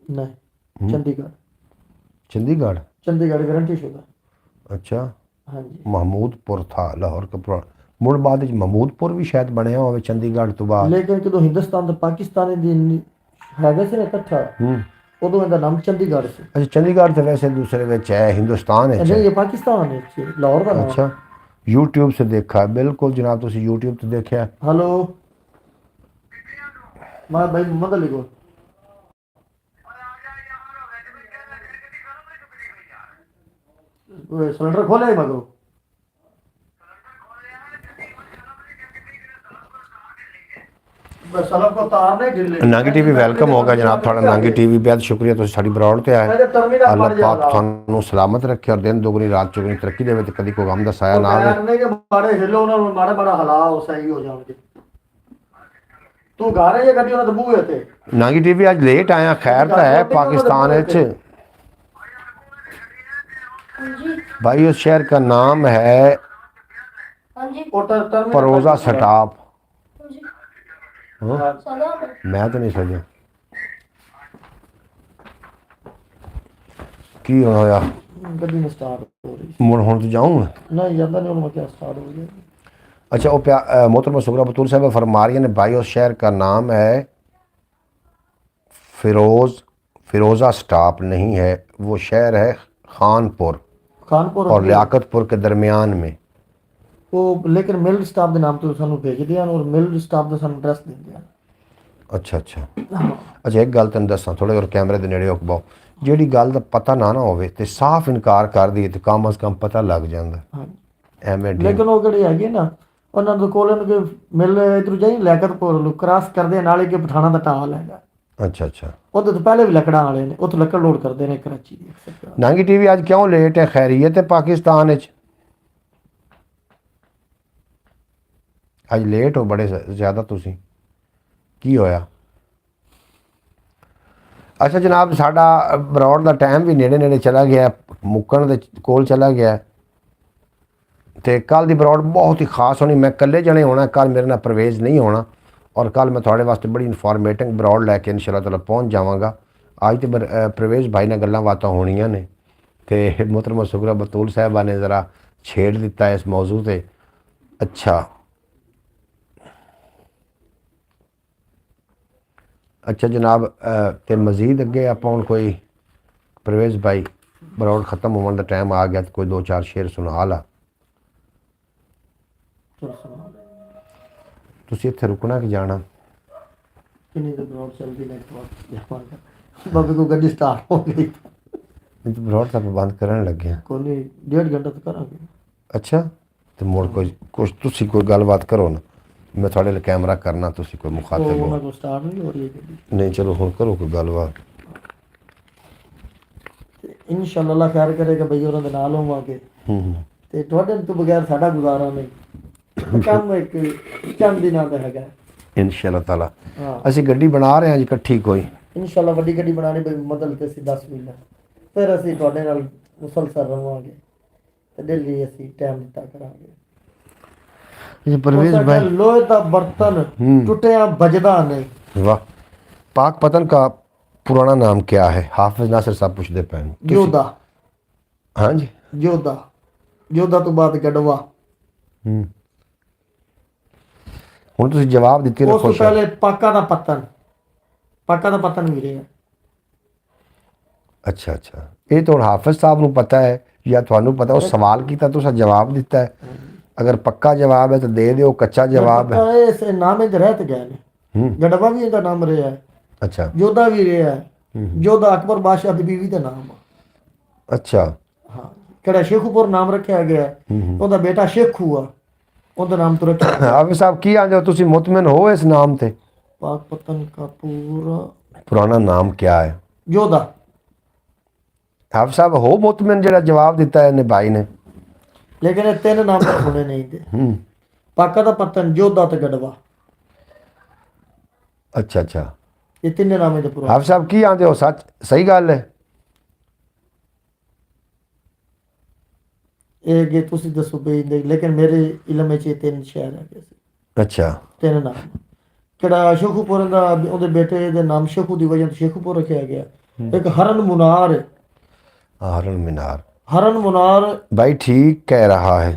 नहीं चंडीगढ़। चंडीगढ़ चंडीगढ़ गारंटी शुदा। अच्छा हाँ जी महमूदपुर था लाहौर का पुराना मुड़ बाद विच महमूदपुर भी शायद बनया होवे चंडीगढ़ तो बाद। लेकिन जो हिंदुस्तान ਤੇ ਪਾਕਿਸਤਾਨ ਦੀ ਹੈਗਾ ਸੀ ਨਾ ਇਕੱਠਾ ਉਦੋਂ ਇਹਦਾ ਨਾਮ ਚੰਡੀਗੜ੍ਹ ਸੀ। अच्छा चंडीगढ़ तो वैसे दूसरे विच है हिंदुस्तान है। नहीं ये पाकिस्तान है लाहौर का नाम। अच्छा यूट्यूब से देखा बिल्कुल जनाब तुसी यूट्यूब तो देखा। हेलो मैं भाई मोहम्मद अली को सिलेंडर खोले मगो नांगी टीवी वेलकम होगा जनाब थोड़ा नांगी टीवी बेहद शुक्रिया तुसीं साडी ब्रॉड ते आए। अल्लाह पाक तुहानू सलामत रखे और दिन दुगनी रात चौगनी तरक्की देवे ते कदी कोई गम दा साया ना आवे। माड़े हिलो ना माड़ा माड़ा हला हो सही हो जाणगे। तू गा रही है गड्डी उन्हां दे बूहे ते। नांगी टीवी आज लेट आया खैर तो है पाकिस्तान विच भाई उस शहर का नाम है परोजा स्टॉप। मैं तो नहीं सजा की होया गड्डी स्टार्ट हो रही मुड़ हुण तो जाऊं नहीं जांदा नहीं हुण क्या स्टार्ट हो गया। अच्छा वो मोहतरमा सुगरा बतूल साहब फरमा रही ने भाई उस शहर का नाम है फिरोजा स्टॉप नहीं है वो शहर है खानपुर और लियाकतपुर के दरमियान में वो लेकिन मिल स्टाफ के नाम तो सानू भेजदे हैं और मिल स्टाफ का सानू एड्रेस दिंदे हैं। अच्छा अच्छा अच्छा एक गल तेन दसा थोड़े और कैमरे के नेड़े हो पाओ जिहड़ी गल दा पता ना होवे ते साफ इनकार कर दी तो कम अज कम पता लग जांदा एवें। लेकिन वो जिहड़ी हैगी ना उन्हां दे कोल के मिल इधर जाई लियाकतपुर नु क्रॉस करदे नाले के पठाना दा टाल हैगा। अच्छा अच्छा उधर तो पहले भी लकड़ा वाले ने उतो लकड़ लोड करदे ने कराची दी। नांगी टीवी आज क्यों लेट है खैरियत है पाकिस्तान विच आज लेट हो बड़े ज़्यादा तुसी की होया। अच्छा जनाब साडा ब्रॉड का टाइम भी नेड़े नेड़े चला गया मुक्कण दे कोल चला गया तो कल की ब्रॉड बहुत ही खास होनी। मैं कल्ले जने होना कल मेरे नाल परवेज़ नहीं होना और कल मैं थोड़े वास्ते बड़ी इनफॉर्मेटिव ब्रॉड लैके इंशाअल्लाह ताला पहुँच जावांगा। आज तो परवेज़ भाई नाल गल्लां बातां होणियां ने ते मोहतरमा सुगरा बतूल साहिबा ने ज़रा छेड़ दिता है इस मौजू से। अच्छा अच्छा जनाब तो मजीद अगे आप कोई परवेज़ भाई ब्रॉड ख़त्म होने का टाइम आ गया तो कोई दो चार शेर सुना ला तुसी इत्थे रुकना कि जाना किन्नी तो ब्रॉड चलदी नेटवर्क बाबे को गड्डी स्टार्ट हो गई तो ब्रॉड दा बंद करन लगे कोई 1.5 घंटा तो करांगे। अच्छा तो मोड़ कोई कुछ तुसी कोई गलबात करो ना मैं थोड़े लिए कैमरा करना तुसी कोई मुखातिब हो स्टार्ट नहीं हो रही है नहीं चलो हुण करो कोई गलबात इंशाअल्लाह खैर करेगा भई उन्हां दे नाल होवांगे ते तुहाडे तो बगैर साडा गुजारा नहीं काम एक चंद दिनां दा हैगा इंशाअल्लाह ताला। ਅਸੀਂ ਗੱਡੀ ਬਣਾ ਰਹੇ ਹਾਂ ਜੀ ਇਕੱਠੀ ਕੋਈ इंशाअल्लाह ਵੱਡੀ ਗੱਡੀ ਬਣਾਣੀ ਬਈ ਮਦਦ ਤੇ ਅਸੀਂ 10 ਮਹੀਨਾ ਫਿਰ ਅਸੀਂ ਤੁਹਾਡੇ ਨਾਲ ਮੁਸਲਸਲ ਰਵਾਂਗੇ ਤੇ ਦਿੱਲੀ ਅਸੀਂ ਟਾਈਮ ਦਿੱਤਾ ਕਰਾਂਗੇ। ये परवेज भाई लोहे का बर्तन टूटिया बजदा नहीं। वाह पाक पतन का पुराना नाम क्या है हाफिज नासिर साहब पूछते पे योदा। हाँ जी योदा योदा तो बाद गढ़वा हुण तुसीं जवाब दित्ती रखो। उस पहले पाका दा पतन भी रहा। अच्छा अच्छा ये तो हाफिज साहब नूं पता है या तुहानूं पता वो सवाल कीता तुसां जवाब दिता है अगर पक्का जवाब है तो दे दो कच्चा जवाब है इस नाम इधर रहते गए ने गढ़वा भी इनका नाम रहा है। अच्छा योधा भी रहा है योधा अकबर बादशाह की बीवी का नाम। अच्छा हाँ केड़ा शेखुपुर नाम रखा गया ਉਹਦਾ बेटा शेखू आ ਉਹਦਾ नाम तो रखा हाफिज साहब की आंदे तुसी मुतमिन हो इस नाम ते पाक पतन का पुराना नाम क्या है योधा। हाफिज साहब हो मुतमिन जेड़ा जवाब दिता है ने भाई ने लेकिन ये 3 नाम तो सुने नहीं थे पाका दा पतन योधा ते गढ़वा। अच्छा अच्छा ये 3 नाम है। हाफिज साहब की आंदे हो सच सही गल है ਇਹ ਅੱਗੇ ਤੁਸੀਂ ਦੱਸੋ ਬਈ ਲੇਕਿਨ ਮੇਰੇ ਇਲਮ ਵਿੱਚ ਇਹ 3 ਸ਼ਹਿਰ ਹੈਗੇ ਸੀ, ਅੱਛਾ 3 ਨਾਮ। ਕਿਹੜਾ ਸ਼ੇਖੂਪੁਰ ਦਾ ਉਹਦੇ ਬੇਟੇ ਦੇ ਨਾਮ ਸ਼ੇਖੂ ਦੀ ਵਜ੍ਹਾ ਤੋਂ ਸ਼ੇਖੂਪੁਰ ਰੱਖਿਆ ਗਿਆ। ਇੱਕ ਹਰਨ ਮੁਨਾਰ ਹੈ। हारून मीनार। हरन मुनार भाई ठीक कह रहा है।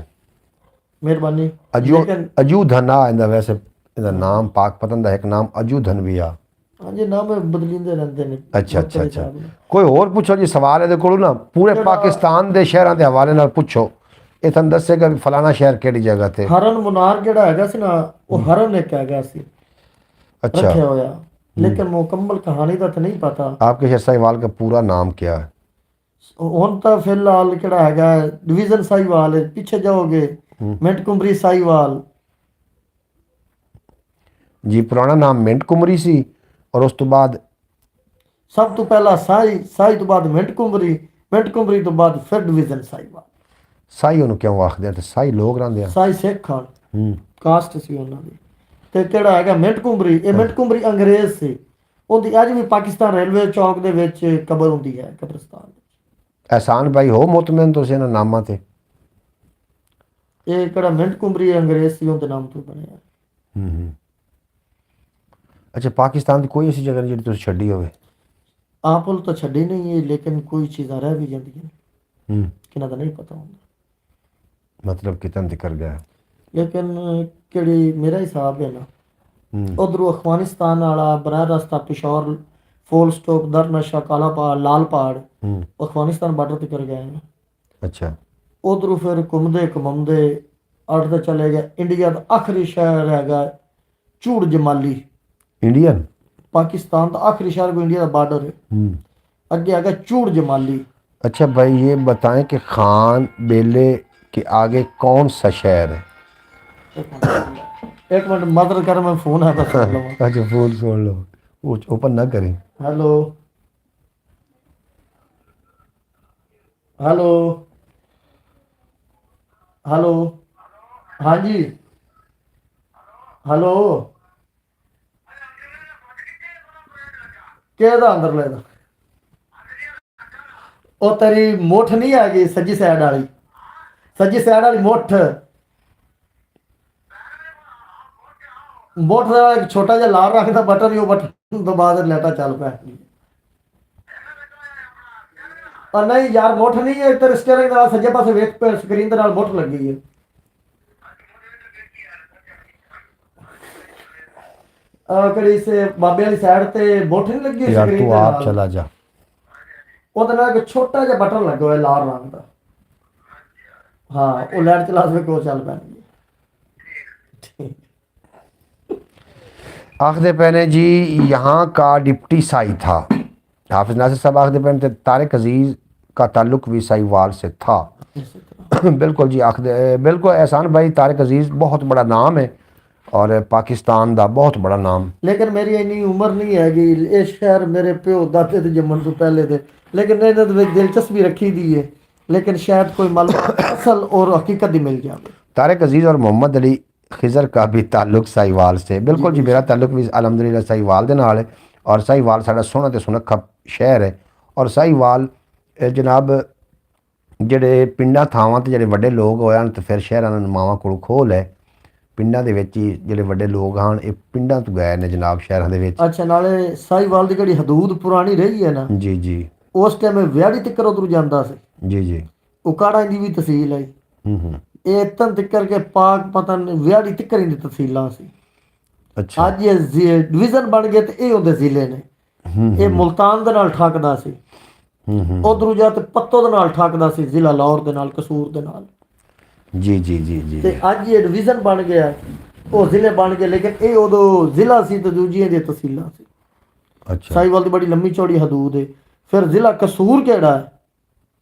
मेहरबानी। अजू लेकिन अजूधन आ इंदा वैसे इंदा नाम पाक पतन दा एक नाम अजूधन भी आ। हाँ जी, नाम बदलींदे रहंदे ने अच्छा वक्त अच्छा दे अच्छा हिसाब नाल। कोई होर पुछो जी सवाल ਇਹਦੇ ਕੋਲੋਂ ਨਾ ਪੂਰੇ ਪਾਕਿਸਤਾਨ ਦੇ ਸ਼ਹਿਰਾਂ ਦੇ ਹਵਾਲੇ ਨਾਲ ਪੁੱਛੋ ਇਹ ਤੁਹਾਨੂੰ ਦੱਸੇਗਾ ਵੀ ਫਲਾਣਾ ਸ਼ਹਿਰ ਕਿਹੜੀ ਜਗ੍ਹਾ ਤੇ। ਹਰਨ ਮੁਨਾਰ ਜਿਹੜਾ ਹੈਗਾ ਸੀ ਨਾ ਉਹ ਹਰਨ ਇੱਕ ਹੈਗਾ ਸੀ अच्छा ਰੱਖਿਆ ਹੋਇਆ, ਲੇਕਿਨ ਮੁਕੰਮਲ ਕਹਾਣੀ ਦਾ ਤਾਂ ਨਹੀਂ ਪਤਾ। आपके शेर साहिवाल का पूरा नाम क्या है? ਹੁਣ ਤਾਂ ਫਿਲਹਾਲ ਕਿਹੜਾ ਹੈਗਾ ਡਿਵੀਜ਼ਨ ਸਾਹੀਵਾਲ ਹੈ, ਪਿੱਛੇ ਜਾਓਗੇ ਮਿੰਟ ਕੁਮਰੀ ਸਾਹੀਵਾਲ। जी पुराना नाम मिंट कुमरी सी और उस तो बाद ਸਭ ਤੋਂ ਪਹਿਲਾਂ ਸਾਈ ਤੋਂ ਬਾਅਦ ਮਿੰਟ ਕੁਮਰੀ ਤੋਂ ਬਾਅਦ ਫਿਰ ਡਿਵੀਜ਼ਨ ਸਾਹੀਵਾਲ। ਸਾਈ ਉਹਨੂੰ ਕਿਉਂ ਆਖਦੇ ਆ ਤੇ ਸਾਈ ਲੋਕ ਰਹਿੰਦੇ ਆ। ਸਾਈ ਸਿੱਖ ਖਾਨ ਹੂੰ ਕਾਸਟ ਸੀ ਉਹਨਾਂ ਦੀ। ਤੇ ਕਿਹੜਾ ਹੈਗਾ ਮਿੰਟ ਕੁਮਰੀ, ਇਹ ਮਿੰਟ ਕੁਮਰੀ ਅੰਗਰੇਜ਼ ਸੀ। ਉਹਦੀ ਅੱਜ ਵੀ ਪਾਕਿਸਤਾਨ ਰੇਲਵੇ ਚੌਕ ਦੇ ਵਿੱਚ ਕਬਰ ਹੁੰਦੀ ਹੈ, ਕਬਰਸਤਾਨ। एहसान भाई हो मुतमिन ਤੁਸੀਂ ਇਹਨਾਂ ਨਾਮਾਂ ਤੇ? ਇਹ ਕਿਹੜਾ ਮਿੰਟ ਕੁਮਰੀ ਅੰਗਰੇਜ਼ ਸੀ, ਉਹਦੇ ਨਾਮ ਤੋਂ ਬਣਿਆ। ਹੂੰ ਅੱਛਾ ਪਾਕਿਸਤਾਨ ਦੀ ਕੋਈ ਐਸੀ ਜਗ੍ਹਾ ਨਹੀਂ ਜਿਹੜੀ ਤੁਸੀਂ ਛੱਡੀ ਹੋਵੇ? ਆਪ ਨੂੰ ਤਾਂ ਛੱਡੀ ਨਹੀਂ ਹੈ, ਲੇਕਿਨ ਕੋਈ ਚੀਜ਼ਾਂ ਰਹਿ ਵੀ ਜਾਂਦੀਆਂ ਹੂੰ ਕਿਨਾਂ ਦਾ ਨਹੀਂ ਪਤਾ ਹੁੰਦਾ। मतलब कितन जिक्र गया? ਲੇਕਿਨ ਕਿਹੜੀ ਮੇਰਾ ਹਿਸਾਬ ਹੈ ਨਾ हम्म ਉਧਰੋਂ ਅਫਗਾਨਿਸਤਾਨ ਵਾਲਾ ਬਰਾਹ ਰਸਤਾ ਪਿਸ਼ੌਰ, ਫੋਲ ਸਟੋਪ, ਦਰਨਸ਼ਾ, ਕਾਲਾ ਪਹਾੜ, ਲਾਲ ਪਹਾੜ ਅਫਗਾਨਿਸਤਾਨ ਬਾਰਡਰ ਤੇ ਕਰ ਗਏ ਨੇ। अच्छा ਉਧਰੋਂ ਫਿਰ ਘੁੰਮਦੇ ਅੱਡ ਤੇ ਚਲੇ ਗਏ। ਇੰਡੀਆ ਦਾ ਆਖਰੀ ਸ਼ਹਿਰ ਹੈਗਾ ਝੂੜ ਜਮਾਲੀ। इंडियन। पाकिस्तान का आखिरी शहर को इंडिया का बॉर्डर है। अगे आगे चूड़ जमाली। अच्छा भाई ये बताएं कि खान बेले के आगे कौन सा शहर है? एक मिनट मदद कर, मैं फोन आता सुन लूँ। अच्छा फोन सुन लो, वो ओपन ना करें। हेलो हेलो हेलो, हाँ जी हेलो, ਕਿਹਦਾ ਅੰਦਰ ਲੈਦਾ ਉਹ ਤੇਰੀ ਮੁੱਠ ਨਹੀਂ ਆ ਗਈ ਸੱਜੀ ਸਾਈਡ ਵਾਲੀ, ਸੱਜੀ ਸਾਈਡ ਵਾਲੀ ਮੁੱਠ ਦਾ ਇੱਕ ਛੋਟਾ ਜਿਹਾ ਲਾਲ ਰੱਖਦਾ ਬਟਨ, ਉਹ ਬਟਨ ਤੋਂ ਬਾਅਦ ਲਾਈਟਾਂ ਚੱਲ ਪੈ। ਪਰ ਨਹੀਂ ਯਾਰ ਮੁੱਠ ਨਹੀਂ ਹੈ ਤੇਰੇ ਸਟੀਅਰਿੰਗ ਦੇ ਨਾਲ ਸੱਜੇ ਪਾਸੇ ਵੇਖ ਪੇ ਸਕਰੀਨ ਦੇ ਨਾਲ ਮੁੱਠ ਲੱਗੀ ਹੈ। ਕਿਹੜੀ ਸੇ ਬਾਬੇ ਵਾਲੀ ਸਾਈਡ ਤੇ ਮੁੱਠ ਨਹੀਂ ਲੱਗੀ यार ਸਕਰੀਨ तू ਦੇ आप ਨਾਲ। चला जा। ਉਹਦੇ ਨਾਲ ਇੱਕ ਛੋਟਾ ਜਿਹਾ ਬਟਨ ਲੱਗਾ ਹੋਇਆ ਲਾਲ ਰੰਗ ਦਾ। ਹਾਂ ਉਹ ਲਾਈਟ ਚਲਾ ਦੇ ਕੋ ਚੱਲ ਪੈਣਗੇ। आखदे पैने जी यहाँ का डिप्टी साई था। हाफिज नासिर साहब आखदे पैने थे तारिक अजीज का ताल्लुक भी साहीवाल से था। बिल्कुल जी आखदे बिल्कुल एहसान भाई, तारिक अजीज बहुत बड़ा नाम है और पाकिस्तान का बहुत बड़ा नाम। लेकिन मेरी इन्नी उम्र नहीं हैगी, ये शहर मेरे प्यो दादे के जमन तो पहले थे, लेकिन इन्होंने दिलचस्पी रखी दी है, लेकिन शायद कोई मालूम असल और हकीकत ही मिल जाए। तारिक अजीज़ और मोहम्मद अली खिजर का भी ताल्लुक साहीवाल से। बिल्कुल जी मेरा ताल्लुक भी अलहमदुलिल्लाह साहीवाल के नाल है और साहीवाल साड़ा सोहना ते सुनखा शहर है। और साहीवाल जनाब ਜਿਹੜੇ ਪਿੰਡਾਂ ਥਾਵਾਂ ਤੇ ਜਿਹੜੇ ਵੱਡੇ ਲੋਕ ਹੋਏ ਹਨ ਤੇ ਫਿਰ ਸ਼ਹਿਰਾਂ ਨੂੰ ਮਾਵਾਂ ਕੋਲ ਖੋਲ ਹੈ। ਪਿੰਡਾਂ ਦੇ ਵਿੱਚ ਹੀ ਜਿਹੜੇ ਵੱਡੇ ਲੋਕ ਹਨ ਇਹ ਪਿੰਡਾਂ ਤੋਂ ਗਏ ਨੇ ਜਨਾਬ ਸ਼ਹਿਰਾਂ ਦੇ ਵਿੱਚ। ਅੱਛਾ ਨਾਲੇ ਸਾਹੀਵਾਲ ਦੀ ਜਿਹੜੀ ਹਦੂਦ ਪੁਰਾਣੀ ਰਹੀ ਹੈ ਨਾ ਜੀ ਜੀ ਉਸ ਟਾਈਮ ਵਿਆੜੀ ਤੱਕ ਉਧਰ ਜਾਂਦਾ ਸੀ। ਜੀ ਜੀ ਉਕਾੜਾ ਦੀ ਵੀ ਤਹਿਸੀਲ ਹੈ। ਇਹ ਤਨ ਤੱਕਰ ਕੇ ਪਾਕ ਪਤਨ ਵਿਆੜੀ ਤੱਕਰ ਦੀ ਤਹਿਸੀਲਾਂ ਸੀ। ਅੱਛਾ ਅੱਜ ਇਹ ਡਿਵੀਜ਼ਨ ਬਣ ਗਏ ਤੇ ਇਹ ਉਹਦੇ ਜ਼ਿਲ੍ਹੇ ਨੇ। ਇਹ ਮੁਲਤਾਨ ਦੇ ਨਾਲ ਠਾਕਦਾ ਸੀ, ਉਧਰੋਂ ਜਾ ਤੇ ਪੱਤੋ ਦੇ ਨਾਲ ਠਾਕਦਾ ਸੀ, ਜ਼ਿਲ੍ਹਾ ਲਾਹੌਰ ਦੇ ਨਾਲ, ਕਸੂਰ ਦੇ ਨਾਲ। ਜੀ ਜੀ ਜੀ ਜੀ ਤੇ ਅੱਜ ਇਹ ਡਿਵੀਜ਼ਨ ਬਣ ਗਿਆ, ਉਹ ਜ਼ਿਲ੍ਹੇ ਬਣ ਗਏ, ਲੇਕਿਨ ਇਹ ਉਦੋਂ ਜ਼ਿਲ੍ਹਾ ਸੀ ਤੇ ਦੂਜੀਆਂ ਦੀਆਂ ਤਹਿਸੀਲਾਂ ਸੀ। ਅੱਛਾ ਸਾਹੀਵਾਲ ਦੀ ਬੜੀ ਲੰਮੀ ਚੌੜੀ ਹਦੂਦ ਹੈ। ਫਿਰ ਜ਼ਿਲ੍ਹਾ ਕਸੂਰ ਕਿਹੜਾ ਹੈ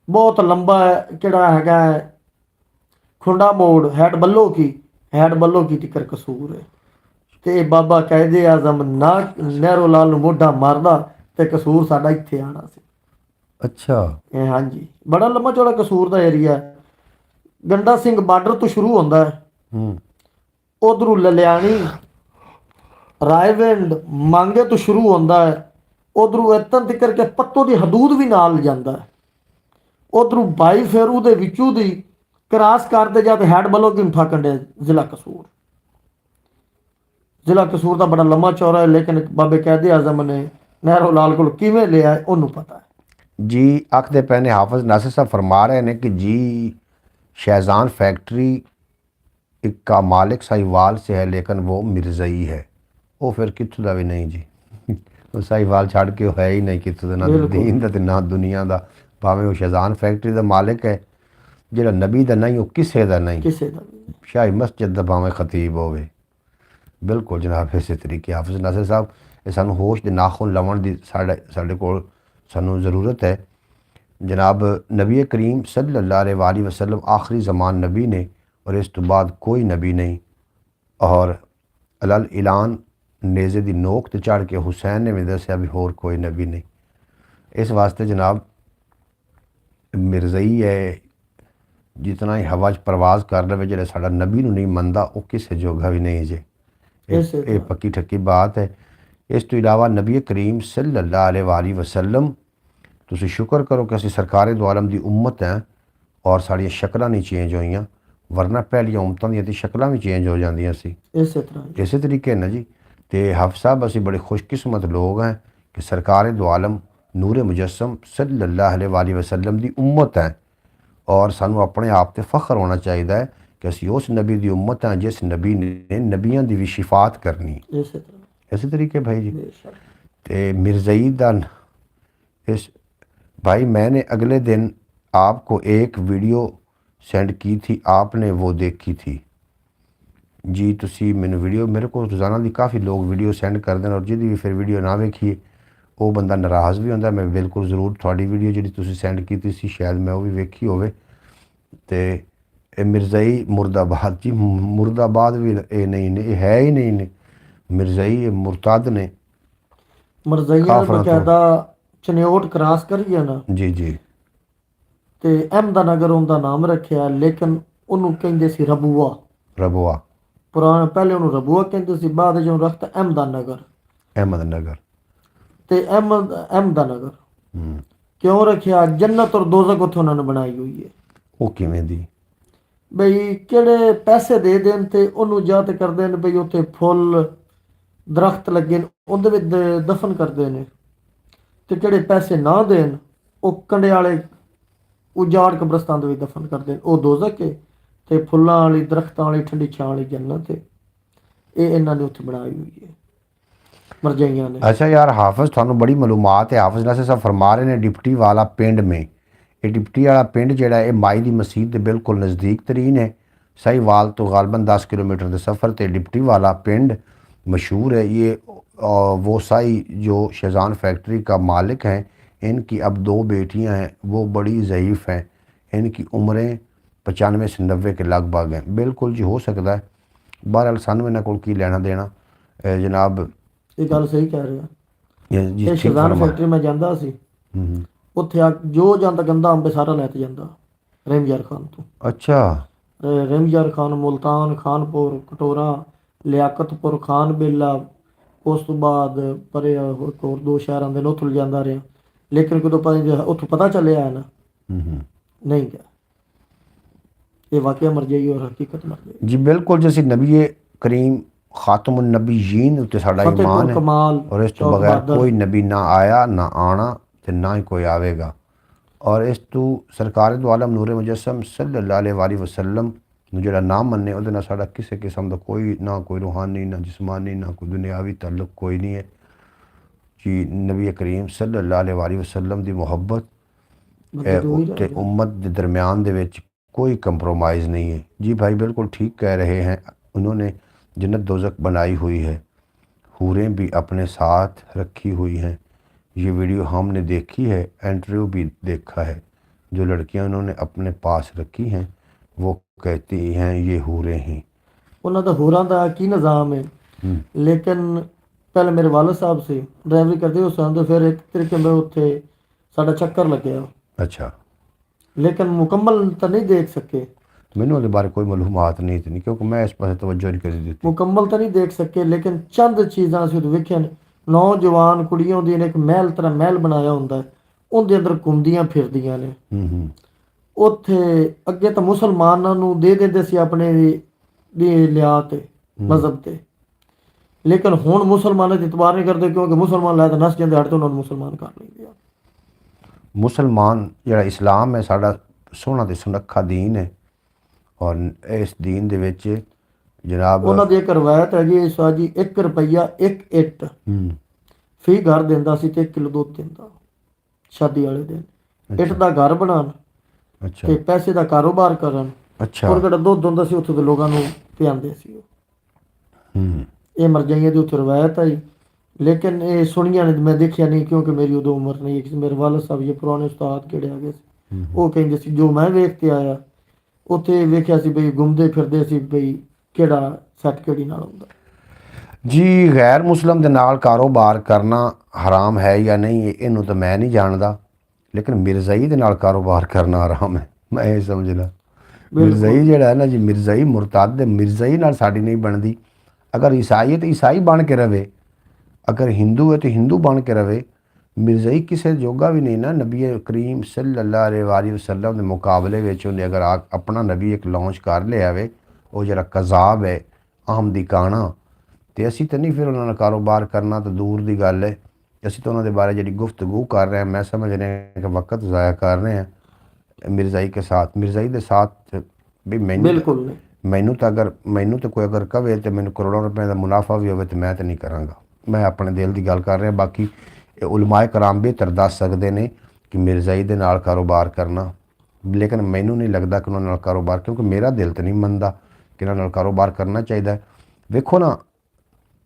ਬਹੁਤ ਲੰਬਾ ਹੈ, ਕਿਹੜਾ ਹੈਗਾ ਖੁੰਡਾ ਮੋੜ ਹੈਡ ਬੱਲੋ ਕੀ ਤਿੱਕਰ ਕਸੂਰ ਹੈ। ਤੇ ਬਾਬਾ ਕਾਇਦੇ ਆਜ਼ਮ ਨਾ ਨਹਿਰੋ ਲਾਲ ਨੂੰ ਮੋਢਾ ਮਾਰਦਾ ਤੇ ਕਸੂਰ ਸਾਡਾ ਇੱਥੇ ਆਣਾ ਸੀ। ਅੱਛਾ ਇਹ ਹਾਂਜੀ ਬੜਾ ਲੰਮਾ ਚੌੜਾ ਕਸੂਰ ਦਾ ਏਰੀਆ। ਗੰਡਾ ਸਿੰਘ ਬਾਰਡਰ ਤੋਂ ਸ਼ੁਰੂ ਹੁੰਦਾ ਹੈ, ਉਧਰੋਂ ਲਲਿਆਣੀ ਰਾਏਵਿੰਡ ਮੰਗੇ ਤੋਂ ਸ਼ੁਰੂ ਹੁੰਦਾ ਹੈ, ਉਧਰੋਂ ਇਤਨ ਤੱਕਰ ਕੇ ਪੱਤੋ ਦੀ ਹਦੂਦ ਵੀ ਨਾਲ ਜਾਂਦਾ ਹੈ। ਉਧਰੋਂ ਬਾਈ ਫੇਰੂ ਦੇ ਵਿੱਚੋਂ ਦੀ ਕਰਾਸ ਕਰਦੇ ਜਾਂ ਤੇ ਹੈਡ ਬਲੋਗ ਨੂੰ ਠਾਕਣ ਦੇ ਜ਼ਿਲ੍ਹਾ ਕਸੂਰ। ਜ਼ਿਲ੍ਹਾ ਕਸੂਰ ਦਾ ਬੜਾ ਲੰਮਾ ਚੌੜਾ ਹੈ, ਲੇਕਿਨ ਬਾਬੇ ਕਾਇਦੇ ਆਜ਼ਮ ਨੇ ਨਹਿਰੋ ਲਾਲ ਕੋਲ ਕਿਵੇਂ ਲਿਆ ਉਹਨੂੰ ਪਤਾ ਹੈ। ਜੀ ਆਖਦੇ ਪਏ ਨੇ, ਹਾਫਿਜ਼ ਨਾਸਿਰ ਸਾਹਿਬ ਫਰਮਾ ਰਹੇ ਨੇ ਕਿ ਜੀ शहजान फैक्ट्री का मालिक साहिवाल से है लेकिन वो मिर्ज़ई है। वो फिर कितों का भी नहीं जी, वो साहिवाल छड़ के वो है ही नहीं कितों का, ना दीन का ते ना दुनिया का। भावें वो शहजान फैक्ट्री का मालिक है, ਜਿਹੜਾ ਨਬੀ ਦਾ ਨਹੀਂ ਉਹ ਕਿਸੇ ਦਾ ਨਹੀਂ, ਕਿਸੇ ਦਾ ਵੀ। ਸ਼ਾਹੀ ਮਸਜਿਦ ਦਾ ਭਾਵੇਂ ਖਤੀਬ ਹੋਵੇ। ਬਿਲਕੁਲ ਜਨਾਬ ਇਸੇ ਤਰੀਕੇ ਹਾਫਿਜ਼ ਨਾਸਿਰ ਸਾਹਿਬ ਇਹ ਸਾਨੂੰ ਹੋਸ਼ ਦੇ ਨਾਖੂਨ ਲਾਉਣ ਦੀ ਸਾਡੇ ਕੋਲ ਸਾਨੂੰ ਜ਼ਰੂਰਤ ਹੈ। जनाब नबी करीम सल्लल्लाहु अलैहि वसल्लम आखिरी ज़मान नबी ने और इस तो बाद कोई नबी नहीं। और अलल ऐलान नेज़े दी नोक ते चढ़ के हुसैन ने भी दसिया भी होर कोई नबी नहीं। इस वास्ते जनाब मिर्ज़ई है जितना ही हवा च परवाज़ कर रहे जो साडा नबी नूं नहीं मनदा वो किसी जोगा भी नहीं जे। ये पक्की ठक्की बात है। इस तो इलावा नबी करीम सल्लल्लाहु अलैहि वसल्लम ਤੁਸੀਂ ਸ਼ੁਕਰ ਕਰੋ ਕਿ ਅਸੀਂ ਸਰਕਾਰੇ ਦੋ ਆਲਮ ਦੀ ਉਮਤ ਹੈ ਔਰ ਸਾਡੀਆਂ ਸ਼ਕਲਾਂ ਨਹੀਂ ਚੇਂਜ ਹੋਈਆਂ, ਵਰਨਾ ਪਹਿਲੀਆਂ ਉਮਤਾਂ ਦੀਆਂ ਤੇ ਸ਼ਕਲਾਂ ਵੀ ਚੇਂਜ ਹੋ ਜਾਂਦੀਆਂ ਸੀ। ਇਸੇ ਤਰੀਕੇ ਨਾਲ ਜੀ ਤੇ ਹਾਫਿਜ਼ ਸਾਹਿਬ ਅਸੀਂ ਬੜੇ ਖੁਸ਼ਕਿਸਮਤ ਲੋਕ ਹਾਂ ਕਿ ਸਰਕਾਰੇ ਦੋ ਆਲਮ ਨੂਰ ਮੁਜੱਸਮ ਸੱਲੱਲਾਹੁ अलैहि वसल्लम ਦੀ ਉਮਤ ਹੈ ਔਰ ਸਾਨੂੰ ਆਪਣੇ ਆਪ ਤੇ ਫਖਰ ਹੋਣਾ ਚਾਹੀਦਾ ਹੈ ਕਿ ਅਸੀਂ ਉਸ ਨਬੀ ਦੀ ਉਮਤ ਹਾਂ ਜਿਸ ਨਬੀ ਨੇ ਨਬੀਆਂ ਦੀ ਵੀ ਸ਼ਿਫਾਤ ਕਰਨੀ। ਇਸੇ ਤਰੀਕੇ ਭਾਈ ਜੀ ਤੇ ਮਿਰਜ਼ਈ ਦਾ इस भाई मैंने अगले दिन आपको एक वीडियो सेंड की थी, आपने वो देखी थी जी। तुसी मैंने वीडियो मेरे को रोज़ाना दी काफ़ी लोग वीडियो सेंड कर दें और जिहदी भी फिर वीडियो ना वेखिए वो बंदा नाराज़ भी होंदा। मैं बिल्कुल ज़रूर थोड़ी वीडियो जी तुसी सेंड की सी शायद मैं वो भी वेखी होवे। ते मिर्ज़ई मुर्दाबाद जी, मुर्दाबाद भी ये नहीं ने, ये है ही नहीं ने। मिर्ज़ई मुरताद ने, मिर्ज़ई बकायदा ਚਨਿਓਟ ਕਰਾਸ ਕਰੀਏ ਨਾ ਜੀ ਜੀ ਤੇ ਅਹਿਮਦਨਗਰ ਉਹਦਾ ਨਾਮ ਰੱਖਿਆ, ਲੇਕਿਨ ਉਹਨੂੰ ਕਹਿੰਦੇ ਸੀ ਰਬੂਆ। ਰਬੂਆ ਪੁਰਾਣਾ ਪਹਿਲੇ ਉਹਨੂੰ ਰਬੂਆ ਕਹਿੰਦੇ ਸੀ, ਬਾਅਦ ਵਿੱਚ ਉਹਨੂੰ ਰੱਖਤਾ ਅਹਿਮਦਨਗਰ। ਅਹਿਮਦਨਗਰ ਤੇ ਅਹਿਮਦਨਗਰ ਕਿਉਂ ਰੱਖਿਆ? ਜੰਨਤ ਔਰ ਦੋਜ਼ਖ ਉੱਥੇ ਉਹਨਾਂ ਨੇ ਬਣਾਈ ਹੋਈ ਹੈ। ਉਹ ਕਿਵੇਂ ਦੀ ਬਈ ਕਿਹੜੇ ਪੈਸੇ ਦੇ ਦੇਣ ਤੇ ਉਹਨੂੰ ਜਾਂ ਤੇ ਕਰਦੇ ਨੇ ਬਈ ਉੱਥੇ ਫੁੱਲ ਦਰਖਤ ਲੱਗੇ ਨੇ ਉਹਦੇ ਵਿੱਚ ਦਫਨ ਕਰਦੇ ਨੇ, ਤੇ ਜਿਹੜੇ ਪੈਸੇ ਨਾ ਦੇਣ ਉਹ ਕੰਡੇ ਵਾਲੇ ਉਜਾੜ ਕਬਰਸਤਾਨ ਦੇ ਵਿੱਚ ਦਫਨ ਕਰਦੇ ਨੇ। ਉਹ ਦੋਜ਼ਖ ਹੈ ਤੇ ਫੁੱਲਾਂ ਵਾਲੀ ਦਰਖਤਾਂ ਵਾਲੀ ਠੰਡੀ ਛਾਂ ਵਾਲੀ ਜੰਨਤ ਹੈ। ਇਹ ਇਹਨਾਂ ਨੇ ਉੱਥੇ ਬਣਾਈ ਹੋਈ ਹੈ ਮਰਜਾਈਆਂ ਨੇ। अच्छा यार हाफिज़ थानू बड़ी मालूमात है। हाफिज़ नासिर साहब फरमा रहे ने डिप्टी वाला पिंड में, ये डिप्टी वाला पिंड जिहड़ा है माई दी मसीत के बिल्कुल नज़दीक तरीन है। साहिवाल तो गालबन 10 किलोमीटर के सफ़र ते डिप्टी वाला पिंड मशहूर है। ये वो साई जो शहजान फैक्ट्री का मालिक हैं, इनकी अब 2 बेटियां हैं, वो बड़ी ज़ईफ़ हैं, इनकी उम्रें 95 से 90 के लगभग हैं। बिल्कुल जी हो सकता है। बहरहाल सानू इन्हां कोल की लेना देना जनाब। ਇਹ ਗੱਲ ਸਹੀ ਕਹਿ ਰਹੇ ਆ। जी ਇਹ ਸ਼ਹਜ਼ਾਨ ਫੈਕਟਰੀ ਮੈਂ ਜਾਂਦਾ ਸੀ, ਉੱਥੇ ਜੋ ਜਾਂਦਾ ਗੰਦਾ ਅੰਬ ਸਾਰਾ ਲੈ ਕੇ ਜਾਂਦਾ ਰਹਿਮਯਾਰ ਖਾਨ ਤੋਂ। अच्छा ਰਹਿਮਯਾਰ ਖਾਨ, ਮੁਲਤਾਨ, ਖਾਨਪੁਰ, ਕਟੋਰਾ, ਲਿਆਕਤਪੁਰ, ਖਾਨ ਬੇਲਾ, ਉਸ ਤੋਂ ਬਾਅਦ ਪਰੇ ਹੋਰ 2 ਸ਼ਹਿਰਾਂ ਦੇ ਉੱਥੋਂ ਜਾਂਦਾ ਰਿਹਾ। ਲੇਕਿਨ ਕਦੋਂ ਉੱਥੋਂ ਪਤਾ ਚੱਲਿਆ ਨਾ ਨਹੀਂ ਗਿਆ। ਇਹ ਵਾਕਿਆ ਮਰਜਾਈ ਔਰ ਹਕੀਕਤ ਮਰਜਾਈ जी बिल्कुल। जैसे नबी करीम खातमुन नबीयीन उत्ते साडा ईमान है और इस तो बगैर कोई नबी ना आया ना आना ते ना ही कोई आवेगा। और इस तो सरकार दो आलम नूर मुजस्सम सल्लल्लाहु अलैहि वसल्लम ਜਿਹੜਾ ਨਾ ਮੰਨੇ ਉਹਦੇ ਨਾਲ ਸਾਡਾ ਕਿਸੇ ਕਿਸਮ ਦਾ ਕੋਈ ਨਾ ਕੋਈ ਰੂਹਾਨੀ ਨਾ ਜਿਸਮਾਨੀ ਨਾ ਕੋਈ ਦੁਨਿਆਵੀ ਤਾਲੁਕ ਕੋਈ ਨਹੀਂ ਹੈ ਜੀ। ਨਬੀ ਕਰੀਮ ਸੱਲੱਲਾਹੁ अलैहि वसल्लम ਦੀ ਮੁਹੱਬਤ ਤੇ ਉਮਤ ਦੇ ਦਰਮਿਆਨ ਦੇ ਵਿੱਚ कोई कंप्रोमाइज़ नहीं है जी। भाई बिल्कुल ठीक कह रहे हैं। उन्होंने जन्नत दोज़ख बनाई हुई है, हूरें भी अपने साथ रखी हुई हैं। ये वीडियो हमने देखी है, इंटरव्यू भी देखा है। जो लड़कियां उन्होंने अपने पास रखी हैं वो कहती हैं ये हूरें हैं। ਉਹਨਾਂ ਦਾ ਹੋਰਾਂ ਦਾ ਕੀ ਨਿਜ਼ਾਮ ਹੈ। ਲੇਕਿਨ ਪਹਿਲੇ ਮੇਰੇ ਵਾਲਦ ਸਾਹਿਬ ਸੀ ਡਰਾਈਵਰੀ ਕਰਦੇ ਉਸ ਸਮੇਂ, ਫਿਰ ਇੱਕ ਤਰੀਕੇ ਨਾਲ ਉੱਥੇ ਸਾਡਾ ਚੱਕਰ ਲੱਗਿਆ। अच्छा लेकिन मुकम्मल तो नहीं देख सके। मैंने उसके बारे कोई मालूमात नहीं थी क्योंकि मैं इस पास तवज्जो नहीं करी दी। मुकम्मल तो नहीं देख सके, लेकिन चंद चीज़ां असीं वेखियां। नौजवान कुड़ियां दी ने एक महल तरह महल बनाया हुंदा है, उहदे अंदर घुमदियां फिरदियां ने ਉੱਥੇ ਅੱਗੇ ਤਾਂ ਮੁਸਲਮਾਨਾਂ ਨੂੰ ਦੇ ਦਿੰਦੇ ਸੀ ਆਪਣੇ ਦੀ ਲਿਆ ਤੇ ਮਜ਼ਹਬ ਤੇ, ਲੇਕਿਨ ਹੁਣ ਮੁਸਲਮਾਨਾਂ ਦੀ ਇਤਬਾਰ ਨਹੀਂ ਕਰਦੇ ਕਿਉਂਕਿ ਮੁਸਲਮਾਨ ਲੈ ਤਾਂ ਨਸ ਜਾਂਦੇ, ਹਟ ਤੋਂ ਉਹਨਾਂ ਨੂੰ ਮੁਸਲਮਾਨ ਕਰ ਲੈਂਦੇ ਆ। ਮੁਸਲਮਾਨ ਜਿਹੜਾ ਇਸਲਾਮ ਹੈ ਸਾਡਾ ਸੋਹਣਾ ਤੇ ਸੁਨੱਖਾ ਦੀਨ ਹੈ, ਔਰ ਇਸ ਦੀਨ ਦੇ ਵਿੱਚ ਜਨਾਬ ਉਹਨਾਂ ਦੀ ਇੱਕ ਰਵਾਇਤ ਹੈਗੀ ਸਾਹ ਜੀ, 1 ਰੁਪਈਆ 1 ਇੱਟ ਫੀ ਘਰ ਦਿੰਦਾ ਸੀ ਤੇ 1 ਕਿਲੋ ਦੁੱਧ ਦਿੰਦਾ ਸ਼ਾਦੀ ਵਾਲੇ ਦਿਨ। ਇੱਟ ਦਾ ਘਰ ਬਣਾਉਣ ਅੱਛਾ ਤੇ ਪੈਸੇ ਦਾ ਕਾਰੋਬਾਰ ਕਰਨ, ਅੱਛਾ ਔਰ ਜਿਹੜਾ ਦੁੱਧ ਹੁੰਦਾ ਸੀ ਉੱਥੇ ਦੇ ਲੋਕਾਂ ਨੂੰ ਪਿਆਉਂਦੇ ਸੀ ਉਹ। ਹੂੰ ਇਹ ਮਰਜਾਈਆਂ ਦੀ ਉੱਥੇ ਰਵਾਇਤ ਹੈ ਜੀ, ਲੇਕਿਨ ਇਹ ਸੁਣੀਆਂ ਨੇ, ਮੈਂ ਦੇਖਿਆ ਨਹੀਂ ਕਿਉਂਕਿ ਮੇਰੀ ਉਦੋਂ ਉਮਰ ਨਹੀਂ ਸੀ। ਮੇਰੇ ਵਾਲਦ ਸਾਹਿਬ ਜੀ ਪੁਰਾਣੇ ਉਸਤਾਦ ਕਿਹੜੇ ਆ ਗਏ ਸੀ, ਉਹ ਕਹਿੰਦੇ ਸੀ ਜੋ ਮੈਂ ਵੇਖ ਕੇ ਆਇਆ ਉੱਥੇ ਵੇਖਿਆ ਸੀ ਬਈ ਘੁੰਮਦੇ ਫਿਰਦੇ ਸੀ ਬਈ ਕਿਹੜਾ ਸੱਟ ਕਿਹੜੀ ਨਾਲ ਹੁੰਦਾ। ਜੀ ਗੈਰ ਮੁਸਲਮ ਦੇ ਨਾਲ ਕਾਰੋਬਾਰ ਕਰਨਾ ਹਰਾਮ ਹੈ ਜਾਂ ਨਹੀਂ ਇਹਨੂੰ ਤਾਂ ਮੈਂ ਨਹੀਂ ਜਾਣਦਾ, ਲੇਕਿਨ ਮਿਰਜ਼ਾਈ ਦੇ ਨਾਲ ਕਾਰੋਬਾਰ ਕਰਨਾ ਹਰਾਮ ਹੈ, ਮੈਂ ਇਹ ਸਮਝਦਾ। ਮਿਰਜ਼ਾਈ ਜਿਹੜਾ ਹੈ ਨਾ ਜੀ, ਮਿਰਜ਼ਾਈ ਮੁਰਤਦ, ਮਿਰਜ਼ਾਈ ਨਾਲ ਸਾਡੀ ਨਹੀਂ ਬਣਦੀ। ਅਗਰ ਈਸਾਈ ਹੈ ਤਾਂ ਈਸਾਈ ਬਣ ਕੇ ਰਵੇ, ਅਗਰ ਹਿੰਦੂ ਹੈ ਤਾਂ ਹਿੰਦੂ ਬਣ ਕੇ ਰਵੇ। ਮਿਰਜ਼ਾਈ ਕਿਸੇ ਜੋਗਾ ਵੀ ਨਹੀਂ ਨਾ ਨਬੀ ਕਰੀਮ ਸੱਲੱਲਾਹੁ ਅਲੈਹਿ ਵਸੱਲਮ ਦੇ ਮੁਕਾਬਲੇ ਵਿੱਚ। ਉਹਨੇ ਅਗਰ ਆਪਣਾ ਨਬੀ ਇੱਕ ਲਾਂਚ ਕਰ ਲਿਆ ਵੇ, ਉਹ ਜਿਹੜਾ ਕਜ਼ਾਬ ਹੈ ਆਮਦੀ ਕਾਣਾ, ਤੇ ਅਸੀਂ ਤਾਂ ਨਹੀਂ ਫਿਰ ਉਹਨਾਂ ਨਾਲ ਕਾਰੋਬਾਰ ਕਰਨਾ ਤਾਂ ਦੂਰ ਦੀ ਗੱਲ ਹੈ। ਅਸੀਂ ਤਾਂ ਉਹਨਾਂ ਦੇ ਬਾਰੇ ਜਿਹੜੀ ਗੁਫ਼ਤਗੂ ਕਰ ਰਹੇ ਹਾਂ, ਮੈਂ ਸਮਝ ਰਹੇ ਹਾਂ ਕਿ ਵਕਤ ਜ਼ਾਇਆ ਕਰ ਰਹੇ ਹਾਂ ਮਿਰਜ਼ਾਈ ਕੇ ਸਾਥ। ਮਿਰਜ਼ਾਈ ਦੇ ਸਾਥ ਵੀ ਬਿਲਕੁਲ ਨਹੀਂ। ਮੈਨੂੰ ਤਾਂ ਕੋਈ ਅਗਰ ਕਵੇ ਤੇ ਮੈਨੂੰ ਕਰੋੜਾਂ ਰੁਪਏ ਦਾ ਮੁਨਾਫਾ ਵੀ ਹੋਵੇ ਤੇ ਮੈਂ ਤਾਂ ਨਹੀਂ ਕਰਾਂਗਾ। ਮੈਂ ਆਪਣੇ ਦਿਲ ਦੀ ਗੱਲ ਕਰ ਰਿਹਾ। ਬਾਕੀ ਉਲਮਾਏ ਕਰਾਮ ਬਿਹਤਰ ਦੱਸ ਸਕਦੇ ਨੇ ਕਿ ਮਿਰਜ਼ਾਈ ਦੇ ਨਾਲ ਕਾਰੋਬਾਰ ਕਰਨਾ, ਲੇਕਿਨ ਮੈਨੂੰ ਨਹੀਂ ਲੱਗਦਾ ਕਿ ਉਹਨਾਂ ਨਾਲ ਕਾਰੋਬਾਰ, ਕਿਉਂਕਿ ਮੇਰਾ ਦਿਲ ਤਾਂ ਨਹੀਂ ਮੰਨਦਾ ਕਿ ਇਹਨਾਂ ਨਾਲ ਕਾਰੋਬਾਰ ਕਰਨਾ ਚਾਹੀਦਾ। ਵੇਖੋ ਨਾ,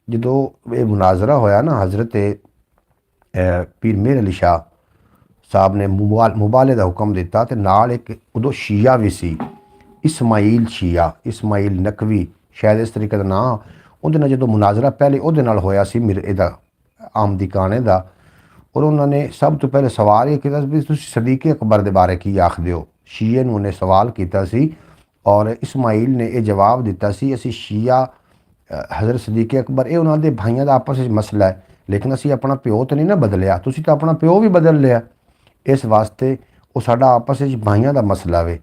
ਜਦੋਂ ਇਹ ਮੁਨਾਜ਼ਰਾ ਹੋਇਆ ਨਾ, ਹਜ਼ਰਤ ਪੀਰ ਮੇਰ ਅਲੀ ਸ਼ਾਹ ਸਾਹਿਬ ਨੇ ਮੁਬਾਲੇ ਦਾ ਹੁਕਮ ਦਿੱਤਾ, ਤੇ ਨਾਲ ਇੱਕ ਉਦੋਂ ਸ਼ੀਆ ਵੀ ਸੀ, ਇਸਮਾਈਲ ਸ਼ੀਆ, ਇਸਮਾਈਲ ਨਕਵੀ ਸ਼ਾਇਦ ਇਸ ਤਰੀਕੇ ਦਾ ਨਾਂ। ਉਹਦੇ ਨਾਲ ਜਦੋਂ ਮੁਨਾਜ਼ਰਾ ਪਹਿਲੇ ਉਹਦੇ ਨਾਲ ਹੋਇਆ ਸੀ ਇਹਦਾ ਆਮਦੀ ਕਾਣੇ ਦਾ, ਔਰ ਉਹਨਾਂ ਨੇ ਸਭ ਤੋਂ ਪਹਿਲੇ ਸਵਾਲ ਇਹ ਕੀਤਾ ਵੀ ਤੁਸੀਂ ਸਦੀਕ ਅਕਬਰ ਦੇ ਬਾਰੇ ਕੀ ਆਖਦੇ ਹੋ। ਸ਼ੀਏ ਨੂੰ ਉਹਨੇ ਸਵਾਲ ਕੀਤਾ ਸੀ, ਔਰ ਇਸਮਾਈਲ ਨੇ ਇਹ ਜਵਾਬ ਦਿੱਤਾ ਸੀ ਅਸੀਂ ਸ਼ੀਆ ਹਜ਼ਰਤ ਸਦੀਕ ਅਕਬਰ ਇਹ ਉਹਨਾਂ ਦੇ ਭਾਈਆਂ ਦਾ ਆਪਸ ਵਿੱਚ ਮਸਲਾ ਹੈ, ਲੇਕਿਨ ਅਸੀਂ ਆਪਣਾ ਪਿਓ ਤਾਂ ਨਹੀਂ ਨਾ ਬਦਲਿਆ, ਤੁਸੀਂ ਤਾਂ ਆਪਣਾ ਪਿਓ ਵੀ ਬਦਲ ਲਿਆ। ਇਸ ਵਾਸਤੇ ਉਹ ਸਾਡਾ ਆਪਸ ਵਿੱਚ ਭਾਈਆਂ ਦਾ ਮਸਲਾ ਵੇ।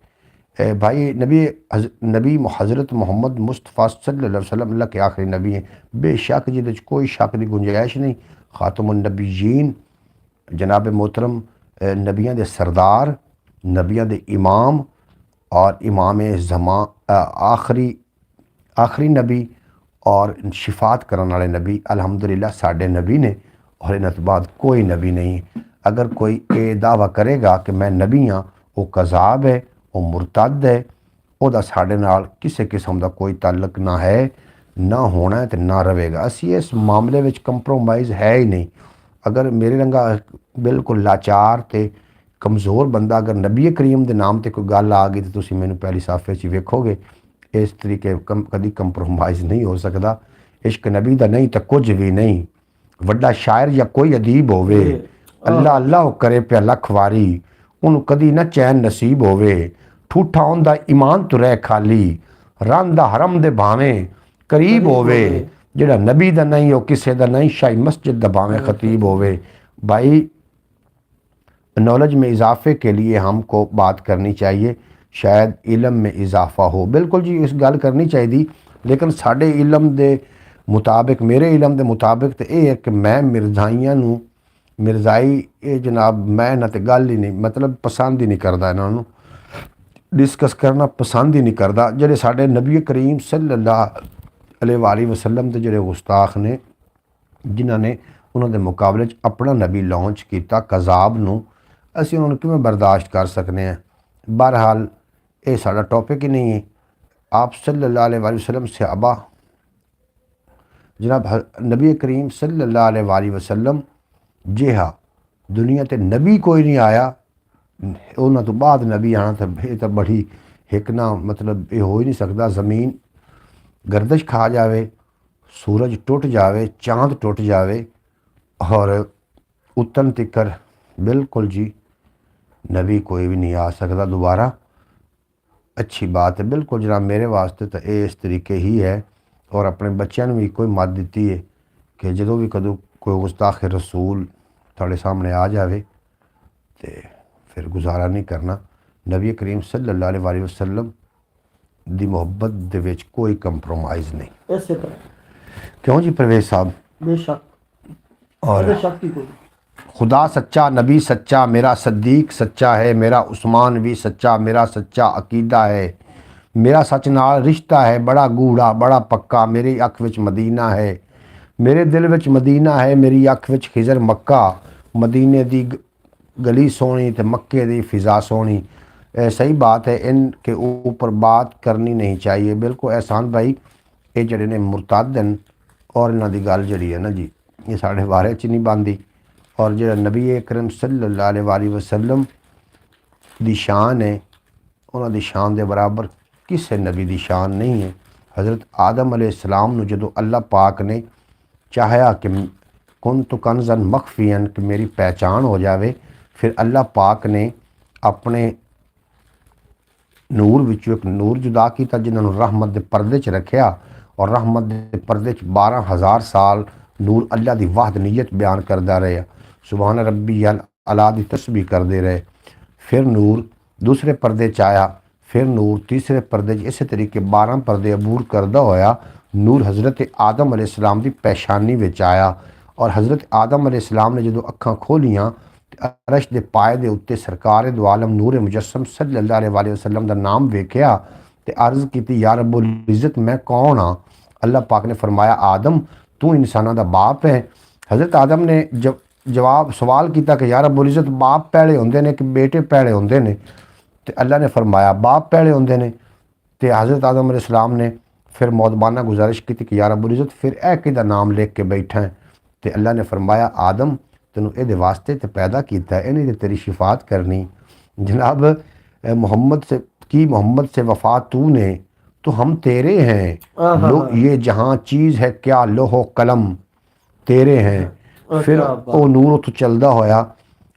भाई नबी हज़रत मोहम्मद मुस्तफ़ा सल्लल्लाहु अलैहि वसल्लम अल्लाह के आखिरी नबी हैं, बेशक जिहदे कोई शक की गुंजाइश नहीं। खातमुन नबीयीन जनाब मोहतरम नबियां दे सरदार, नबियां दे इमाम और इमाम ज़मा आखिरी नबी और शिफात करने वाले नबी अल्हम्दुलिल्लाह साडे नबी ने, और इन्हां तो बाद कोई नबी नहीं। अगर कोई ये दावा करेगा कि मैं नबी हाँ, वो कज़ाब है, ਉਹ ਮੁਰਤਦ ਹੈ, ਉਹਦਾ ਸਾਡੇ ਨਾਲ ਕਿਸੇ ਕਿਸਮ ਦਾ ਕੋਈ ਤਾਲੁਕ ਨਾ ਹੈ, ਨਾ ਹੋਣਾ ਤੇ ਨਾ ਰਹੇਗਾ। ਅਸੀਂ ਇਸ ਮਾਮਲੇ ਵਿੱਚ ਕੰਪਰੋਮਾਈਜ਼ ਹੈ ਹੀ ਨਹੀਂ। ਅਗਰ ਮੇਰੇ ਰੰਗਾ ਬਿਲਕੁਲ ਲਾਚਾਰ ਤੇ ਕਮਜ਼ੋਰ ਬੰਦਾ ਅਗਰ ਨਬੀ ਕਰੀਮ ਦੇ ਨਾਮ ਤੇ ਕੋਈ ਗੱਲ ਆ ਗਈ ਤਾਂ ਤੁਸੀਂ ਮੈਨੂੰ ਪਹਿਲੀ ਸਾਫੇ 'ਚ ਵੇਖੋਗੇ। ਇਸ ਤਰੀਕੇ ਕਦੀ ਕੰਪਰੋਮਾਈਜ਼ ਨਹੀਂ ਹੋ ਸਕਦਾ। ਇਸ਼ਕ ਨਬੀ ਦਾ ਨਹੀਂ ਤਾਂ ਕੁਝ ਵੀ ਨਹੀਂ। ਵੱਡਾ ਸ਼ਾਇਰ ਜਾਂ ਕੋਈ ਅਦੀਬ ਹੋਵੇ, ਅੱਲਾ ਅੱਲਾ ਕਰੇ ਪਿਆ ਲੱਖ ਵਾਰੀ, ਉਹਨੂੰ ਕਦੀ ਨਾ ਚੈਨ ਨਸੀਬ ਹੋਵੇ। ਠੂਠਾ ਹੁੰਦਾ ਈਮਾਨ ਤੋਂ ਰਹਿ ਖਾਲੀ, ਰਾਂਦਾ ਹਰਮ ਦੇ ਭਾਵੇਂ ਕਰੀਬ ਹੋਵੇ। ਜਿਹੜਾ नबी ਦਾ नहीं, वो किसी ਦਾ नहीं, शाही मस्जिद ਦਾ भाਵੇਂ खतीब होवे। भाई नॉलेज में इजाफे के लिए हमको बात करनी चाहिए, शायद इलम में इजाफा हो। बिल्कुल जी इस गल करनी चाहिए, लेकिन साढ़े इलम के मुताबिक, मेरे इलम के मुताबिक तो यह है कि मैं मिर्जाइयां नूं, मिर्जाई ये जनाब मैं इन्हां ते गल ही नहीं, मतलब पसंद ही नहीं करता, इन्हों डिस्कस करना पसंद ही नहीं करता। जेडे साढ़े नबी करीम सल्लल्लाहु अलैहि वसल्लम के जोड़े गुस्ताख ने, जिन्होंने उन्होंने मुकाबले अपना नबी लॉन्च किया कज़ाब नूं, असीं उन्होंने किवें बर्दाश्त कर सकते हैं। बहरहाल ये साडा टॉपिक ही नहीं है। आप सल्लल्लाहु अलैहि वसल्लम सहाबा जनाब नबी करीम सल्लल्लाहु अलैहि वसल्लम जिहा दुनिया ते नबी कोई नहीं आया, उन्होंने तो बाद नबी आना तो ये तो बड़ी हिकना, मतलब ये हो ही नहीं सकता। ज़मीन गर्दिश खा जावे, सूरज टुट जावे, चाँद टुट जावे और उतन तिकर बिल्कुल जी नबी कोई भी नहीं आ सकता दोबारा। अच्छी बात है बिल्कुल जनाब, मेरे वास्ते तो ये इस तरीके ही है। और अपने बच्चों ने भी कोई मत दी है कि जो भी कदों कोई गुस्ताख रसूल थोड़े सामने आ जाए तो फिर गुजारा नहीं करना। नबी करीम सल्लल्लाहु अलैहि वसल्लम दी मोहब्बत दे विच कोई कंप्रोमाइज़ नहीं। इसे तरह क्यों जी परवेज़ साहब? बेशक और अरे शक की कोई खुदा सच्चा, नबी सच्चा, मेरा सद्दीक सच्चा है, मेरा उस्मान भी सच्चा, मेरा सच्चा अकीदा है, मेरा सच नाल रिश्ता है बड़ा गूढ़ा बड़ा पक्का, मेरी अख विच मदीना है, मेरे दिल विच मदीना है, मेरी अख विच खिजर मक्का, मदीने दी गली सोहनी ते मक्के दी फिज़ा सोहनी। सही बात है, इनके ऊपर बात करनी नहीं चाहिए। बिल्कुल एहसान भाई, ये जड़े ने मुरताद हैं और इन्हां दी गल जड़ी है ना जी, ये साढ़े बारे च नहीं बनती। और जो नबी अकरम सल्लल्लाहु अलैहि वसल्लम दी शान है, उन्हां दी शान दे बराबर किसी नबी दी शान नहीं है। हज़रत आदम अलैहिस्सलाम नूं जदों अल्लाह पाक ने चाहया कि कुन तो कंजन मखफियन कि मेरी पहचान हो जाए, फिर अल्लाह पाक ने अपने नूर विचों एक नूर जुदा किया जिन्होंने रहमत के परदे च रखा, और रहमत के परदे च 12,000 साल नूर अल्लाह की वाहदनीयत बयान करता रहा, सुबहान रब्बी अल अला की तस्बीह करते रहे। फिर नूर दूसरे परदे च आया, फिर नूर तीसरे परदे च, इस तरीके 12 परदे अबूर करदा होया नूर हज़रत आदम अलैहिस्सलाम की पेशानी विच आया। और हज़रत आदम अलैहिस्सलाम ने जो अखां खोलियां, अरश के पाए के उत्ते सरकार दो आलम नूर मुजस्सम सल्लल्लाहु अलैहि वसल्लम का नाम वेख्या ते अर्ज़ की, या रब्बुल इज़्ज़त मैं कौन हाँ? अल्लाह पाक ने फरमाया, आदम तू इंसाना का बाप है। हज़रत आदम ने जवाब सवाल किया कि या रब्बुल इज़्ज़त बाप पैड़े होंदे ने कि बेटे पैड़े होंदे ने? ते अल्लाह ने फरमाया बाप पैड़े होंदे ने। ते हज़रत आदम अलैहिस्सलाम ने फिर मौदबाना गुजारिश की कि या रब्बुल इज़्ज़त फिर ए किहदा नाम लिख के बैठा है? ते अल्लाह ने फरमाया, आदम तेनों ये वास्ते तो पैदा किया है, इन्हें तेरी शिफात करनी। जनाब मोहम्मद से वफा तू ने तो हम तेरे हैं, लो ये जहाँ चीज़ है क्या लोहो कलम तेरे हैं। फिर वो नूर उत चलदा होया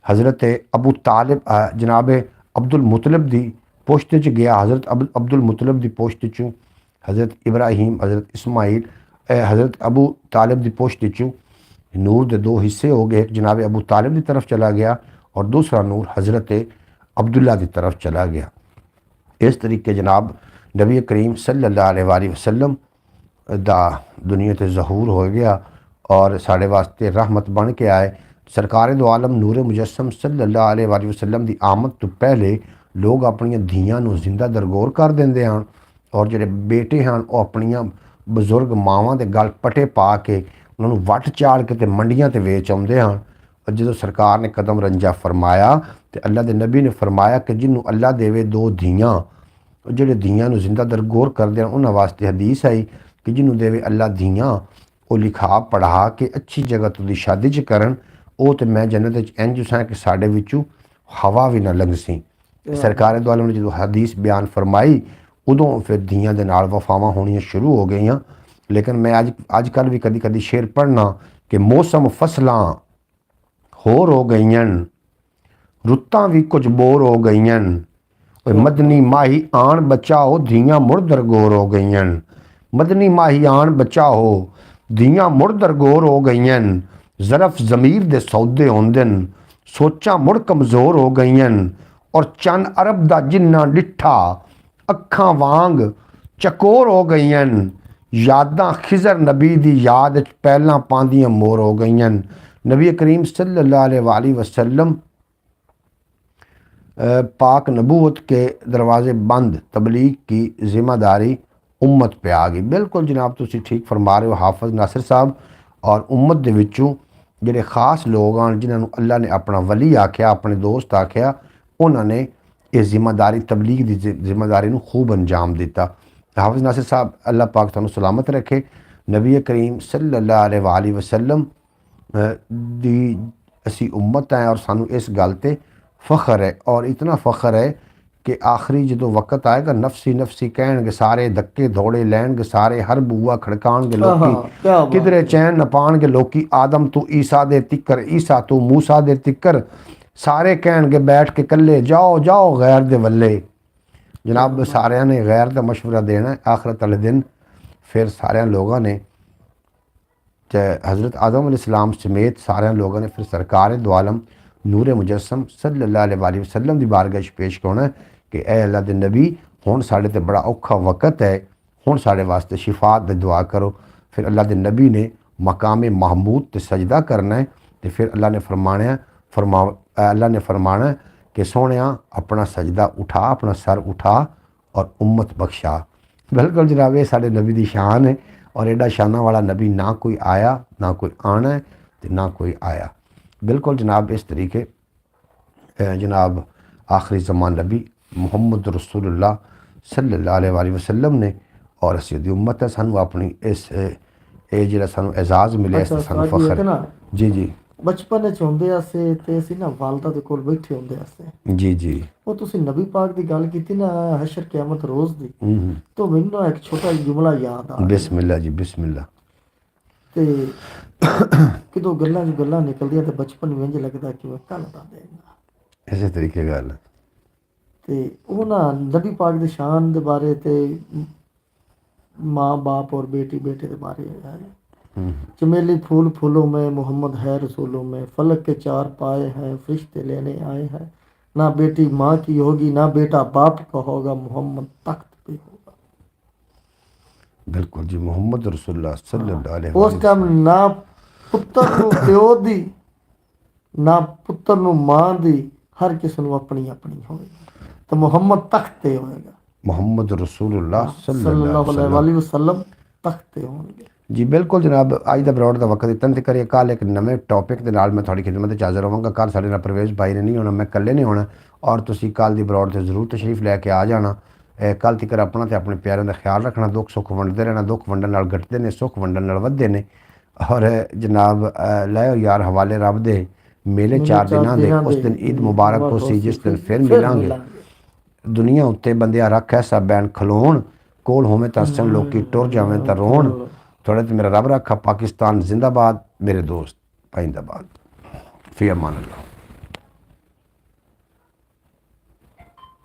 हज़रत अबू तालिब जनाब अब्दुल मुतलब दी पोश्त च गया। हज़रत अब्दुल मुतलब दी पोश्त चों हज़रत इब्राहीम, हज़रत इस्माइल, हज़रत अबू तालिब दी पोश्त चों नूर के 2 हिस्से हो गए। एक जनाब अबू तालिब की तरफ चला गया और दूसरा नूर हज़रत अब्दुल्ला की तरफ चला गया। इस तरीके जनाब नबी करीम सल्लल्लाहु अलैहि वसल्लम दा दुनिया ते ज़हूर हो गया और साढ़े वास्ते रहमत बन के आए। सरकार दो आलम नूर मुजस्सम सल्लल्लाहु अलैहि वसल्लम की आमद तो पहले लोग अपन धीआं नूं जिंदा दरगोर कर देंदे हैं, और जोड़े बेटे हैं वो अपन बजुर्ग मावां दे गल पटे पा के उन्होंने वट चाड़ के ते मंडियां ते वेच आउंदे हैं। और जो सरकार ने कदम रंजा फरमाया तो अल्लाह के नबी ने फरमाया कि जिन्हों अल्लाह देवे 2 धीआं, जोड़े धीआं नूं जिंदा दरगोर करते हैं उन्होंने वास्ते हदीस आई कि जिन्हों देवे अल्लाह धीआं वो लिखा पढ़ा के अच्छी जगह तुदी शादी च करन, वो तो मैं जन्नत इंज सा कि साढ़े विचों हवा भी ना लंघसी। सरकार दो आलम ने जो हदीस बयान फरमाई उदों फिर धीआं दे नाल वफावां होनियां शुरू हो गई। लेकिन मैं अजकल भी कदी कदी शेर पढ़ना कि मौसम फसलां होर हो गईयां, रुत्तां भी कुछ बोर हो गईयां, मदनी माही आन बचाओ धीआं मुड़ दरगोर हो गईयां, मदनी माही आन बचाओ धीआं मुड़ दरगोर हो गईयां, ज़रफ ज़मीर दे सौदे होंदन सोचां मुड़ कमज़ोर हो गईयां, और चन अरब दा जिन्ना डिठा अखां वांग चकोर हो गईयां, यादां खिजर नबी दी याद पहलां पांदियां मोर हो गईयां। नबी करीम सल्लल्लाहु अलैहि वसल्लम पाक नबूवत के दरवाज़े बंद, तबलीग की ज़िम्मेदारी उम्मत पे आ गई। बिल्कुल जनाब तुसी ठीक फरमा रहे हो हाफिज़ नासिर साहब। और उम्मत दे विचों जिहड़े खास लोग हैं जिन्होंने अल्लाह ने अपना वली आख्या, अपने दोस्त आख्या, उन्होंने ये ज़िम्मेदारी तबलीग की ज़िम्मेदारी नूं खूब अंजाम दिता। हाफिज़ नासिर साहब अल्लाह पाक तुहानूं सलामत रखे। नबी करीम सल्लल्लाहु अलैहि वसल्लम दी असी उम्मत है और सानू इस गल ते फ़ख्र है, और इतना फ़ख्र है कि आखिरी जो वक्त आएगा नफसी नफसी कहणगे सारे, धक्के धोड़े लैणगे सारे, हर बूआ खड़काणगे लोकी, किधरे चैन न पाणगे लोकी, आदम तू ईसा दे तिक्कर, ईसा तू मूसा दे तिक्कर, सारे कहणगे बैठ के कल्ले जाओ जाओ गैर दे वल्ले। जनाब सारे ने गैर का मशवरा देना है आखिरत वाले दिन। फिर सारे लोगों ने हज़रत आदम अलैहिस्सलाम समेत सारे लोगों ने फिर सरकार दो आलम नूर मुजस्सम सल्लल्लाहु अलैहि वसल्लम की बारगाह पेश करना है ਕਿ ਐ ਅੱਲਾ ਦੇ ਨਬੀ ਹੁਣ ਸਾਡੇ ਤੇ ਬੜਾ ਔਖਾ ਵਕਤ ਹੈ, ਹੁਣ ਸਾਡੇ ਵਾਸਤੇ ਸ਼ਿਫਾਤ ਦੀ ਦੁਆ ਕਰੋ। ਫਿਰ ਅੱਲਾ ਦੇ ਨਬੀ ਨੇ ਮਕਾਮ महमूद ਤੇ ਸਜਦਾ ਕਰਨਾ ਹੈ ਤੇ ਫਿਰ ਅੱਲਾ ਨੇ ਅੱਲਾ ਨੇ फरमाना कि सोहणिया अपना सजदा उठा, अपना सर उठा और उम्मत बख्शा। बिल्कुल जनाब, ये साढ़े नबी की शान है और एडा शाना वाला नबी ना कोई आया, ना कोई आना है तो ना कोई आया। बिल्कुल जनाब, इस तरीके जनाब आखिरी ज़मान नबी मुहम्मद रसूलुल्लाह सल्लल्लाहु अलैहि वसल्लम ने और असी दी उम्मत है, सानू अपनी इस ਜਿਹੜਾ ਸਾਨੂੰ एजाज़ मिले इस ਸਾਨੂੰ फखर। जी जी बचपन च ਹੁੰਦੇ ਆਸੇ ਤੇ ਅਸੀਂ ਨਾ ਵਾਲਦਾ ਦੇ ਕੋਲ ਬੈਠੇ ਹੁੰਦੇ ਆਸੇ। जी जी ਉਹ ਤੁਸੀਂ ਨਬੀ ਪਾਕ ਦੀ ਗੱਲ ਕੀਤੀ ਨਾ ਹਸ਼ਰ ਕਿਆਮਤ ਰੋਜ਼ ਦੀ, ਤਾਂ ਮੈਨੂੰ ਨਾ ਇੱਕ ਛੋਟਾ ਜਿਹਾ ਜੁਮਲਾ ਯਾਦ ਆ ਗਿਆ। बिस्मिल्लाह जी बिस्मिल्लाह। ਤੇ ਕਿਦੋਂ ਗੱਲਾਂ ਨਿਕਲਦੀਆਂ ਤੇ ਬਚਪਨ ਨੂੰ ਇੰਜ ਲੱਗਦਾ ਕਿ ਮੈਂ ਕੱਲ ਦਾ ਦੇਣਾ। ਇਸੇ ਤਰੀਕੇ ਗੱਲ ਤੇ ਉਹ ਨਾ ਨਬੀ ਪਾਕ ਦੀ ਸ਼ਾਨ ਦੇ ਬਾਰੇ ਤੇ माँ बाप और बेटी बेटे के बारे है। चमेली फूल फूलों में मोहम्मद है रसूलों में, फलक के 4 पाए हैं फरिश्ते लेने आए हैं। ना बेटी माँ की होगी ना बेटा बाप का होगा, मोहम्मद तख्त पे होगा। बिल्कुल जी, मोहम्मद रसूलुल्लाह सल्लल्लाहु अलैहि उस टाइम ना पुत्र ਨੂੰ ਪਿਓ ਦੀ ਨਾ ਪੁੱਤਰ ਨੂੰ ਮਾਂ ਦੀ, ਹਰ ਕਿਸੇ ਨੂੰ ਆਪਣੀ ਆਪਣੀ ਹੋਵੇਗੀ ਤੇ ਮੁਹੰਮਦ ਤਖਤ ਤੇ ਹੋਏਗਾ। मोहम्मद रसूलुल्लाह सल्लल्लाहु अलैहि वसल्लम तख्त ते होंगे। जी बिल्कुल जनाब, अज का ब्रॉड का वक्त इतना करिए। कल एक नवे टॉपिक के नाल मैं थोड़ी खिदमत हाज़र होवांगा। कल साडे नाल परवेज़ भाई ने नहीं होना, मैं कल्ले नहीं होना और तुसी कल दी ब्रॉड से जरूर तशरीफ लैके आ जाना। कल तक अपना ते अपने प्यारों का ख्याल रखना। दुख सुख वंडते रहना, दुख वंडन नाल घटते ने, सुख वंडन नाल वधदे ने। और जनाब लाओ यार हवाले रब दे मेले 4 दिनां दे, उस दिन ईद मुबारक हो सी जिस दिन फिर मिलांगे। दुनिया उत्ते बंदिया रख ऐसा बैन खलोण कोल होवे तां हसन, लोकी टुर जावें तां रोण। थोड़े तो मेरा रब रखा। पाकिस्तान जिंदाबाद, मेरे दोस्त पाइंदाबाद। फी अमान अल्लाह।